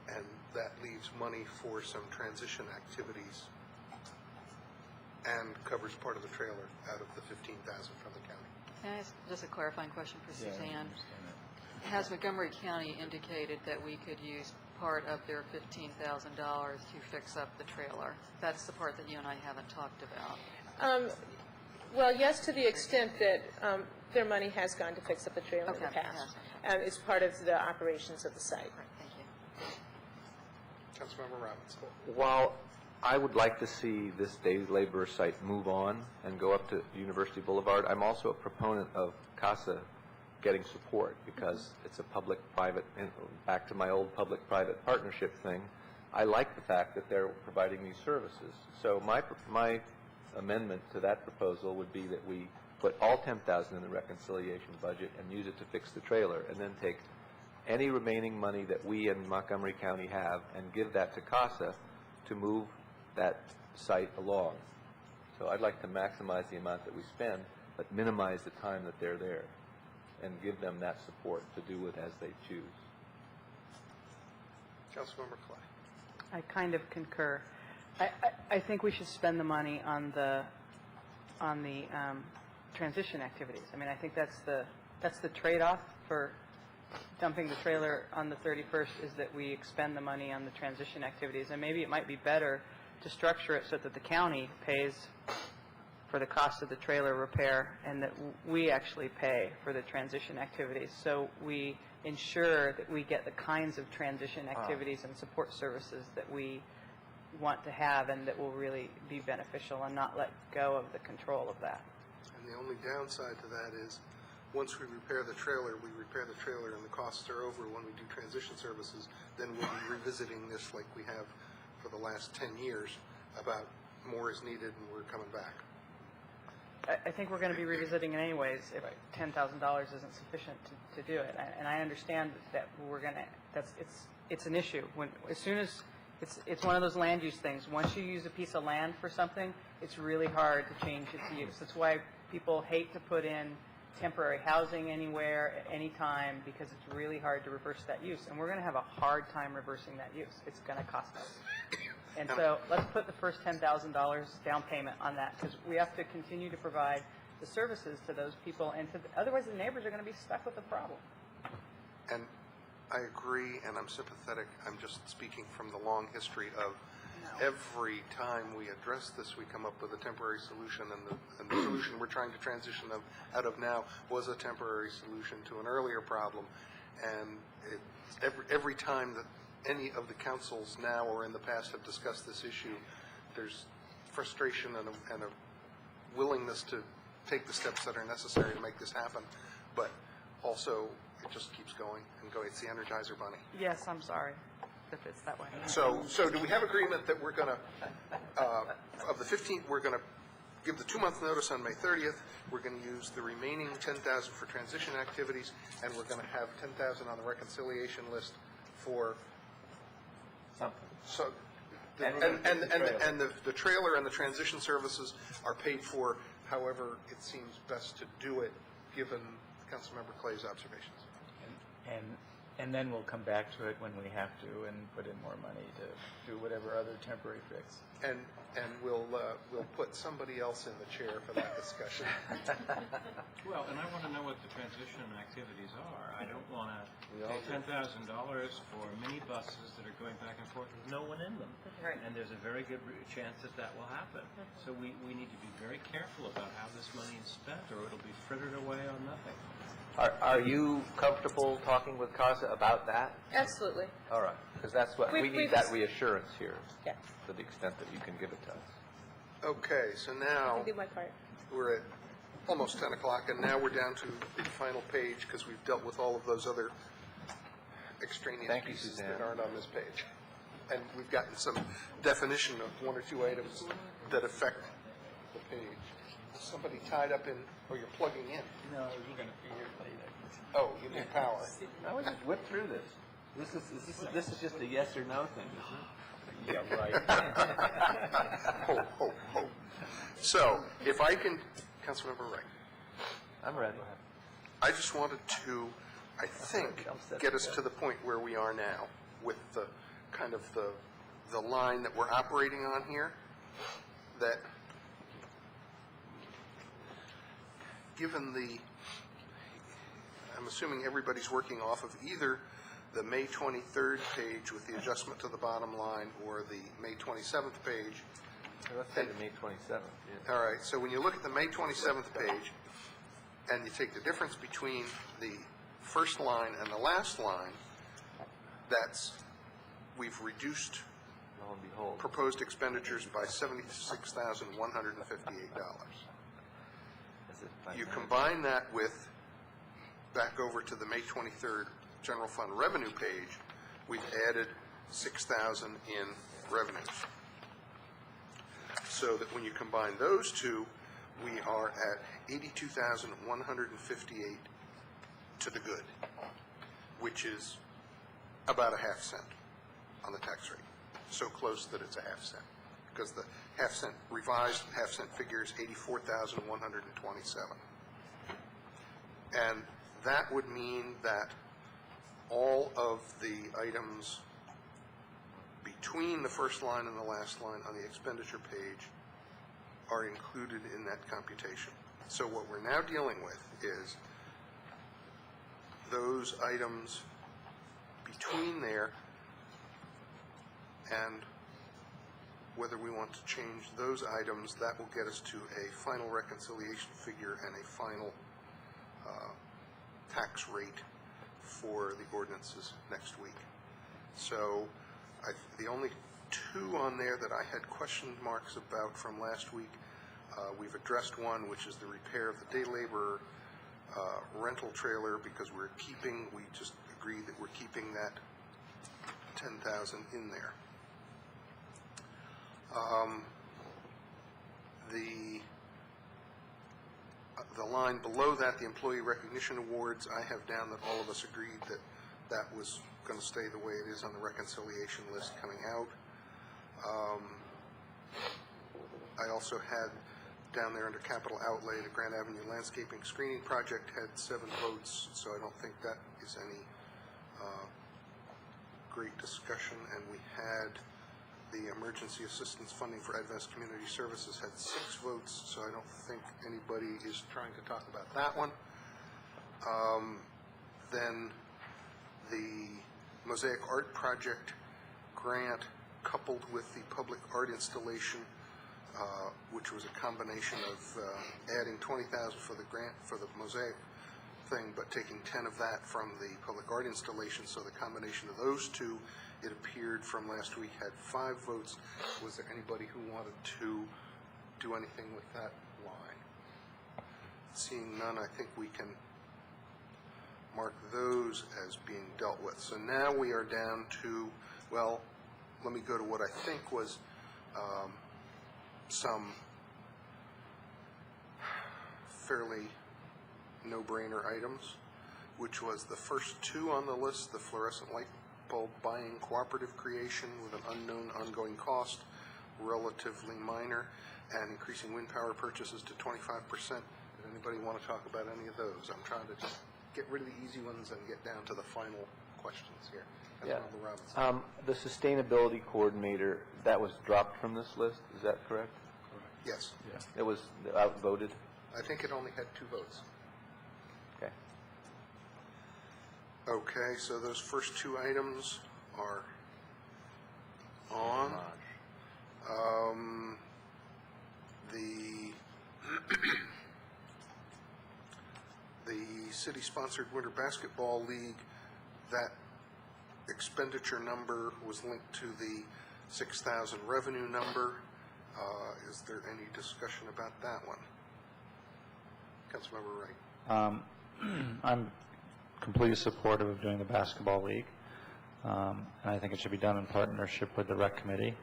and that leaves money for some transition activities and covers part of the trailer out of the 15,000 from the county. Can I ask just a clarifying question for Yeah, I Suzanne? understand that. Has Montgomery County indicated that we could use part of their $15,000 to fix up the trailer? That's the part that you and I haven't talked about. Well, yes, to the extent that their money has gone to fix up the trailer in the Okay, past. It's part of the operations of the site. Thank you. Councilmember Robinson. While I would like to see this day labor site move on and go up to University Boulevard, I'm also a proponent of CASA getting support because it's a public-private, back to my old public-private partnership thing. I like the fact that they're providing these services. So my amendment to that proposal would be that we put all 10,000 in the reconciliation budget and use it to fix the trailer, and then take any remaining money that we in Montgomery County have and give that to CASA to move that site along. So I'd like to maximize the amount that we spend, but minimize the time that they're there, and give them that support to do it as they choose. Councilmember Clay. I kind of concur. I think we should spend the money on the transition activities. I mean, I think that's the trade-off for dumping the trailer on the 31st, is that we expend the money on the transition activities. And maybe it might be better to structure it so that the county pays for the cost of the trailer repair and that we actually pay for the transition activities. So we ensure that we get the kinds of transition activities and support services that we want to have and that will really be beneficial, and not let go of the control of that. And the only downside to that is, once we repair the trailer and the costs are over. When we do transition services, then we'll be revisiting this like we have for the last 10 years about more is needed and we're coming back. I think we're going to be revisiting it anyways if $10,000 isn't sufficient to do it. And I understand that we're going to, it's an issue. As soon as, it's one of those land use things. Once you use a piece of land for something, it's really hard to change its use. That's why people hate to put in temporary housing anywhere at any time, because it's really hard to reverse that use. And we're going to have a hard time reversing that use. It's going to cost us. And so let's put the first $10,000 down payment on that, because we have to continue to provide the services to those people, and otherwise the neighbors are going to be stuck with the problem. And I agree, and I'm sympathetic. I'm just speaking from the long history of every time we address this, we come up with a temporary solution, and the solution we're trying to transition them out of now was a temporary solution to an earlier problem. And every time that any of the councils now or in the past have discussed this issue, there's frustration and a willingness to take the steps that are necessary to make this happen, but also it just keeps going and going. It's the Energizer Bunny. Yes, I'm sorry if it's that way. So do we have agreement that we're going to, of the 15th, we're going to give the 2-month notice on May 30th, we're going to use the remaining 10,000 for transition activities, and we're going to have 10,000 on the reconciliation list for something. So, and the trailer and the transition services are paid for however it seems best to do it, given Councilmember Clay's observations. And then we'll come back to it when we have to and put in more money to do whatever other temporary fix. And we'll put somebody else in the chair for that discussion. Well, and I want to know what the transition activities are. I don't want to pay $10,000 for minibuses that are going back and forth with no one in them. Right. And there's a very good chance that that will happen. So we need to be very careful about how this money is spent, or it'll be frittered away on nothing. Are you comfortable talking with CASA about that? Absolutely. All right, because that's what, we need that reassurance here, Yeah. to the extent that you can give it to us. Okay, so now I can do my part. we're at almost 10 o'clock, and now we're down to the final page because we've dealt with all of those other extraneous Thank you, pieces Suzanne. that aren't on this page. And we've gotten some definition of one or two items that affect the page. Somebody tied up in, or you're plugging in. No, you're going to figure it later. Oh, you need power. I would just whip through this. This is just a yes or no thing, isn't it? Yeah, right. Ho, ho, ho. So, if I can, Councilmember Wright. I'm ready. I just wanted to, I think, get us to the point where we are now with the kind of the line that we're operating on here, that given the, I'm assuming everybody's working off of either the May 23rd page with the adjustment to the bottom line or the May 27th page. Let's say the May 27th. Yeah. All right, so when you look at the May 27th page, and you take the difference between the first line and the last line, that's, we've reduced Lo and behold. proposed expenditures by $76,158. You combine that with, back over to the May 23rd general fund revenue page, we've added 6,000 in revenues. So that when you combine those two, we are at 82,158 to the good, which is about a half cent on the tax rate. So close that it's a half cent, because the half cent revised half cent figure is 84,127. And that would mean that all of the items between the first line and the last line on the expenditure page are included in that computation. So what we're now dealing with is those items between there and whether we want to change those items. That will get us to a final reconciliation figure and a final tax rate for the ordinances next week. So the only two on there that I had question marks about from last week, we've addressed one, which is the repair of the day laborer rental trailer, because we just agreed that we're keeping that 10,000 in there. The line below that, the employee recognition awards, I have down that all of us agreed that that was going to stay the way it is on the reconciliation list coming out. I also had down there under capital outlay, the Grand Avenue Landscaping Screening Project had 7 votes, so I don't think that is any great discussion. And we had the Emergency Assistance Funding for Advanced Community Services had 6 votes, so I don't think anybody is trying to talk about that one. Then the Mosaic Art Project grant, coupled with the public art installation, which was a combination of adding 20,000 for the grant for the Mosaic thing, but taking 10 of that from the public art installation. So the combination of those two, it appeared from last week, had 5 votes. Was there anybody who wanted to do anything with that line? Seeing none, I think we can mark those as being dealt with. So now we are down to, well, let me go to what I think was some fairly no-brainer items, which was the first 2 on the list, the fluorescent light bulb buying cooperative creation with an unknown ongoing cost, relatively minor, and increasing wind power purchases to 25%. Does anybody want to talk about any of those? I'm trying to just get rid of the easy ones and get down to the final questions here. Yeah. The sustainability coordinator, that was dropped from this list, is that correct? Yes. Yeah. It was outvoted? I think it only had 2 votes. Okay. Okay, so those first 2 items are on. The city-sponsored Winter Basketball League, that expenditure number was linked to the 6,000 revenue number. Is there any discussion about that one? Councilmember Wright. I'm completely supportive of doing the basketball league, and I think it should be done in partnership with the rec committee.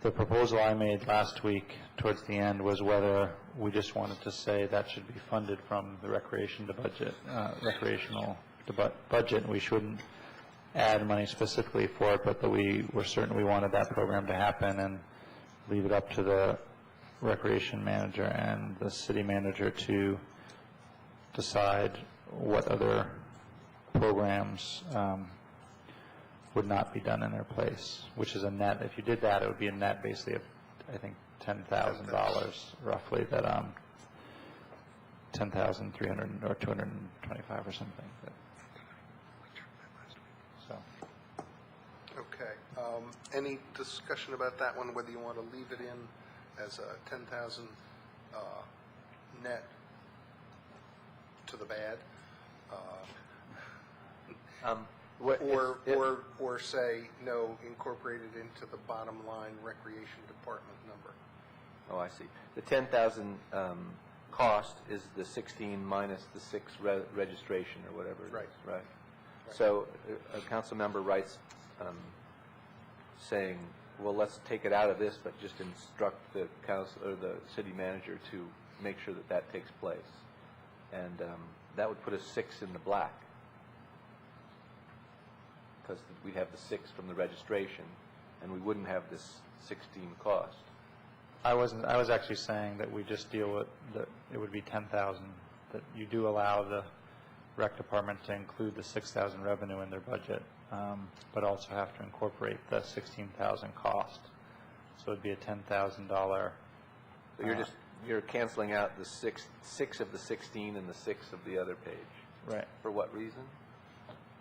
The proposal I made last week towards the end was whether we just wanted to say that should be funded from the recreational budget. We shouldn't add money specifically for it, but that we were certain we wanted that program to happen and leave it up to the recreation manager and the city manager to decide what other programs would not be done in their place, which is a net. If you did that, it would be a net basically of, I think, $10,000 roughly, that $10,300 or $225 or something. So. Okay. Any discussion about that one, whether you want to leave it in as a 10,000 net to the bad? Or say, no, incorporate it into the bottom line recreation department number. Oh, I see. The 10,000 cost is the 16 minus the 6 registration or whatever it is. Right. So a council member writes saying, well, let's take it out of this, but just instruct the council or the city manager to make sure that that takes place. And that would put us 6 in the black, because we'd have the 6 from the registration, and we wouldn't have this 16 cost. I was actually saying that we just deal with that. It would be 10,000. That you do allow the rec department to include the 6,000 revenue in their budget, but also have to incorporate the 16,000 cost. So it'd be a $10,000. So you're canceling out the 6 of the 16 and the 6 of the other page. Right. For what reason?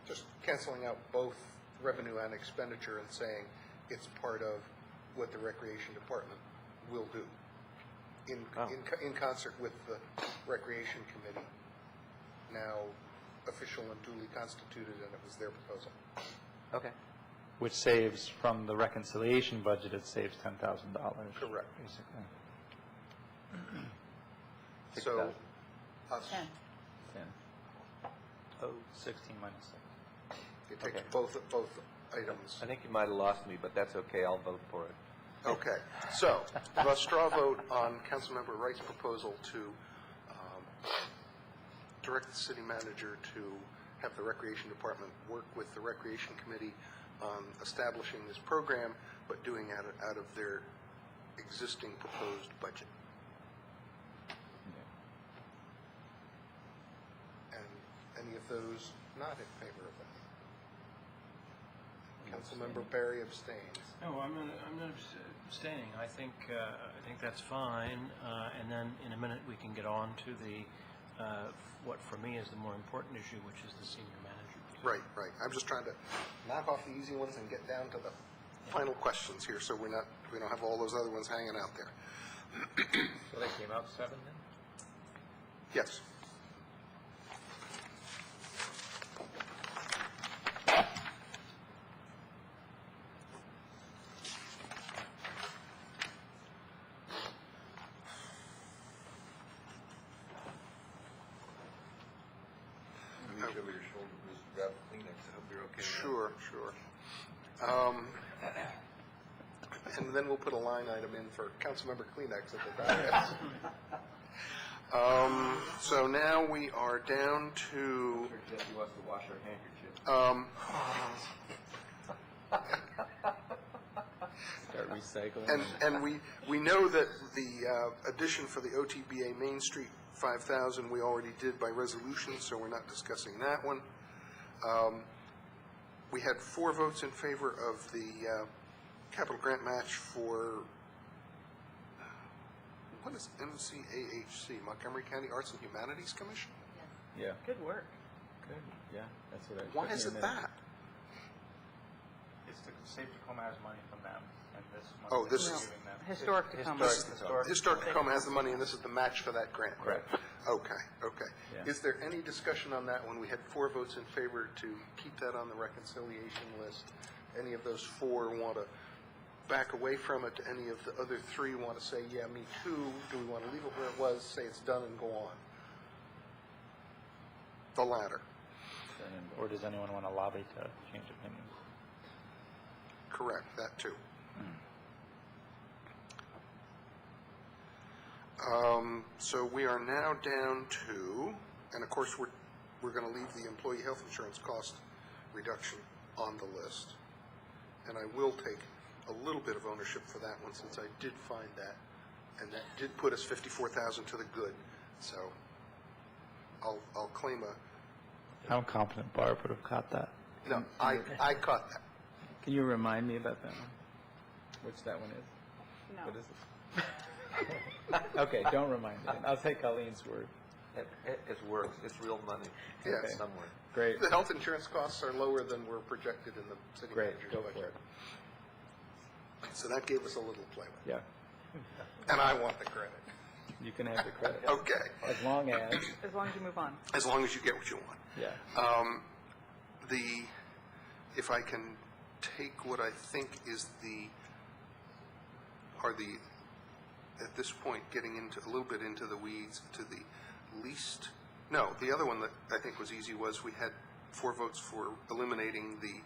Just canceling out both revenue and expenditure and saying it's part of what the recreation department will do in concert with the recreation committee, now official and duly constituted, and it was their proposal. Okay. Which saves from the reconciliation budget, it saves $10,000. Correct. Basically. So, us. 10. Oh, 16 minus 6. It takes both items. I think you might have lost me, but that's okay. I'll vote for it. Okay. So, the straw vote on Councilmember Wright's proposal to direct the city manager to have the recreation department work with the recreation committee on establishing this program, but doing it out of their existing proposed budget. And any of those not in favor of that? Councilmember Barry abstains. No, I'm not abstaining. I think that's fine. And then in a minute we can get on to the what for me is the more important issue, which is the senior manager. Right. I'm just trying to knock off the easy ones and get down to the final questions here, so we don't have all those other ones hanging out there. So they came out 7 then? Yes. Sure. And then we'll put a line item in for Councilmember Kleenex at the back. So now we are down to. Jesse wants to wash her handkerchief. Start recycling. And we know that the addition for the OTBA Main Street 5,000 we already did by resolution, so we're not discussing that one. We had 4 votes in favor of the capital grant match for, what is MCAHC, Montgomery County Arts and Humanities Commission? Yeah. Good work. Good. Yeah, that's what I. Why is it that? It's the Save Tacoma has money from them, and this money. Oh, this is giving them. Historic Tacoma. Historic Tacoma has the money, and this is the match for that grant. Correct. Okay. Yeah. Is there any discussion on that one? We had 4 votes in favor to keep that on the reconciliation list. Any of those 4 want to back away from it? Any of the other three want to say, yeah, me too? Do we want to leave it where it was, say it's done and go on? The latter. Or does anyone want to lobby to change opinions? Correct, that too. So we are now down to, and of course we're going to leave the employee health insurance cost reduction on the list. And I will take a little bit of ownership for that one, since I did find that, and that did put us 54,000 to the good. So I'll claim a. I'm confident Barb would have caught that. No, I caught that. Can you remind me about that one? Which that one is? No. What is it? Okay, don't remind me. I'll take Colleen's word. It works. It's real money. Yes. Somewhere. Great. The health insurance costs are lower than were projected in the city Great, manager's go budget. for it. So that gave us a little play with. Yeah, And I want the credit. you can have the credit. Okay. As long as, As long as you move on. As long as you get what you want. yeah. If I can take what I think is at this point, getting into a little bit into the weeds, to the least, no, the other one that I think was easy was we had 4 votes for eliminating the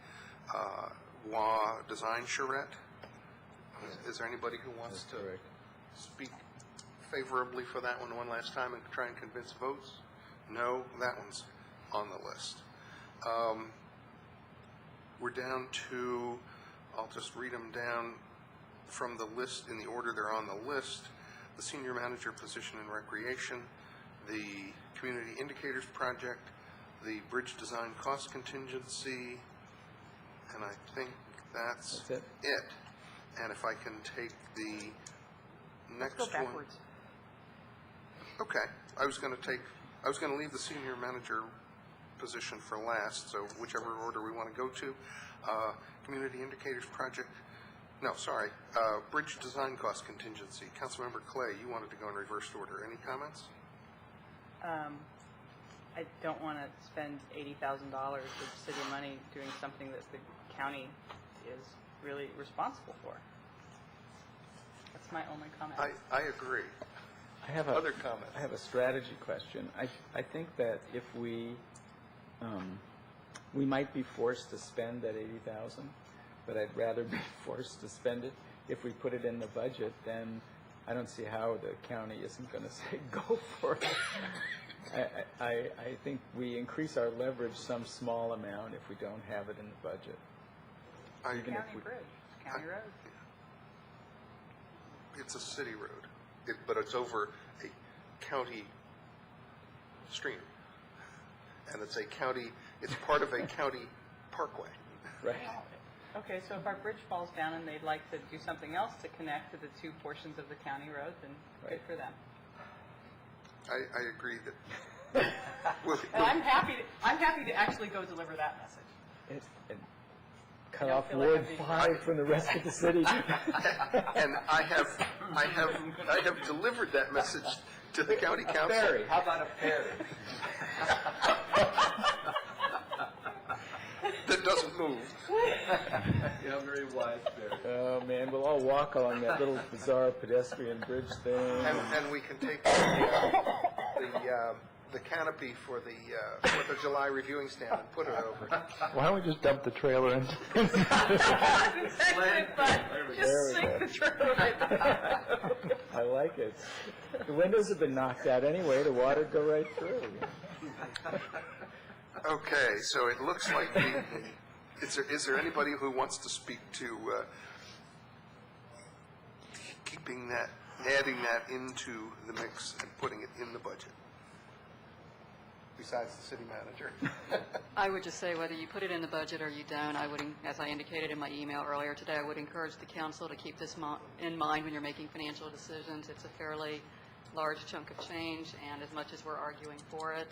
WA design charrette. Is there anybody who wants to speak favorably for that one last time and try and convince votes? No, that one's on the list. We're down to, I'll just read them down from the list in the order they're on the list: the senior manager position in recreation, the community indicators project, the bridge design cost contingency, and I think that's it. And if I can take the next Go one. backwards. Okay, I was going to leave the senior manager position for last, so whichever order we want to go to. Community indicators project, bridge design cost contingency. Councilmember Clay, you wanted to go in reverse order. Any comments? I don't want to spend $80,000 of city money doing something that the county is really responsible for. That's my only comment. I agree. I have Other comments? I have a strategy question. I think that if we might be forced to spend that 80,000, but I'd rather be forced to spend it. If we put it in the budget, then I don't see how the county isn't going to say go for it. I think we increase our leverage some small amount if we don't have it in the budget. County bridge, county road. It's a city road, but it's over a county stream. And it's part of a county parkway. Right. Okay, so if our bridge falls down and they'd like to do something else to connect to the 2 portions of the county road, then good for them. I agree that. And I'm happy to actually go deliver that message. And cut off Ward 5 from the rest of the city. And I have delivered that message to the county council. Ferry. How about a ferry? That doesn't move. Yeah, very wise ferry. Oh man, we'll all walk along that little bizarre pedestrian bridge thing. And we can take the canopy for the 4th of July reviewing stand and put it over. Why don't we just dump the trailer into Just sink the trailer right there. I like it. The windows have been knocked out anyway. The water go right through. Okay, so it looks like is there anybody who wants to speak to adding that into the mix and putting it in the budget, besides the city manager? I would just say whether you put it in the budget or you don't, as I indicated in my email earlier today, I would encourage the council to keep this in mind when you're making financial decisions. It's a fairly large chunk of change, and as much as we're arguing for it,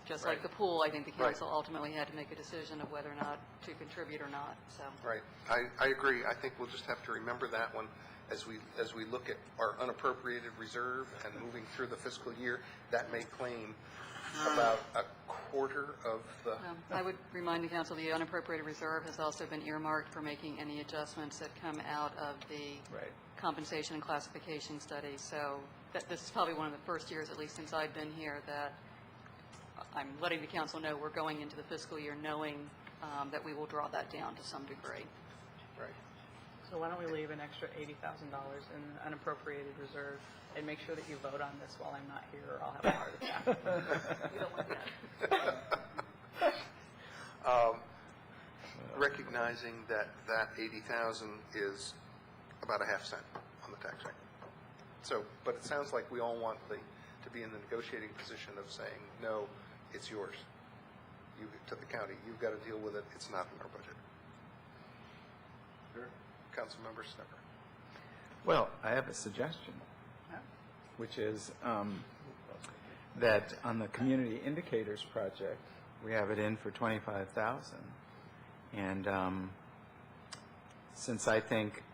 just like the pool, I think the council ultimately had to make a decision of whether or not to contribute or not. So. Right. I agree. I think we'll just have to remember that one as we look at our unappropriated reserve and moving through the fiscal year. That may claim about a quarter of the, I would remind the council, the unappropriated reserve has also been earmarked for making any adjustments that come out of the compensation and classification study. So this is probably one of the first years, at least since I've been here, that I'm letting the council know we're going into the fiscal year knowing that we will draw that down to some degree. right. So why don't we leave an extra $80,000 in unappropriated reserve and make sure that you vote on this while I'm not here, or I'll have a heart attack. You don't want that. Recognizing that 80,000 is about a half cent on the tax rate. So, but it sounds like we all want to be in the negotiating position of saying, no, it's yours. You, to the county, you've got to deal with it. It's not in our budget. Sure. Councilmember Snipper. Well, I have a suggestion, which is that on the Community Indicators Project, we have it in for $25,000. And since I think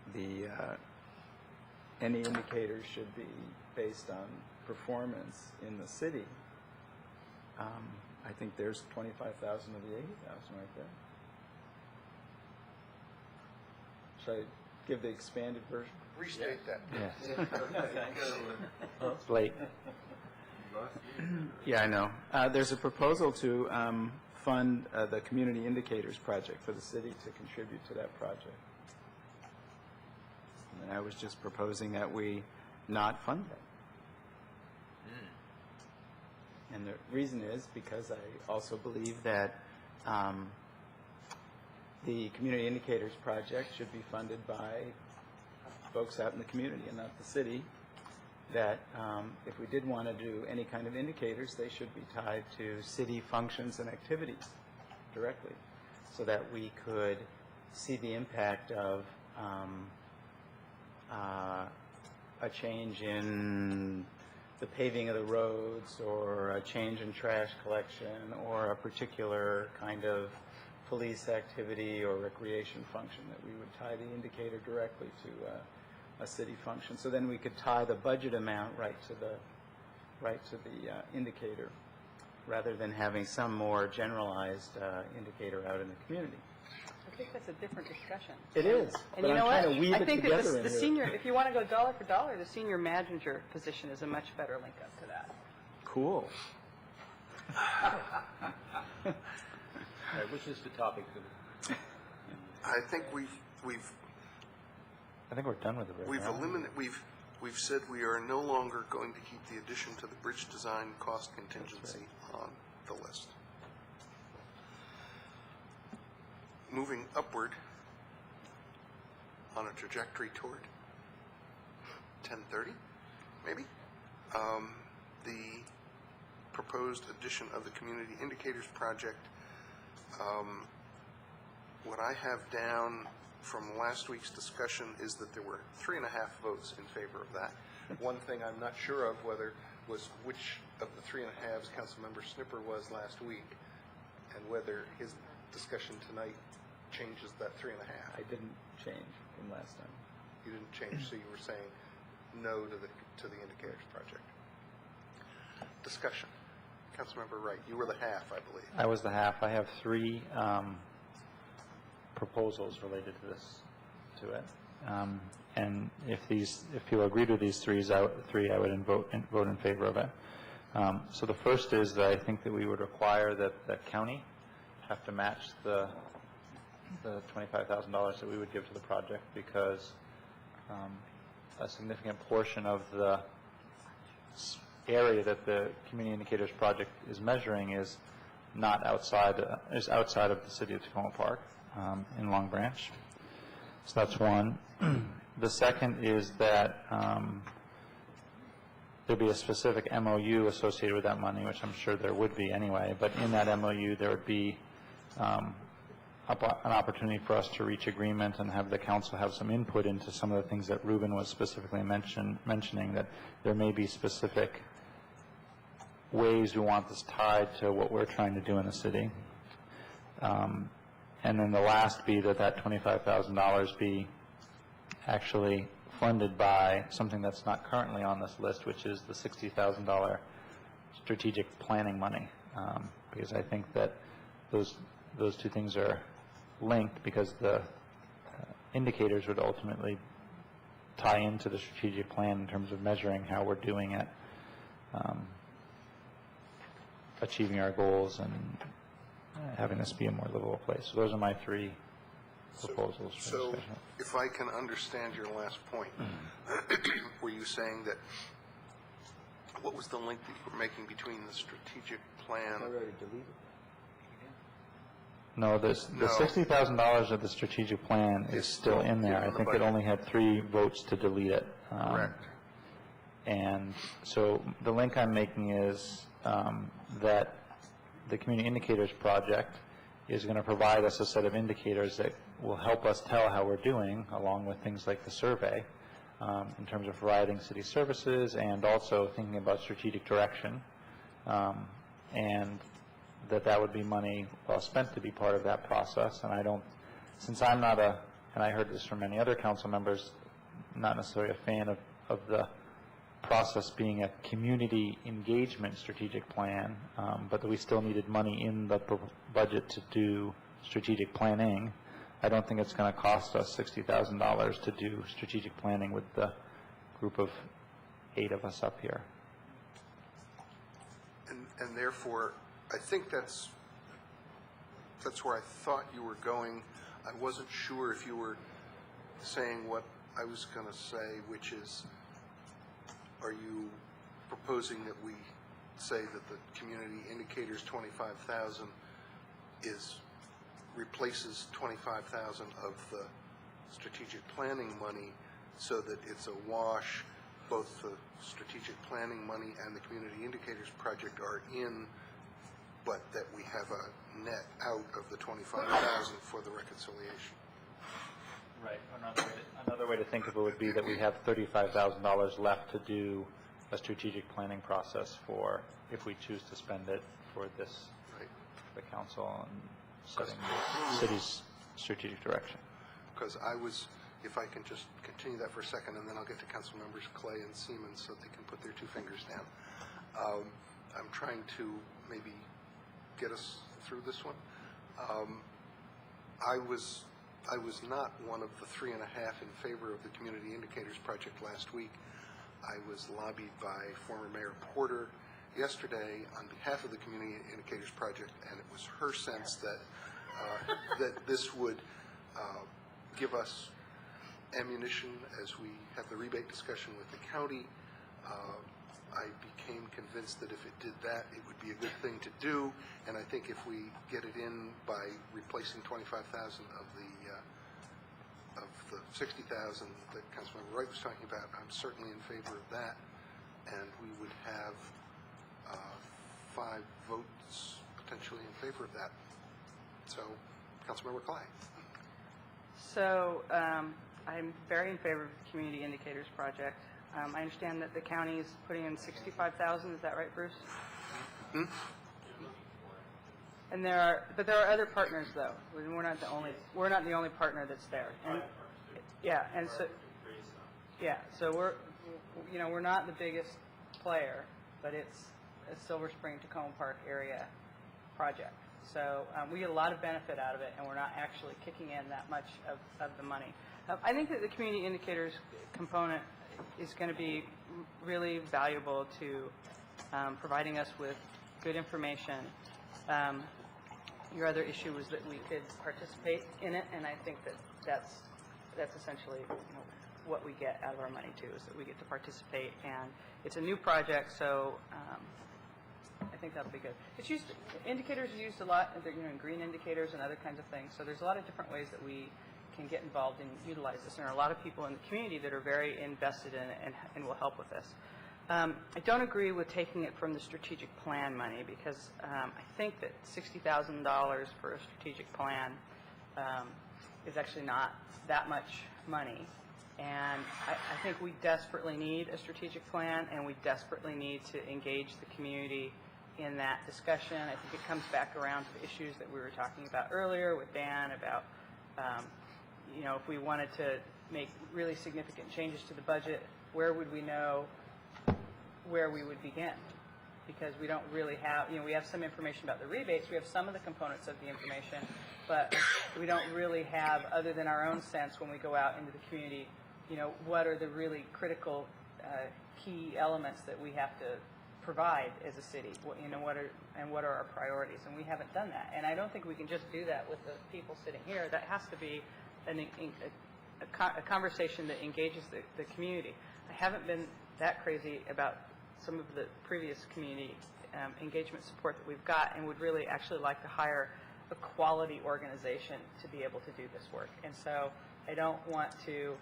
any indicators should be based on performance in the city, I think there's $25,000 of the $80,000 right there. Should I give the expanded version? Restate that. Yes. It's late. Yeah, I know. There's a proposal to fund the Community Indicators Project for the city to contribute to that project. And I was just proposing that we not fund that. And the reason is because I also believe that the Community Indicators Project should be funded by folks out in the community and not the city. That if we did want to do any kind of indicators, they should be tied to city functions and activities directly, so that we could see the impact of a change in the paving of the roads, or a change in trash collection, or a particular kind of police activity or recreation function, that we would tie the indicator directly to a city function. So then we could tie the budget amount right to the indicator, rather than having some more generalized indicator out in the community. I think that's a different discussion. It is, And but you know I'm trying what? to weave I it think together that in the here. senior, if you want to go dollar for dollar, the senior manager position is a much better link up to that. Cool. All right, which is the topic? I think we've I think we're done with it right We've now. eliminated, we've said we are no longer going to keep the addition to the bridge design cost contingency on the list. Moving upward on a trajectory toward 1030, maybe, the proposed addition of the Community Indicators Project. What I have down from last week's discussion is that there were 3.5 votes in favor of that. One thing I'm not sure of was which of the 3.5s Councilmember Snipper was last week, and whether his discussion tonight changes that 3.5. I didn't change from last time. You didn't change, so you were saying no to the Indicators Project. Discussion. Councilmember Wright, you were the half, I believe. I was the half. I have 3 proposals related to it. And if people agree to these 3, I would vote in favor of it. So the first is that I think that we would require that the county have to match the $25,000 that we would give to the project, because a significant portion of the area that the Community Indicators Project is measuring is outside of the city of Tacoma Park, in Long Branch. So that's one. The second is that there be a specific MOU associated with that money, which I'm sure there would be anyway, but in that MOU there would be an opportunity for us to reach agreement and have the council have some input into some of the things that Ruben was specifically mentioning, that there may be specific ways we want this tied to what we're trying to do in the city. And then the last be that $25,000 be actually funded by something that's not currently on this list, which is the $60,000 strategic planning money. because I think that those two things are linked, because the indicators would ultimately tie into the strategic plan in terms of measuring how we're doing at achieving our goals and having this be a more livable place. So those are my three proposals for So, discussion. if I can understand your last point, were you saying that, what was the link that you were making between the strategic plan? No, the No. $60,000 of the strategic plan is still in there. I in the think it budget. only had 3 votes to delete it. Correct. And so the link I'm making is that the Community Indicators Project is going to provide us a set of indicators that will help us tell how we're doing, along with things like the survey, in terms of providing city services and also thinking about strategic direction. And that would be money well spent to be part of that process. And I don't, since I'm not and I heard this from many other council members, not necessarily a fan of the process being a community engagement strategic plan, but that we still needed money in the budget to do strategic planning. I don't think it's going to cost us $60,000 to do strategic planning with the group of 8 of us up here. And therefore, I think that's where I thought you were going. I wasn't sure if you were saying what I was going to say, which is, are you proposing that we say that the community indicators 25,000 replaces 25,000 of the strategic planning money, so that it's a wash, both the strategic planning money and the community indicators project are in, but that we have a net out of the 25,000 for the reconciliation? Right. Another way to think of it would be that we have $35,000 left to do a strategic planning process for, if we choose to spend it for this, the council and setting the city's strategic direction. Because I was, if I can just continue that for a second, and then I'll get to council members Clay and Seaman so they can put their 2 fingers down. I'm trying to maybe get us through this one. I was not one of the 3.5 in favor of the Community Indicators Project last week. I was lobbied by former Mayor Porter yesterday on behalf of the Community Indicators Project, and it was her sense that that this would give us ammunition as we have the rebate discussion with the county. I became convinced that if it did that, it would be a good thing to do, and I think if we get it in by replacing 25,000 of the 60,000 that Councilmember Wright was talking about, I'm certainly in favor of that, and we would have 5 votes potentially in favor of that. So, Councilmember Clay. So I'm very in favor of the Community Indicators Project. I understand that the county is putting in $65,000. Is that right, Bruce? Hmm? And there are other partners though. We're not the only partner that's there. And, yeah, and so we're not the biggest player, but it's a Silver Spring Tacoma Park area project. So we get a lot of benefit out of it, and we're not actually kicking in that much of the money. I think that the community indicators component is going to be really valuable to providing us with good information. Your other issue was that we could participate in it, and I think that that's essentially what we get out of our money too, is that we get to participate, and it's a new project, so I think that'll be good. It's used, indicators are used a lot, in green indicators and other kinds of things, so there's a lot of different ways that we can get involved and utilize this. And there are a lot of people in the community that are very invested in it and will help with this. I don't agree with taking it from the strategic plan money, because I think that $60,000 for a strategic plan is actually not that much money. And I think we desperately need a strategic plan, and we desperately need to engage the community in that discussion. I think it comes back around to the issues that we were talking about earlier with Dan about, if we wanted to make really significant changes to the budget, where would we know where we would begin? because we don't really have, we have some information about the rebates, we have some of the components of the information, but we don't really have, other than our own sense when we go out into the community, what are the really critical key elements that we have to provide as a city, what are our priorities, and we haven't done that. And I don't think we can just do that with the people sitting here. That has to be a conversation that engages the community. I haven't been that crazy about some of the previous community engagement support that we've got, and would really actually like to hire a quality organization to be able to do this work. And so I don't want to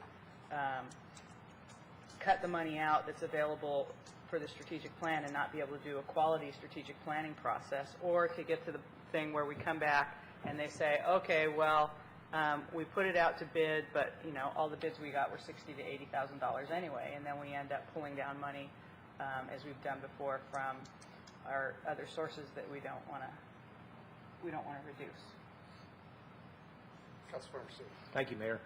cut the money out that's available for the strategic plan and not be able to do a quality strategic planning process, or to get to the thing where we come back and they say, okay, well, we put it out to bid, but all the bids we got were $60,000 to $80,000 anyway, and then we end up pulling down money, as we've done before, from our other sources that we don't want to reduce. Councilmember Sue. Thank you, Mayor.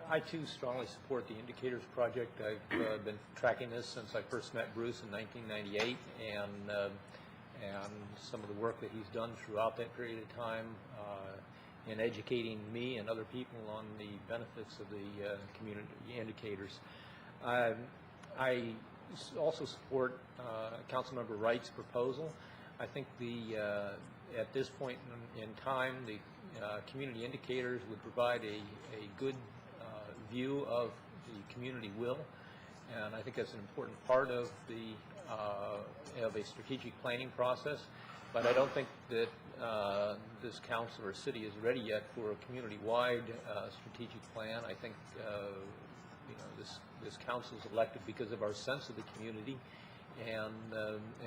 I too strongly support the Indicators Project. I've been tracking this since I first met Bruce in 1998, and some of the work that he's done throughout that period of time in educating me and other people on the benefits of the community indicators. I also support Councilmember Wright's proposal. I think at this point in time, the community indicators would provide a good view of the community will, and I think that's an important part of a strategic planning process. But I don't think that this council or city is ready yet for a community-wide strategic plan. I think this council is elected because of our sense of the community, and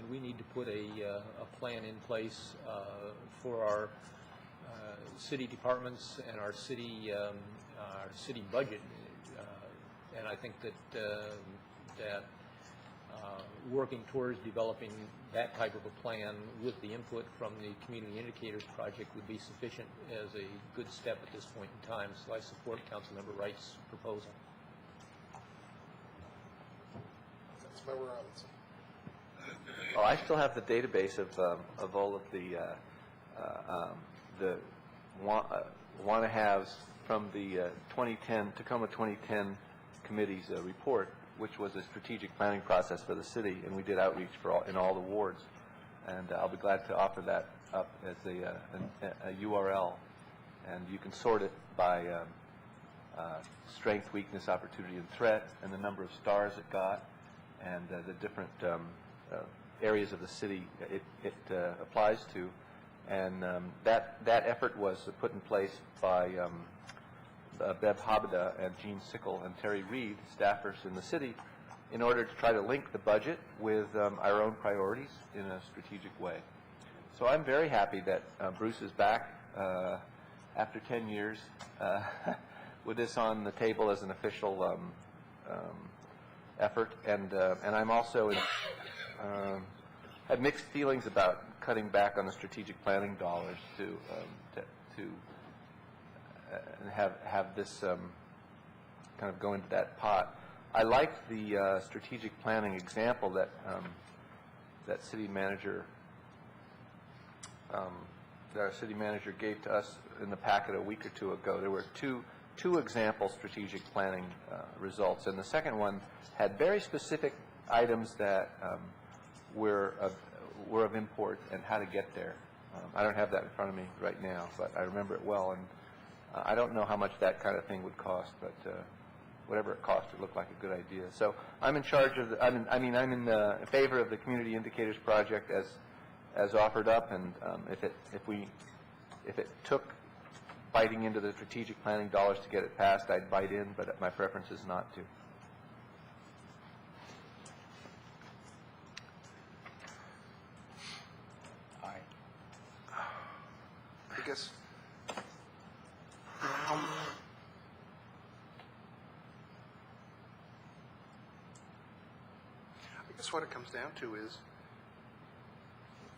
we need to put a plan in place for our city departments and our city budget, and I think that working towards developing that type of a plan with the input from the Community Indicators Project would be sufficient as a good step at this point in time. So I support Councilmember Wright's proposal. Councilmember Robinson. Oh, I still have the database of all of the want-to-haves from the 2010 Tacoma 2010 committee's report, which was a strategic planning process for the city, and we did outreach in all the wards. And I'll be glad to offer that up as a URL, and you can sort it by strength, weakness, opportunity, and threat, and the number of stars it got, and the different areas of the city it applies to. And that effort was put in place by Bev Habada and Gene Sickle and Terry Reed, staffers in the city, in order to try to link the budget with our own priorities in a strategic way. So I'm very happy that Bruce is back after 10 years with this on the table as an official effort, and I'm also had mixed feelings about cutting back on the strategic planning dollars to have this kind of go into that pot. I liked the strategic planning example that that city manager that our city manager gave to us in the packet a week or two ago. There were two example strategic planning results, and the second one had very specific items that were of import and how to get there. I don't have that in front of me right now, but I remember it well, and I don't know how much that kind of thing would cost, but whatever it cost, it looked like a good idea. So I'm in charge of I'm in favor of the Community Indicators Project as offered up, and if it took biting into the strategic planning dollars to get it passed, I'd bite in, but my preference is not to. I guess what it comes down to is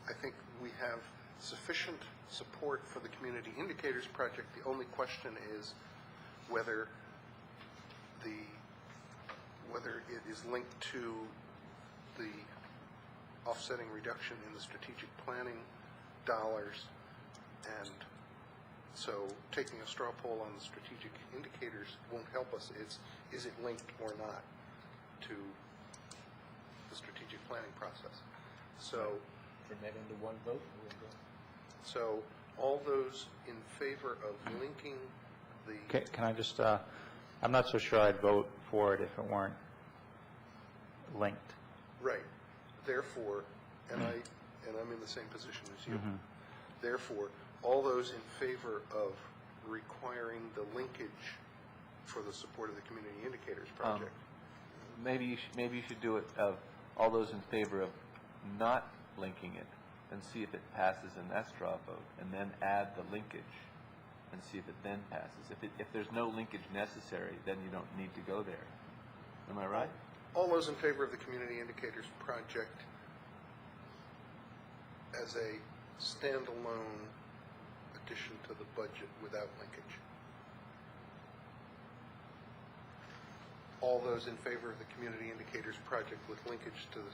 I think we have sufficient support for the Community Indicators Project. The only question is whether it is linked to the offsetting reduction in the strategic planning dollars. And so taking a straw poll on the strategic indicators won't help us. Is it linked or not to the strategic planning process? So Turn that into one vote. So all those in favor of linking the... Can I just, I'm not so sure I'd vote for it if it weren't linked. Right. Therefore, and I'm in the same position as you. Mhm. Therefore, all those in favor of requiring the linkage for the support of the Community Indicators Project. Maybe you should do it of all those in favor of not linking it and see if it passes in that straw vote, and then add the linkage and see if it then passes. If there's no linkage necessary, then you don't need to go there. Am I right? All those in favor of the Community Indicators Project as a standalone addition to the budget without linkage. All those in favor of the Community Indicators Project with linkage to the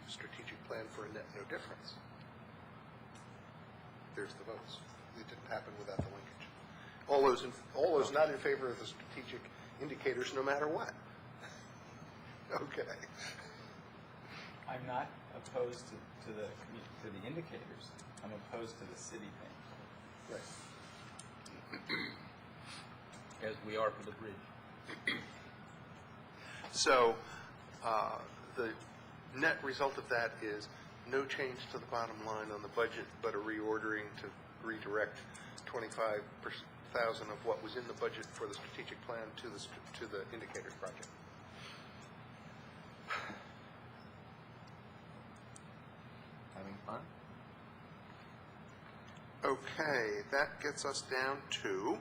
strategic plan for a net no difference. There's the votes. It didn't happen without the linkage. All those not in favor of the strategic indicators, no matter what. Okay. I'm not opposed to the indicators. I'm opposed to the city thing. Right. As we are for the bridge. So the net result of that is no change to the bottom line on the budget, but a reordering to redirect 25,000 of what was in the budget for the strategic plan to the indicators project. Having fun? Okay, that gets us down to,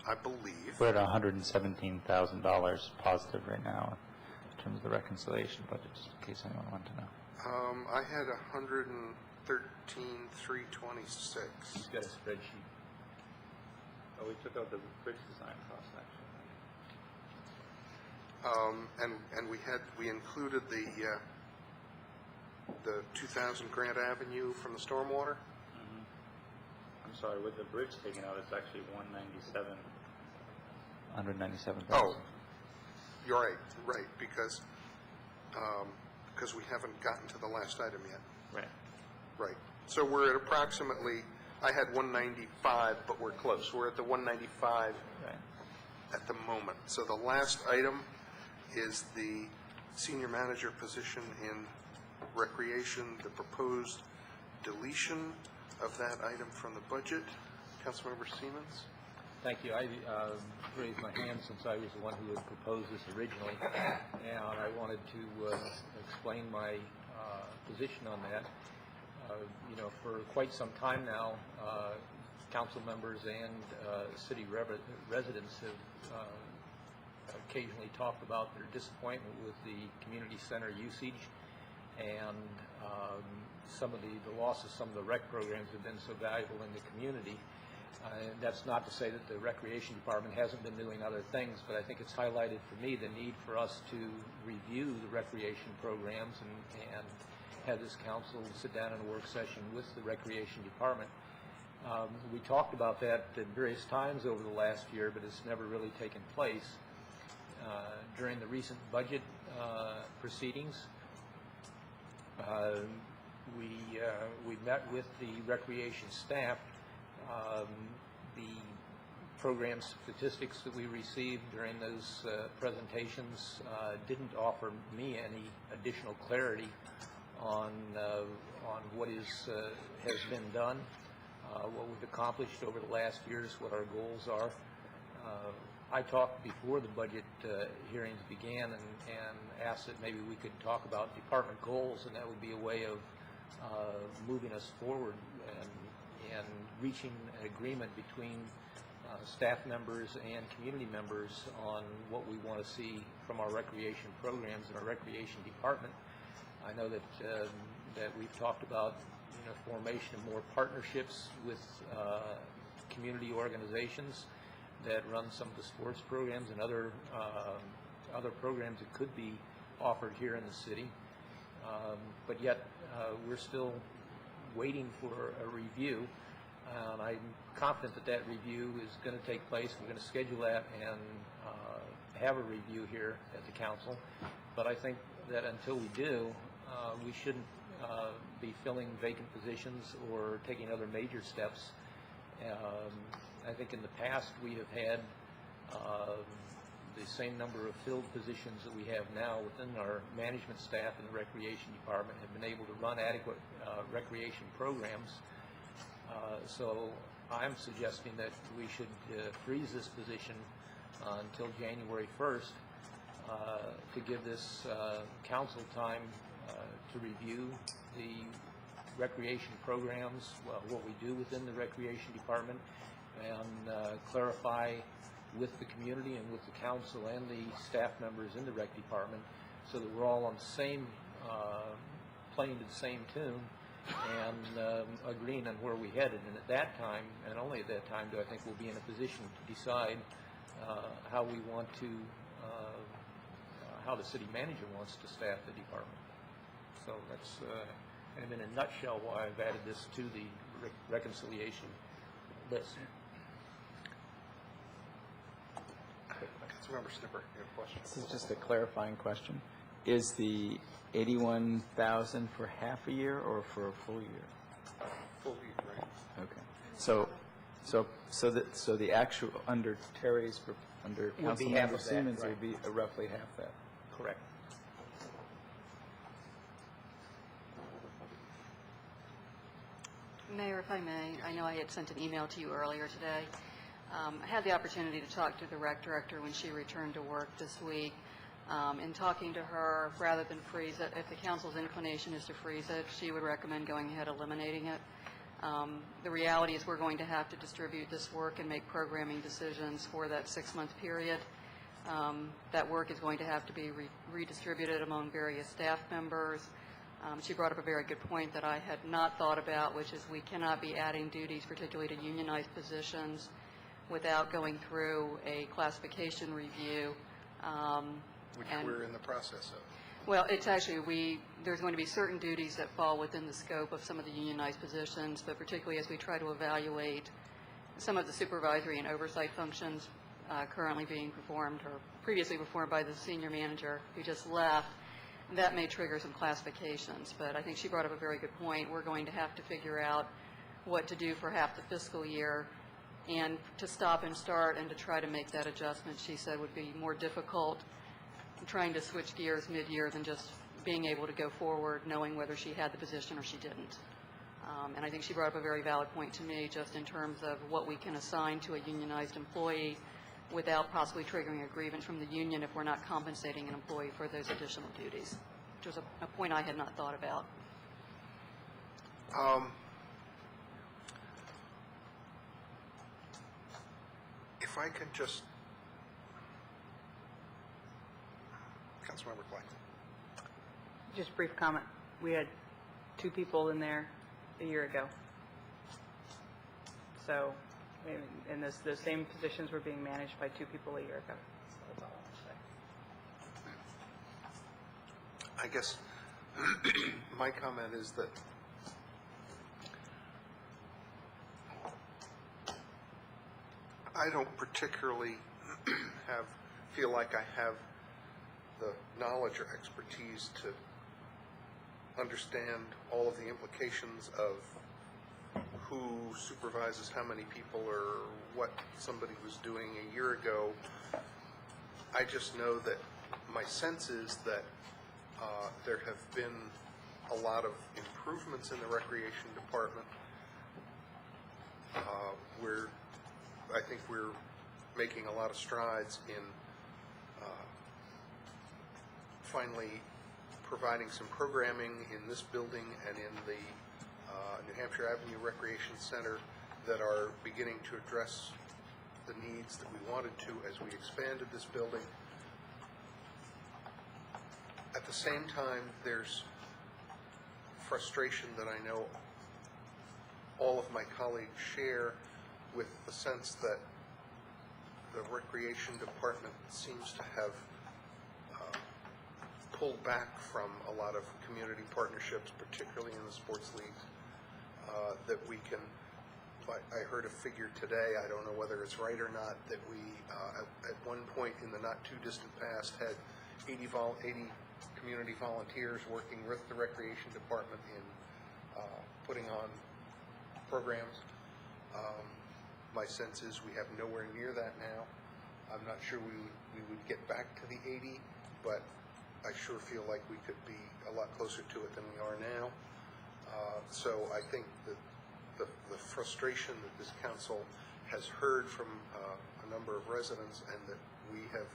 I believe, We're at $117,000 positive right now in terms of the reconciliation budget, just in case anyone wanted to know. I had 113,326. He's got a spreadsheet. Oh, we took out the bridge design cost, actually. And we included the 2,000 Grant Avenue from the stormwater. I'm sorry, with the bridge taken out, it's actually 197,000. Oh, you're right, because we haven't gotten to the last item yet. Right. So we're at approximately, I had 195, but we're close. We're at the 195 at the moment. So the last item is the senior manager position in recreation, the proposed deletion of that item from the budget. Councilmember Siemens? Thank you. I raised my hand since I was the one who had proposed this originally, and I wanted to explain my position on that. For quite some time now, council members and city residents have occasionally talked about their disappointment with the community center usage, and some of the loss of some of the rec programs have been so valuable in the community. That's not to say that the recreation department hasn't been doing other things, but I think it's highlighted for me the need for us to review the recreation programs and have this council sit down in a work session with the recreation department. We talked about that at various times over the last year, but it's never really taken place. During the recent budget proceedings, we met with the recreation staff. The program statistics that we received during those presentations didn't offer me any additional clarity on what has been done, what we've accomplished over the last years, what our goals are. I talked before the budget hearings began and asked that maybe we could talk about department goals, and that would be a way of moving us forward and reaching an agreement between staff members and community members on what we want to see from our recreation programs and our recreation department. I know that that we've talked about formation of more partnerships with community organizations that run some of the sports programs and other programs that could be offered here in the city. but yet we're still waiting for a review, and I'm confident that that review is going to take place. We're going to schedule that and have a review here at the council, but I think that until we do, we shouldn't be filling vacant positions or taking other major steps. I think in the past we have had the same number of filled positions that we have now within our management staff in the recreation department, have been able to run adequate recreation programs. So I'm suggesting that we should freeze this position until January 1st to give this council time to review the recreation programs, what we do within the recreation department, and clarify with the community and with the council and the staff members in the rec department so that we're all on the same, playing to the same tune and agreeing on where we headed. And at that time, and only at that time, do I think we'll be in a position to decide how we want to, how the city manager wants to staff the department. So that's, and in a nutshell, why I've added this to the reconciliation list. Councilmember Snipper, you have a question? This is just a clarifying question. Is the 81,000 for half a year or for a full year? Full year, right? Okay. So the actual under Terry's under Would be half Councilmember of that, Siemens right. would be roughly half that. Correct. Mayor, if I may, I know I had sent an email to you earlier today. I had the opportunity to talk to the rec director when she returned to work this week. In talking to her, rather than freeze it, if the council's inclination is to freeze it, she would recommend going ahead eliminating it. The reality is we're going to have to distribute this work and make programming decisions for that 6-month period. That work is going to have to be redistributed among various staff members. She brought up a very good point that I had not thought about, which is we cannot be adding duties, particularly to unionized positions, without going through a classification review. Which we're in the process of. Well, it's actually, there's going to be certain duties that fall within the scope of some of the unionized positions, but particularly as we try to evaluate some of the supervisory and oversight functions currently being performed or previously performed by the senior manager who just left, that may trigger some classifications. But I think she brought up a very good point. We're going to have to figure out what to do for half the fiscal year, and to stop and start and to try to make that adjustment, she said, would be more difficult trying to switch gears mid-year than just being able to go forward knowing whether she had the position or she didn't. And I think she brought up a very valid point to me just in terms of what we can assign to a unionized employee without possibly triggering a grievance from the union if we're not compensating an employee for those additional duties, which was a point I had not thought about. If I could just, Councilmember Claxton. Just a brief comment. We had 2 people in there a year ago. So, and the same positions were being managed by 2 people a year ago. So that's all I want to say. I guess my comment is that I don't particularly feel like I have the knowledge or expertise to understand all of the implications of who supervises how many people or what somebody was doing a year ago. I just know that my sense is that there have been a lot of improvements in the recreation department. I think we're making a lot of strides in finally providing some programming in this building and in the New Hampshire Avenue Recreation Center that are beginning to address the needs that we wanted to as we expanded this building. At the same time, there's frustration that I know all of my colleagues share with the sense that the recreation department seems to have pulled back from a lot of community partnerships, particularly in the sports leagues, that we can, I heard a figure today, I don't know whether it's right or not, that we, at one point in the not-too-distant past, had 80 community volunteers working with the Recreation Department in putting on programs. My sense is we have nowhere near that now. I'm not sure we would get back to the 80, but I sure feel like we could be a lot closer to it than we are now. So I think that the frustration that this council has heard from a number of residents and that we have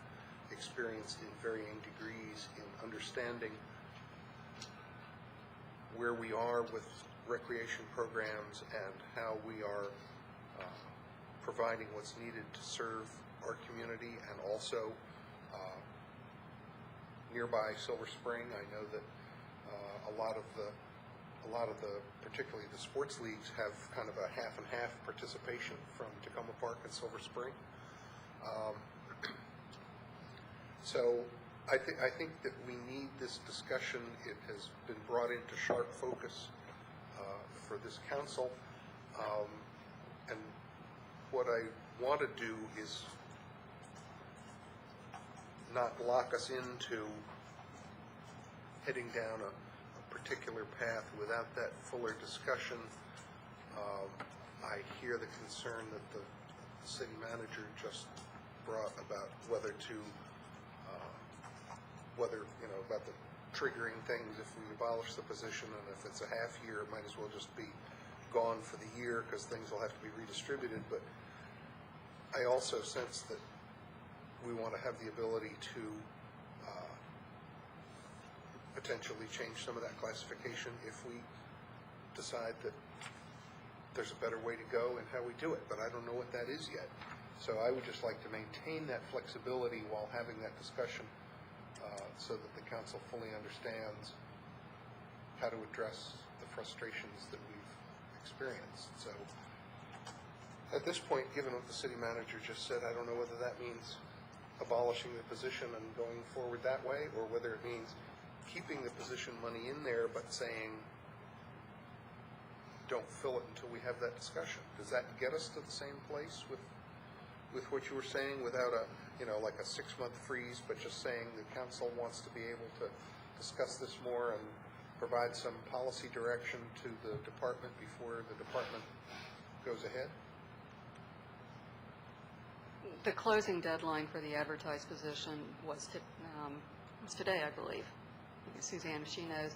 experienced in varying degrees in understanding where we are with recreation programs and how we are providing what's needed to serve our community and also nearby Silver Spring. I know that a lot of the particularly the sports leagues have kind of a half and half participation from Tacoma Park and Silver Spring. So I think that we need this discussion. It has been brought into sharp focus for this council, and what I want to do is not lock us into heading down a particular path without that fuller discussion. I hear the concern that the city manager just brought about whether to, about the triggering things if we abolish the position, and if it's a half year, it might as well just be gone for the year because things will have to be redistributed. But I also sense that we want to have the ability to potentially change some of that classification if we decide that there's a better way to go in how we do it, but I don't know what that is yet. So I would just like to maintain that flexibility while having that discussion so that the council fully understands how to address the frustrations that we've experienced. So at this point, given what the city manager just said, I don't know whether that means abolishing the position and going forward that way, or whether it means keeping the position money in there but saying don't fill it until we have that discussion. Does that get us to the same place with what you were saying, without a, like a 6-month freeze, but just saying the council wants to be able to discuss this more and provide some policy direction to the department before the department goes ahead? The closing deadline for the advertised position was today, I believe. Suzanne, if she knows.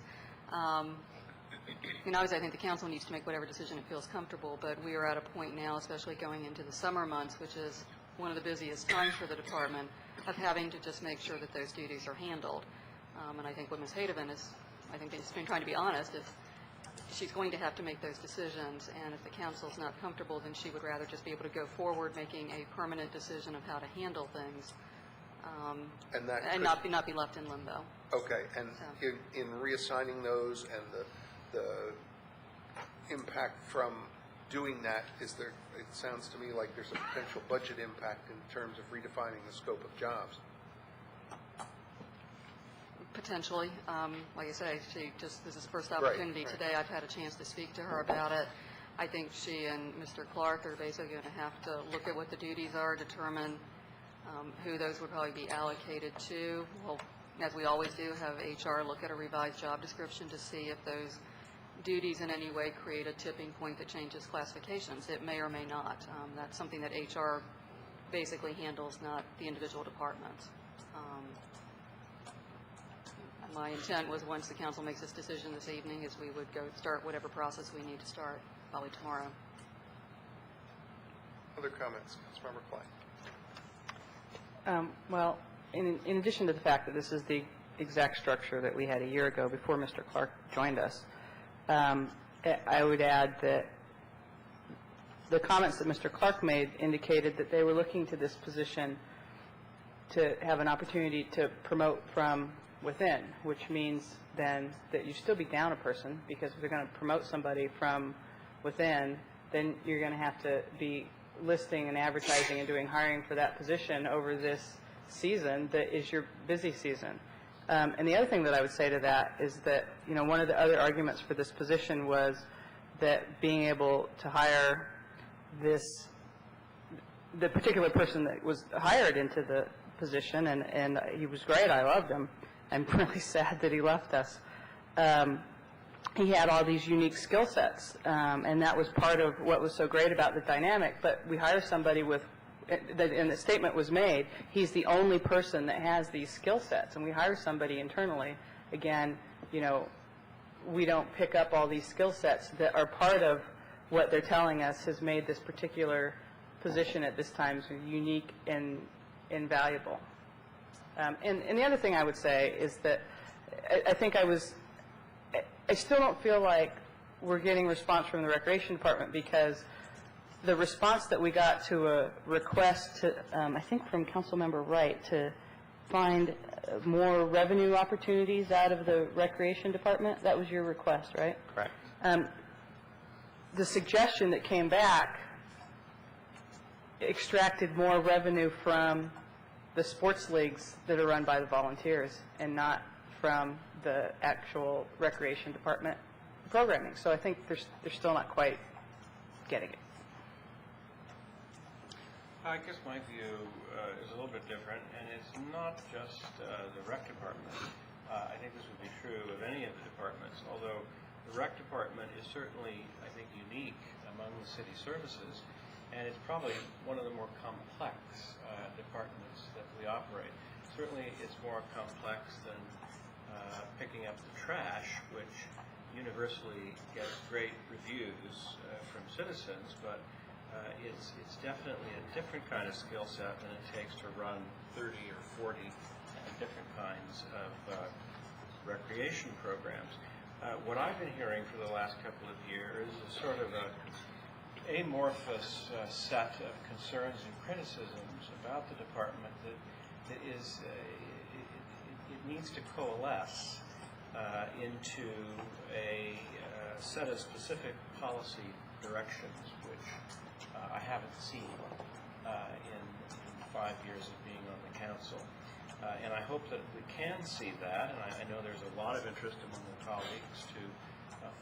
Obviously, I think the council needs to make whatever decision it feels comfortable, but we are at a point now, especially going into the summer months, which is one of the busiest times for the department, of having to just make sure that those duties are handled. And I think what Ms. Hadeven is, I think she's been trying to be honest, if she's going to have to make those decisions, and if the council's not comfortable, then she would rather just be able to go forward making a permanent decision of how to handle things, and not be left in limbo. Okay, and in reassigning those and the impact from doing that, it sounds to me like there's a potential budget impact in terms of redefining the scope of jobs. Potentially. Like I say, this is the first opportunity today. I've had a chance to speak to her about it. I think she and Mr. Clark are basically going to have to look at what the duties are, determine who those would probably be allocated to. Well, as we always do, have HR look at a revised job description to see if those duties in any way create a tipping point that changes classifications. It may or may not. That's something that HR basically handles, not the individual departments. My intent was, once the council makes this decision this evening, is we would go start whatever process we need to start, probably tomorrow. Other comments? Councilmember Klein. Well, in addition to the fact that this is the exact structure that we had a year ago before Mr. Clark joined us, I would add that the comments that Mr. Clark made indicated that they were looking to this position to have an opportunity to promote from within, which means then that you still be down a person, because if they're going to promote somebody from within, then you're going to have to be listing and advertising and doing hiring for that position over this season that is your busy season. And the other thing that I would say to that is that, you know, one of the other arguments for this position was that being able to hire the particular person that was hired into the position, and he was great, I loved him. I'm really sad that he left us. He had all these unique skill sets, and that was part of what was so great about the dynamic. But we hire somebody with, and the statement was made, he's the only person that has these skill sets. And we hire somebody internally, again, you know, we don't pick up all these skill sets that are part of what they're telling us has made this particular position at this time so unique and invaluable. And the other thing I would say is that I think I still don't feel like we're getting response from the Recreation Department, because the response that we got to a request to, I think from Councilmember Wright, to find more revenue opportunities out of the Recreation Department, that was your request, right? Correct. The suggestion that came back extracted more revenue from the sports leagues that are run by the volunteers and not from the actual Recreation Department programming. So I think they're still not quite getting it. I guess my view is a little bit different, and it's not just the rec department. I think this would be true of any of the departments, although the rec department is certainly, I think, unique among the city services, and it's probably one of the more complex departments that we operate. Certainly it's more complex than picking up the trash, which universally gets great reviews from citizens, but it's definitely a different kind of skill set than it takes to run 30 or 40 different kinds of recreation programs. What I've been hearing for the last couple of years is sort of a amorphous set of concerns and criticisms about the department that is it needs to coalesce into a set of specific policy directions, which I haven't seen in 5 years of being on the council. And I hope that we can see that, and I know there's a lot of interest among the colleagues to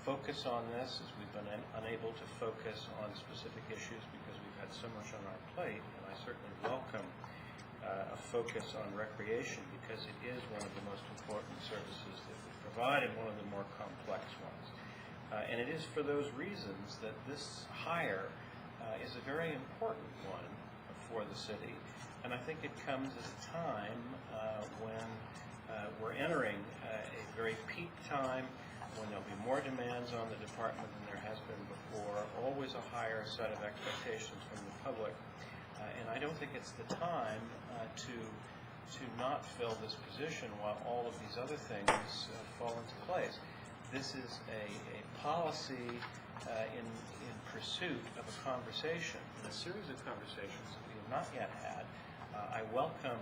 focus on this, as we've been unable to focus on specific issues because we've had so much on our plate. And I certainly welcome a focus on recreation, because it is one of the most important services that we provide and one of the more complex ones. And it is for those reasons that this hire is a very important one for the city. And I think it comes at a time when we're entering a very peak time, when there'll be more demands on the department than there has been before, always a higher set of expectations from the public. And I don't think it's the time to not fill this position while all of these other things fall into place. This is a policy in pursuit of a conversation, and a series of conversations that we have not yet had. I welcome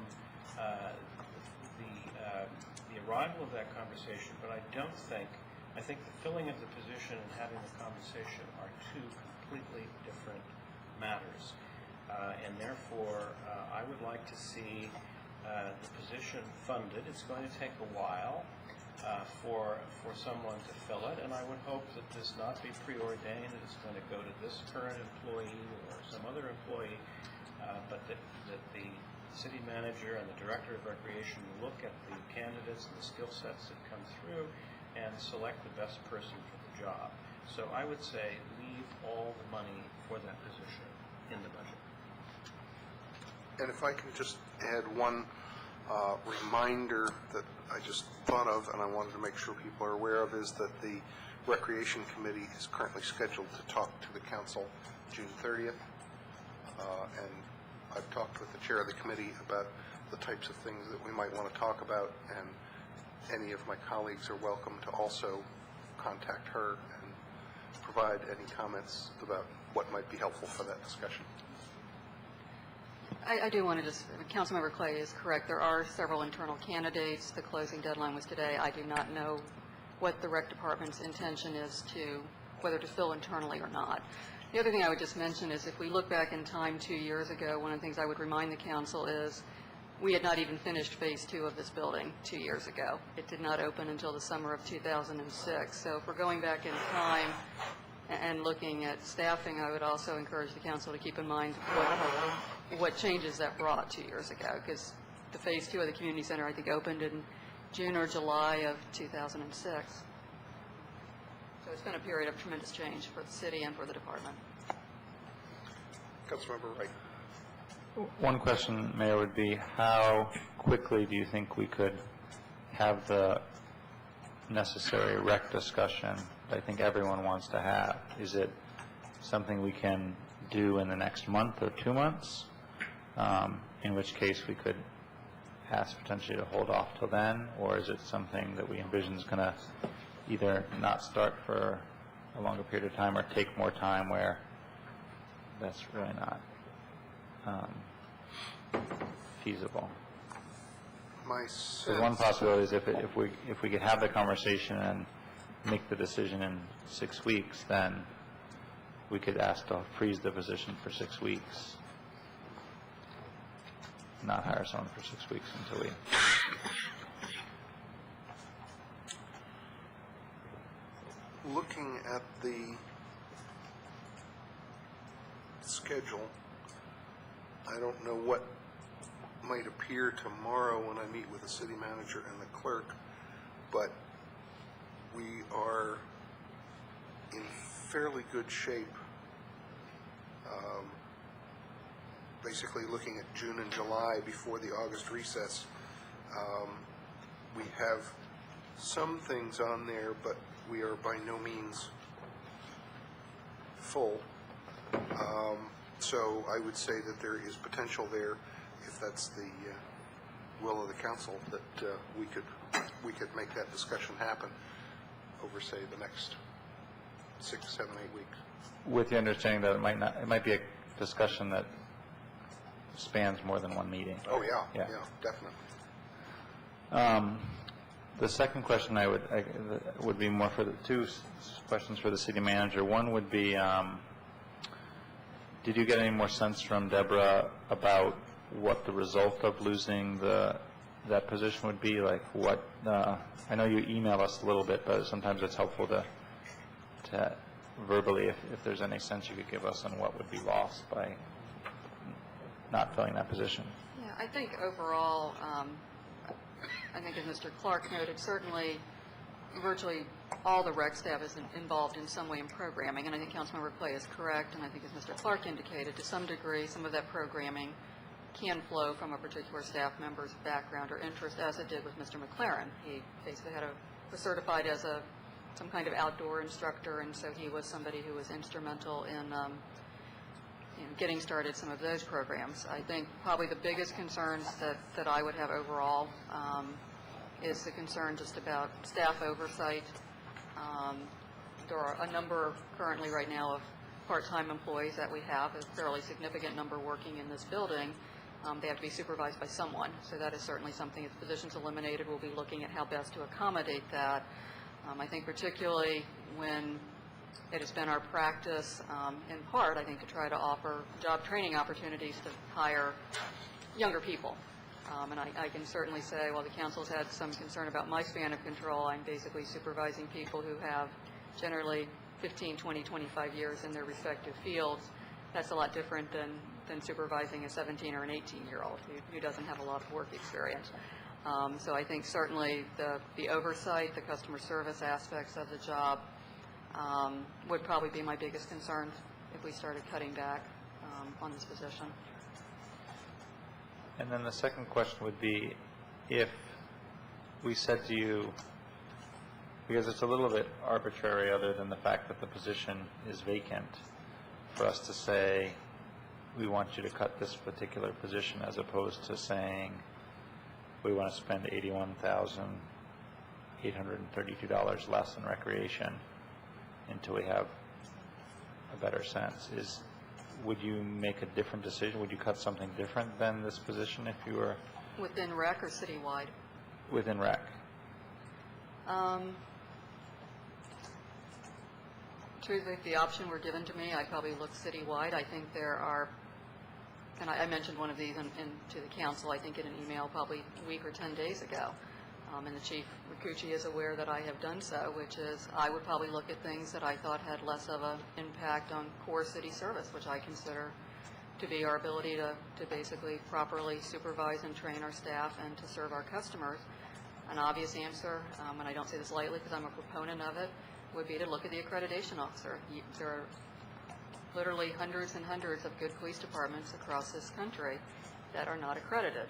the arrival of that conversation, but I think the filling of the position and having the conversation are two completely different matters. And therefore, I would like to see the position funded. It's going to take a while for someone to fill it, and I would hope that this not be preordained, that it's going to go to this current employee or some other employee, but that the city manager and the director of recreation look at the candidates and the skill sets that come through and select the best person for the job. So I would say leave all the money for that position in the budget. And if I can just add one reminder that I just thought of, and I wanted to make sure people are aware of, is that the Recreation Committee is currently scheduled to talk to the council June 30th. And I've talked with the chair of the committee about the types of things that we might want to talk about, and any of my colleagues are welcome to also contact her and provide any comments about what might be helpful for that discussion. I do want to just, Councilmember Clay is correct. There are several internal candidates. The closing deadline was today. I do not know what the rec department's intention is to, whether to fill internally or not. The other thing I would just mention is if we look back in time 2 years ago, one of the things I would remind the council is we had not even finished Phase 2 of this building 2 years ago. It did not open until the summer of 2006. So if we're going back in time and looking at staffing, I would also encourage the council to keep in mind what changes that brought 2 years ago, because the Phase 2 of the community center, I think, opened in June or July of 2006. So it's been a period of tremendous change for the city and for the department. Councilmember Wright. One question, Mayor, would be how quickly do you think we could have the necessary rec discussion that I think everyone wants to have? Is it something we can do in the next month or 2 months, in which case we could ask potentially to hold off till then, or is it something that we envision is going to either not start for a longer period of time or take more time where that's really not feasible? My So sense. one possibility is if we could have the conversation and make the decision in 6 weeks, then we could ask to freeze the position for 6 weeks, not hire someone for 6 weeks until we. Looking at the schedule, I don't know what might appear tomorrow when I meet with the city manager and the clerk, but we are in fairly good shape. Basically looking at June and July before the August recess. We have some things on there, but we are by no means full. So I would say that there is potential there, if that's the will of the council, that we could make that discussion happen over, say, the next 6, 7, 8 weeks. With the understanding that it might be a discussion that spans more than one meeting. Oh yeah, definitely. The second question would be more for the two questions for the city manager. One would be, did you get any more sense from Deborah about what the result of losing that position would be? Like what? I know you email us a little bit, but sometimes it's helpful to verbally, if there's any sense you could give us on what would be lost by not filling that position. Yeah, I think overall, I think as Mr. Clark noted, certainly virtually all the rec staff is involved in some way in programming, and I think Councilmember Clay is correct, and I think as Mr. Clark indicated, to some degree, some of that programming can flow from a particular staff member's background or interest, as it did with Mr. McLaren. He basically was certified as some kind of outdoor instructor, and so he was somebody who was instrumental in getting started some of those programs. I think probably the biggest concerns that I would have overall is the concern just about staff oversight. There are a number currently right now of part-time employees that we have, a fairly significant number working in this building. They have to be supervised by someone, so that is certainly something. If the position's eliminated, we'll be looking at how best to accommodate that. I think particularly when it has been our practice, in part, I think, to try to offer job training opportunities to hire younger people. And I can certainly say, while the council's had some concern about my span of control, I'm basically supervising people who have generally 15, 20, 25 years in their respective fields. That's a lot different than supervising a 17 or an 18-year-old who doesn't have a lot of work experience. So I think certainly the oversight, the customer service aspects of the job would probably be my biggest concerns if we started cutting back on this position. And then the second question would be, if we said to you, because it's a little bit arbitrary other than the fact that the position is vacant, for us to say, we want you to cut this particular position, as opposed to saying, we want to spend $81,832 less in recreation until we have a better sense. Would you make a different decision? Would you cut something different than this position if you were? Within rec or citywide? Within rec. Truthfully, if the option were given to me, I'd probably look citywide. I think there are and I mentioned one of these to the council, I think in an email probably a week or 10 days ago. And the Chief Rakucci is aware that I have done so, which is I would probably look at things that I thought had less of an impact on core city service, which I consider to be our ability to basically properly supervise and train our staff and to serve our customers. An obvious answer, and I don't say this lightly because I'm a proponent of it, would be to look at the accreditation officer. There are literally hundreds and hundreds of good police departments across this country that are not accredited.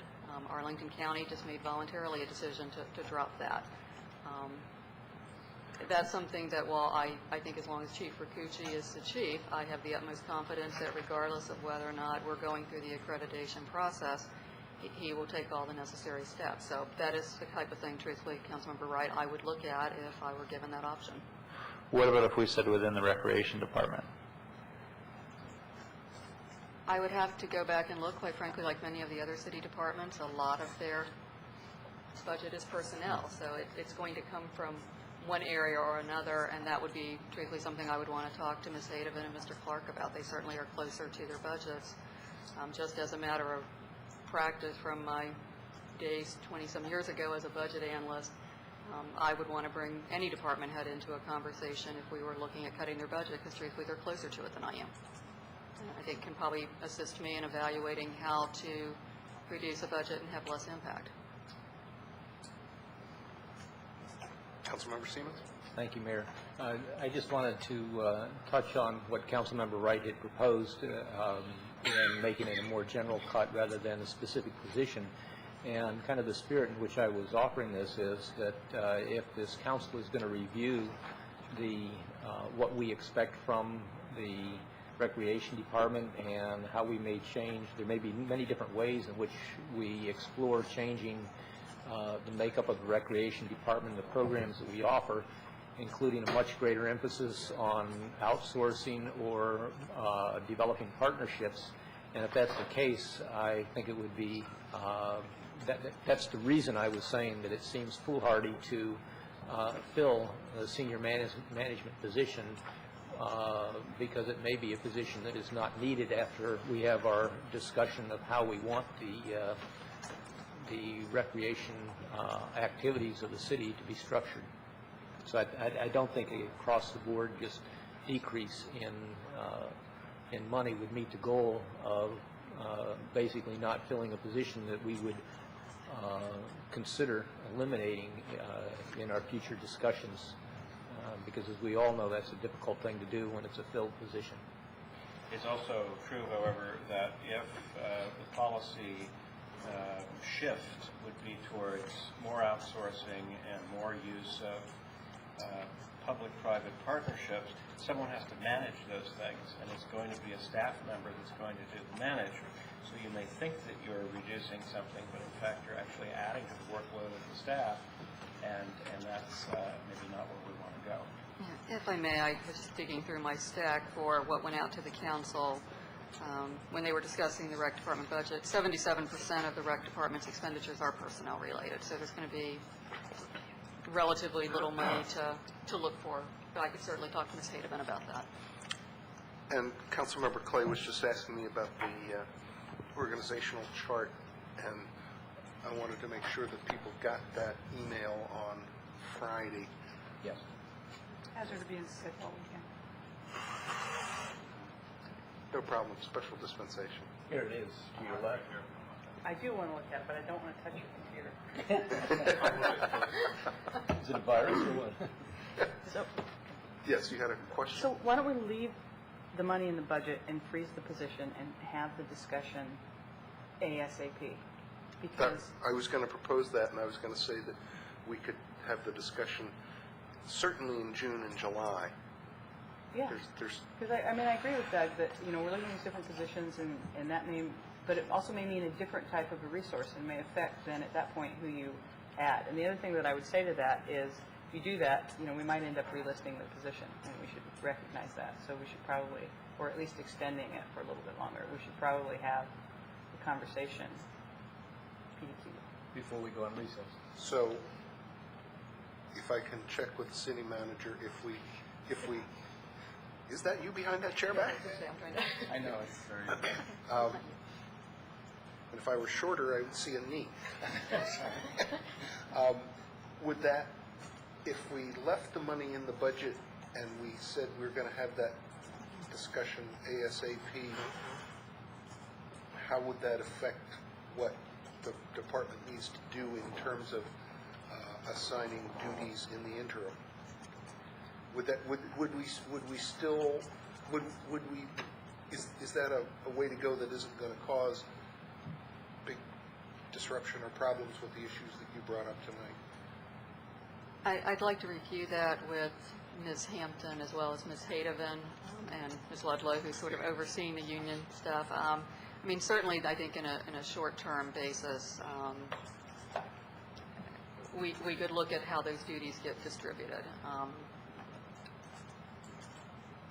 Arlington County just made voluntarily a decision to drop that. That's something that while I think as long as Chief Rakucci is the chief, I have the utmost confidence that regardless of whether or not we're going through the accreditation process, he will take all the necessary steps. So that is the type of thing, truthfully, Councilmember Wright, I would look at if I were given that option. What about if we said within the Recreation Department? I would have to go back and look, quite frankly, like many of the other city departments, a lot of their budget is personnel. So it's going to come from one area or another, and that would be, truthfully, something I would want to talk to Ms. Hadovan and Mr. Clark about. They certainly are closer to their budgets. Just as a matter of practice from my days 20-some years ago as a budget analyst, I would want to bring any department head into a conversation if we were looking at cutting their budget, because truthfully, they're closer to it than I am. I think can probably assist me in evaluating how to reduce a budget and have less impact. Councilmember Siemens? Thank you, Mayor. I just wanted to touch on what Councilmember Wright had proposed in making it a more general cut rather than a specific position. And kind of the spirit in which I was offering this is that if this council is going to review what we expect from the Recreation Department and how we may change, there may be many different ways in which we explore changing the makeup of the Recreation Department, the programs that we offer, including a much greater emphasis on outsourcing or developing partnerships. And if that's the case, I think it would be, that's the reason I was saying that it seems foolhardy to fill a senior management position because it may be a position that is not needed after we have our discussion of how we want the recreation activities of the city to be structured. So I don't think across the board just decrease in money would meet the goal of basically not filling a position that we would consider eliminating in our future discussions. Because as we all know, that's a difficult thing to do when it's a filled position. It's also true, however, that if the policy shift would be towards more outsourcing and more use of public-private partnerships, someone has to manage those things, and it's going to be a staff member that's going to do the management. So you may think that you're reducing something, but in fact you're actually adding to the workload of the staff, and that's maybe not where we want to go. If I may, I was just digging through my stack for what went out to the council when they were discussing the rec department budget. 77% of the rec department's expenditures are personnel related, so there's going to be relatively little money to look for. But I could certainly talk to Ms. Hadovan about that. And Councilmember Clay was just asking me about the organizational chart, and I wanted to make sure that people got that email on Friday. Yes. As we're being sick all weekend. No problem. Special dispensation. Here it is, to your left. I do want to look at it, but I don't want to touch your computer. Is it a virus or what? So, Yes, you had a question? so why don't we leave the money in the budget and freeze the position and have the discussion ASAP? Because I was going to propose that, and I was going to say that we could have the discussion certainly in June and July. yeah, There's because I mean I agree with Doug that we're looking at these different positions and that may, but it also may mean a different type of a resource and may affect then at that point who you add. And the other thing that I would say to that is, if you do that, we might end up relisting the position, and we should recognize that. So we should probably, or at least extending it for a little bit longer. We should probably have the conversation PDQ before we go on recess. So, if I can check with the city manager, if we, is that you behind that chair back? I know, it's very... If I were shorter, I would see a knee. Would that, if we left the money in the budget and we said we were going to have that discussion ASAP, how would that affect what the department needs to do in terms of assigning duties in the interim? Would is that a way to go that isn't going to cause big disruption or problems with the issues that you brought up tonight? I'd like to review that with Ms. Hampton as well as Ms. Hadoven and Ms. Ludlow, who's sort of overseeing the union stuff. I mean, certainly, I think in a short-term basis, we could look at how those duties get distributed.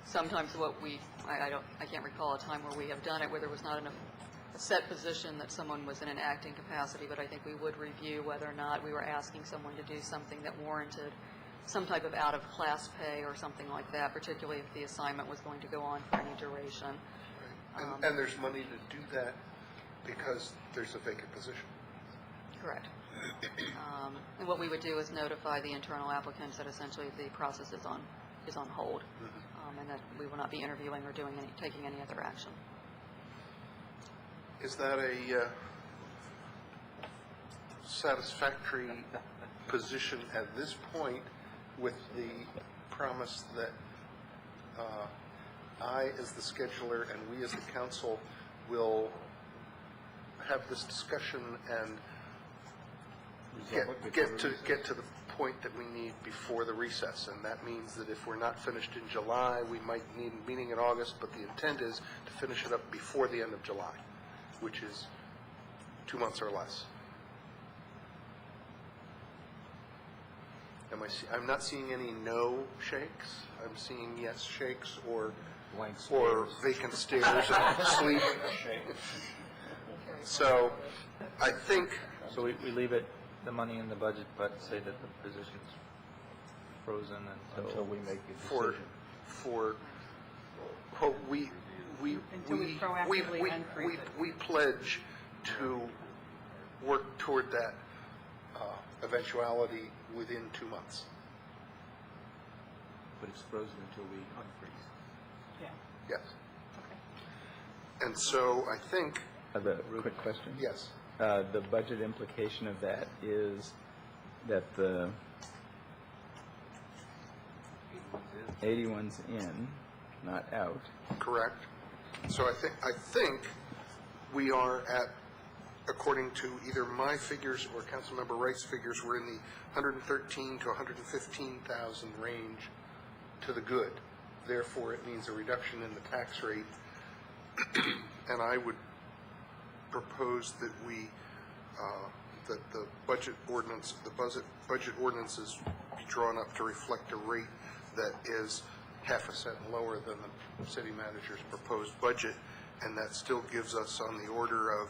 Sometimes I can't recall a time where we have done it where there was not enough a set position that someone was in an acting capacity, but I think we would review whether or not we were asking someone to do something that warranted some type of out-of-class pay or something like that, particularly if the assignment was going to go on for any duration. Right. And there's money to do that because there's a vacant position. Correct. And what we would do is notify the internal applicants that essentially the process is on hold, and that we will not be interviewing or taking any other action. Is that a satisfactory position at this point, with the promise that I, as the scheduler, and we as the council will have this discussion and get to the point that we need before the recess? And that means that if we're not finished in July, we might need a meeting in August, but the intent is to finish it up before the end of July, which is 2 months or less. I'm not seeing any no shakes. I'm seeing yes shakes or vacant stares and sleep. So I think... So we leave it, the money in the budget, but say that the position's frozen until we make a decision. We pledge to work toward that eventuality within 2 months. But it's frozen until we unfreeze. Yeah. Yes. Okay. And so I think... I have a quick question. Yes. The budget implication of that is that the 81's in, not out. Correct. So I think we are at, according to either my figures or Councilmember Wright's figures, we're in the 113 to 115,000 range to the good. Therefore, it means a reduction in the tax rate. And I would propose that that the budget ordinances be drawn up to reflect a rate that is half a cent lower than the city manager's proposed budget, and that still gives us on the order of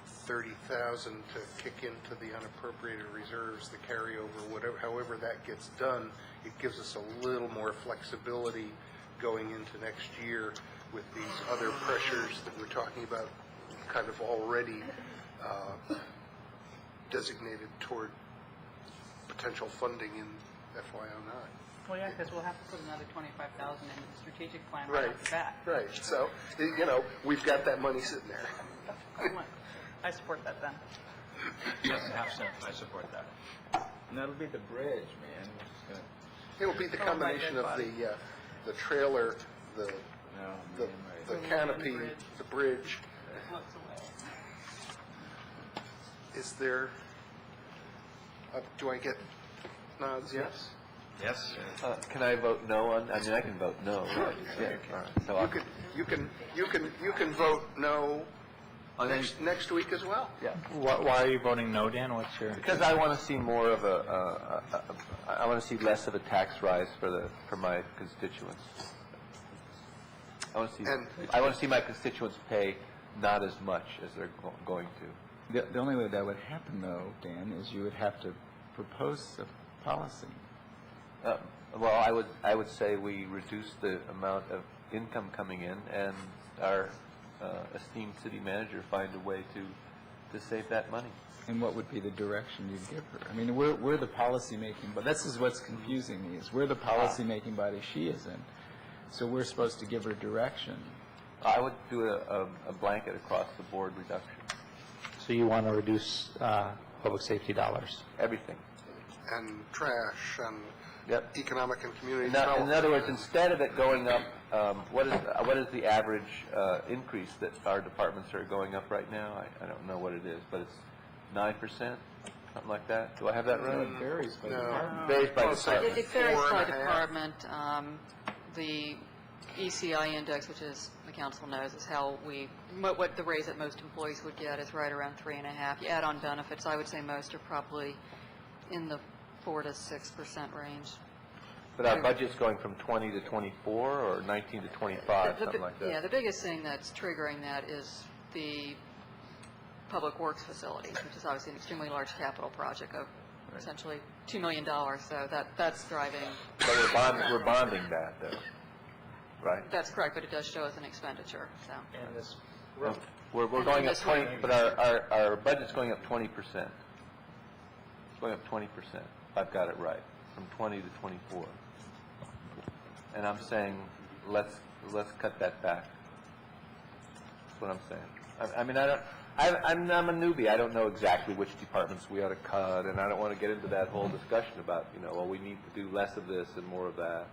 30,000 to kick into the unappropriated reserves, the carryover, however that gets done. It gives us a little more flexibility going into next year with these other pressures that we're talking about, kind of already designated toward potential funding in FY09. Well, yeah, because we'll have to put another 25,000 in the strategic plan right off the bat. Right. So, we've got that money sitting there. I support that then. Yes, half cent. I support that. And that'll be the bridge, man. It'll be the combination of the trailer, the canopy, the bridge. Is there? Do I get nods? Yes. Yes. Can I vote no on? I mean, I can vote no. Right? Yeah. All right. So you can vote no next week as well. Yeah. Why are you voting no, Dan? What's your? Because I want to see more of I want to see less of a tax rise for my constituents. I want to see my constituents pay not as much as they're going to. The only way that would happen, though, Dan, is you would have to propose a policy. Well, I would say we reduce the amount of income coming in, and our esteemed city manager find a way to save that money. And what would be the direction you'd give her? I mean, we're the policy-making, but this is what's confusing me, is we're the policy-making body she isn't. So we're supposed to give her direction. I would do a blanket across the board reduction. So you want to reduce public safety dollars? Everything. And trash and Yep. economic and community In development. other words, instead of it going up, what is the average increase that our departments are going up right now? I don't know what it is, but it's 9%, something like that. Do I have that right? It varies by department. Varies by department. It varies by department. The ECI index, which is, the council knows, is how what the raise that most employees would get is right around 3.5. You add on benefits, I would say most are probably in the 4 to 6% range. But our budget's going from 20 to 24 or 19 to 25, something like that. Yeah, the biggest thing that's triggering that is the public works facilities, which is obviously an extremely large capital project of essentially $2 million. So that's driving. But we're bonding that, though, right? That's correct, but it does show as an expenditure. So. And this We're going up 20, but our budget's going up 20%. It's going up 20%. I've got it right, from 20 to 24. And I'm saying, let's cut that back. That's what I'm saying. I mean, I'm a newbie. I don't know exactly which departments we ought to cut, and I don't want to get into that whole discussion about, well, we need to do less of this and more of that.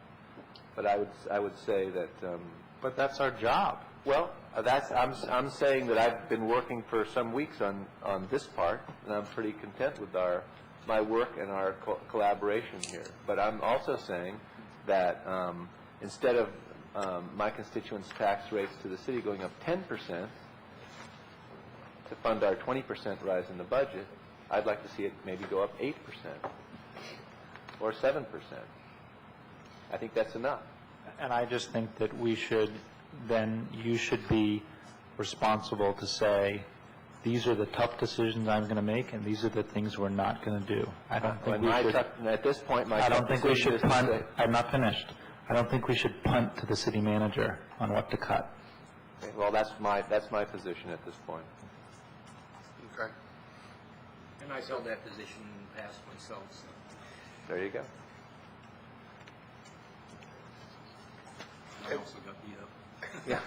But I would say that. But that's our job. Well, I'm saying that I've been working for some weeks on this part, and I'm pretty content with my work and our collaboration here. But I'm also saying that instead of my constituents' tax rates to the city going up 10% to fund our 20% rise in the budget, I'd like to see it maybe go up 8% or 7%. I think that's enough. And I just think that you should be responsible to say, these are the tough decisions I'm going to make, and these are the things we're not going to do. I don't think we should. At this point, I don't think we should punt. I'm not finished. I don't think we should punt to the city manager on what to cut. Okay, well, that's my position at this point. Okay. And I held that position past myself. So. There you go. I also got beat up. Yeah.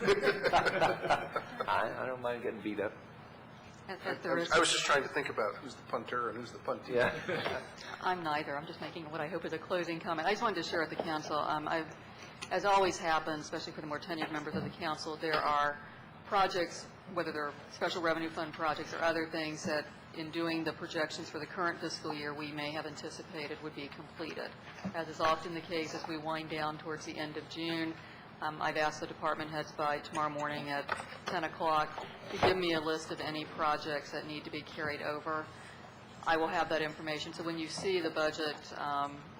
I don't mind getting beat up. I was just trying to think about who's the punter and who's the puntee. Yeah. I'm neither. I'm just making what I hope is a closing comment. I just wanted to share with the council, as always happens, especially for the more tenured members of the council, there are projects, whether they're special revenue fund projects or other things that in doing the projections for the current fiscal year we may have anticipated would be completed. As is often the case as we wind down towards the end of June, I've asked the department heads by tomorrow morning at 10 o'clock to give me a list of any projects that need to be carried over. I will have that information. So when you see the budget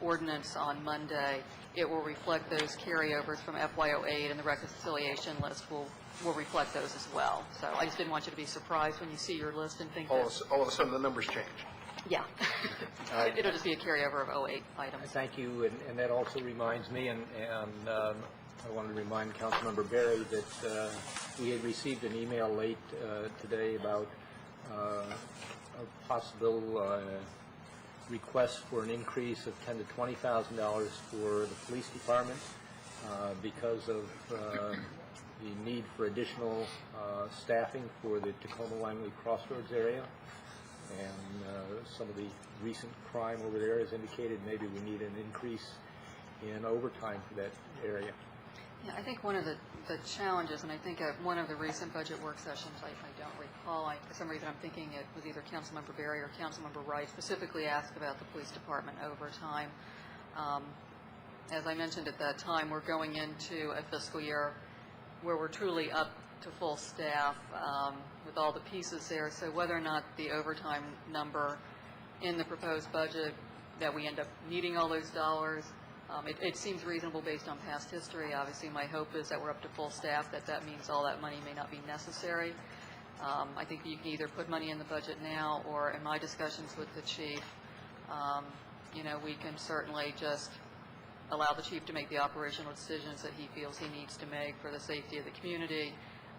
ordinance on Monday, it will reflect those carryovers from FY08, and the reconciliation list will reflect those as well. So I just didn't want you to be surprised when you see your list and think all of a sudden the numbers change. Yeah. It'll just be a carryover of 08 items. Thank you, and that also reminds me, and I wanted to remind Councilmember Berry that we had received an email late today about a possible request for an increase of $10,000 to $20,000 for the police department because of the need for additional staffing for the Tacoma-Langley Crossroads area. And some of the recent crime over there has indicated maybe we need an increase in overtime for that area. Yeah, I think one of the challenges, and I think at one of the recent budget work sessions, I don't recall, for some reason I'm thinking it was either Councilmember Berry or Councilmember Wright specifically asked about the police department overtime. As I mentioned at that time, we're going into a fiscal year where we're truly up to full staff with all the pieces there. So whether or not the overtime number in the proposed budget, that we end up needing all those dollars, it seems reasonable based on past history. Obviously, my hope is that we're up to full staff, that means all that money may not be necessary. I think you can either put money in the budget now, or in my discussions with the chief, we can certainly just allow the chief to make the operational decisions that he feels he needs to make for the safety of the community.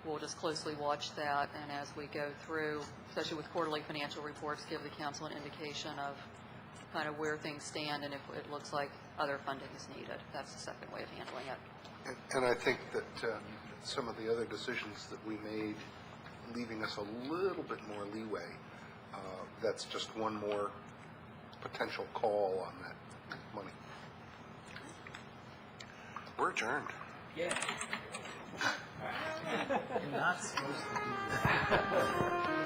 we'll just closely watch that, and as we go through, especially with quarterly financial reports, give the council an indication of kind of where things stand and if it looks like other funding is needed. That's the second way of handling it. And I think that some of the other decisions that we made, leaving us a little bit more leeway, that's just one more potential call on that money. We're adjourned. Yeah. You're not supposed to do that.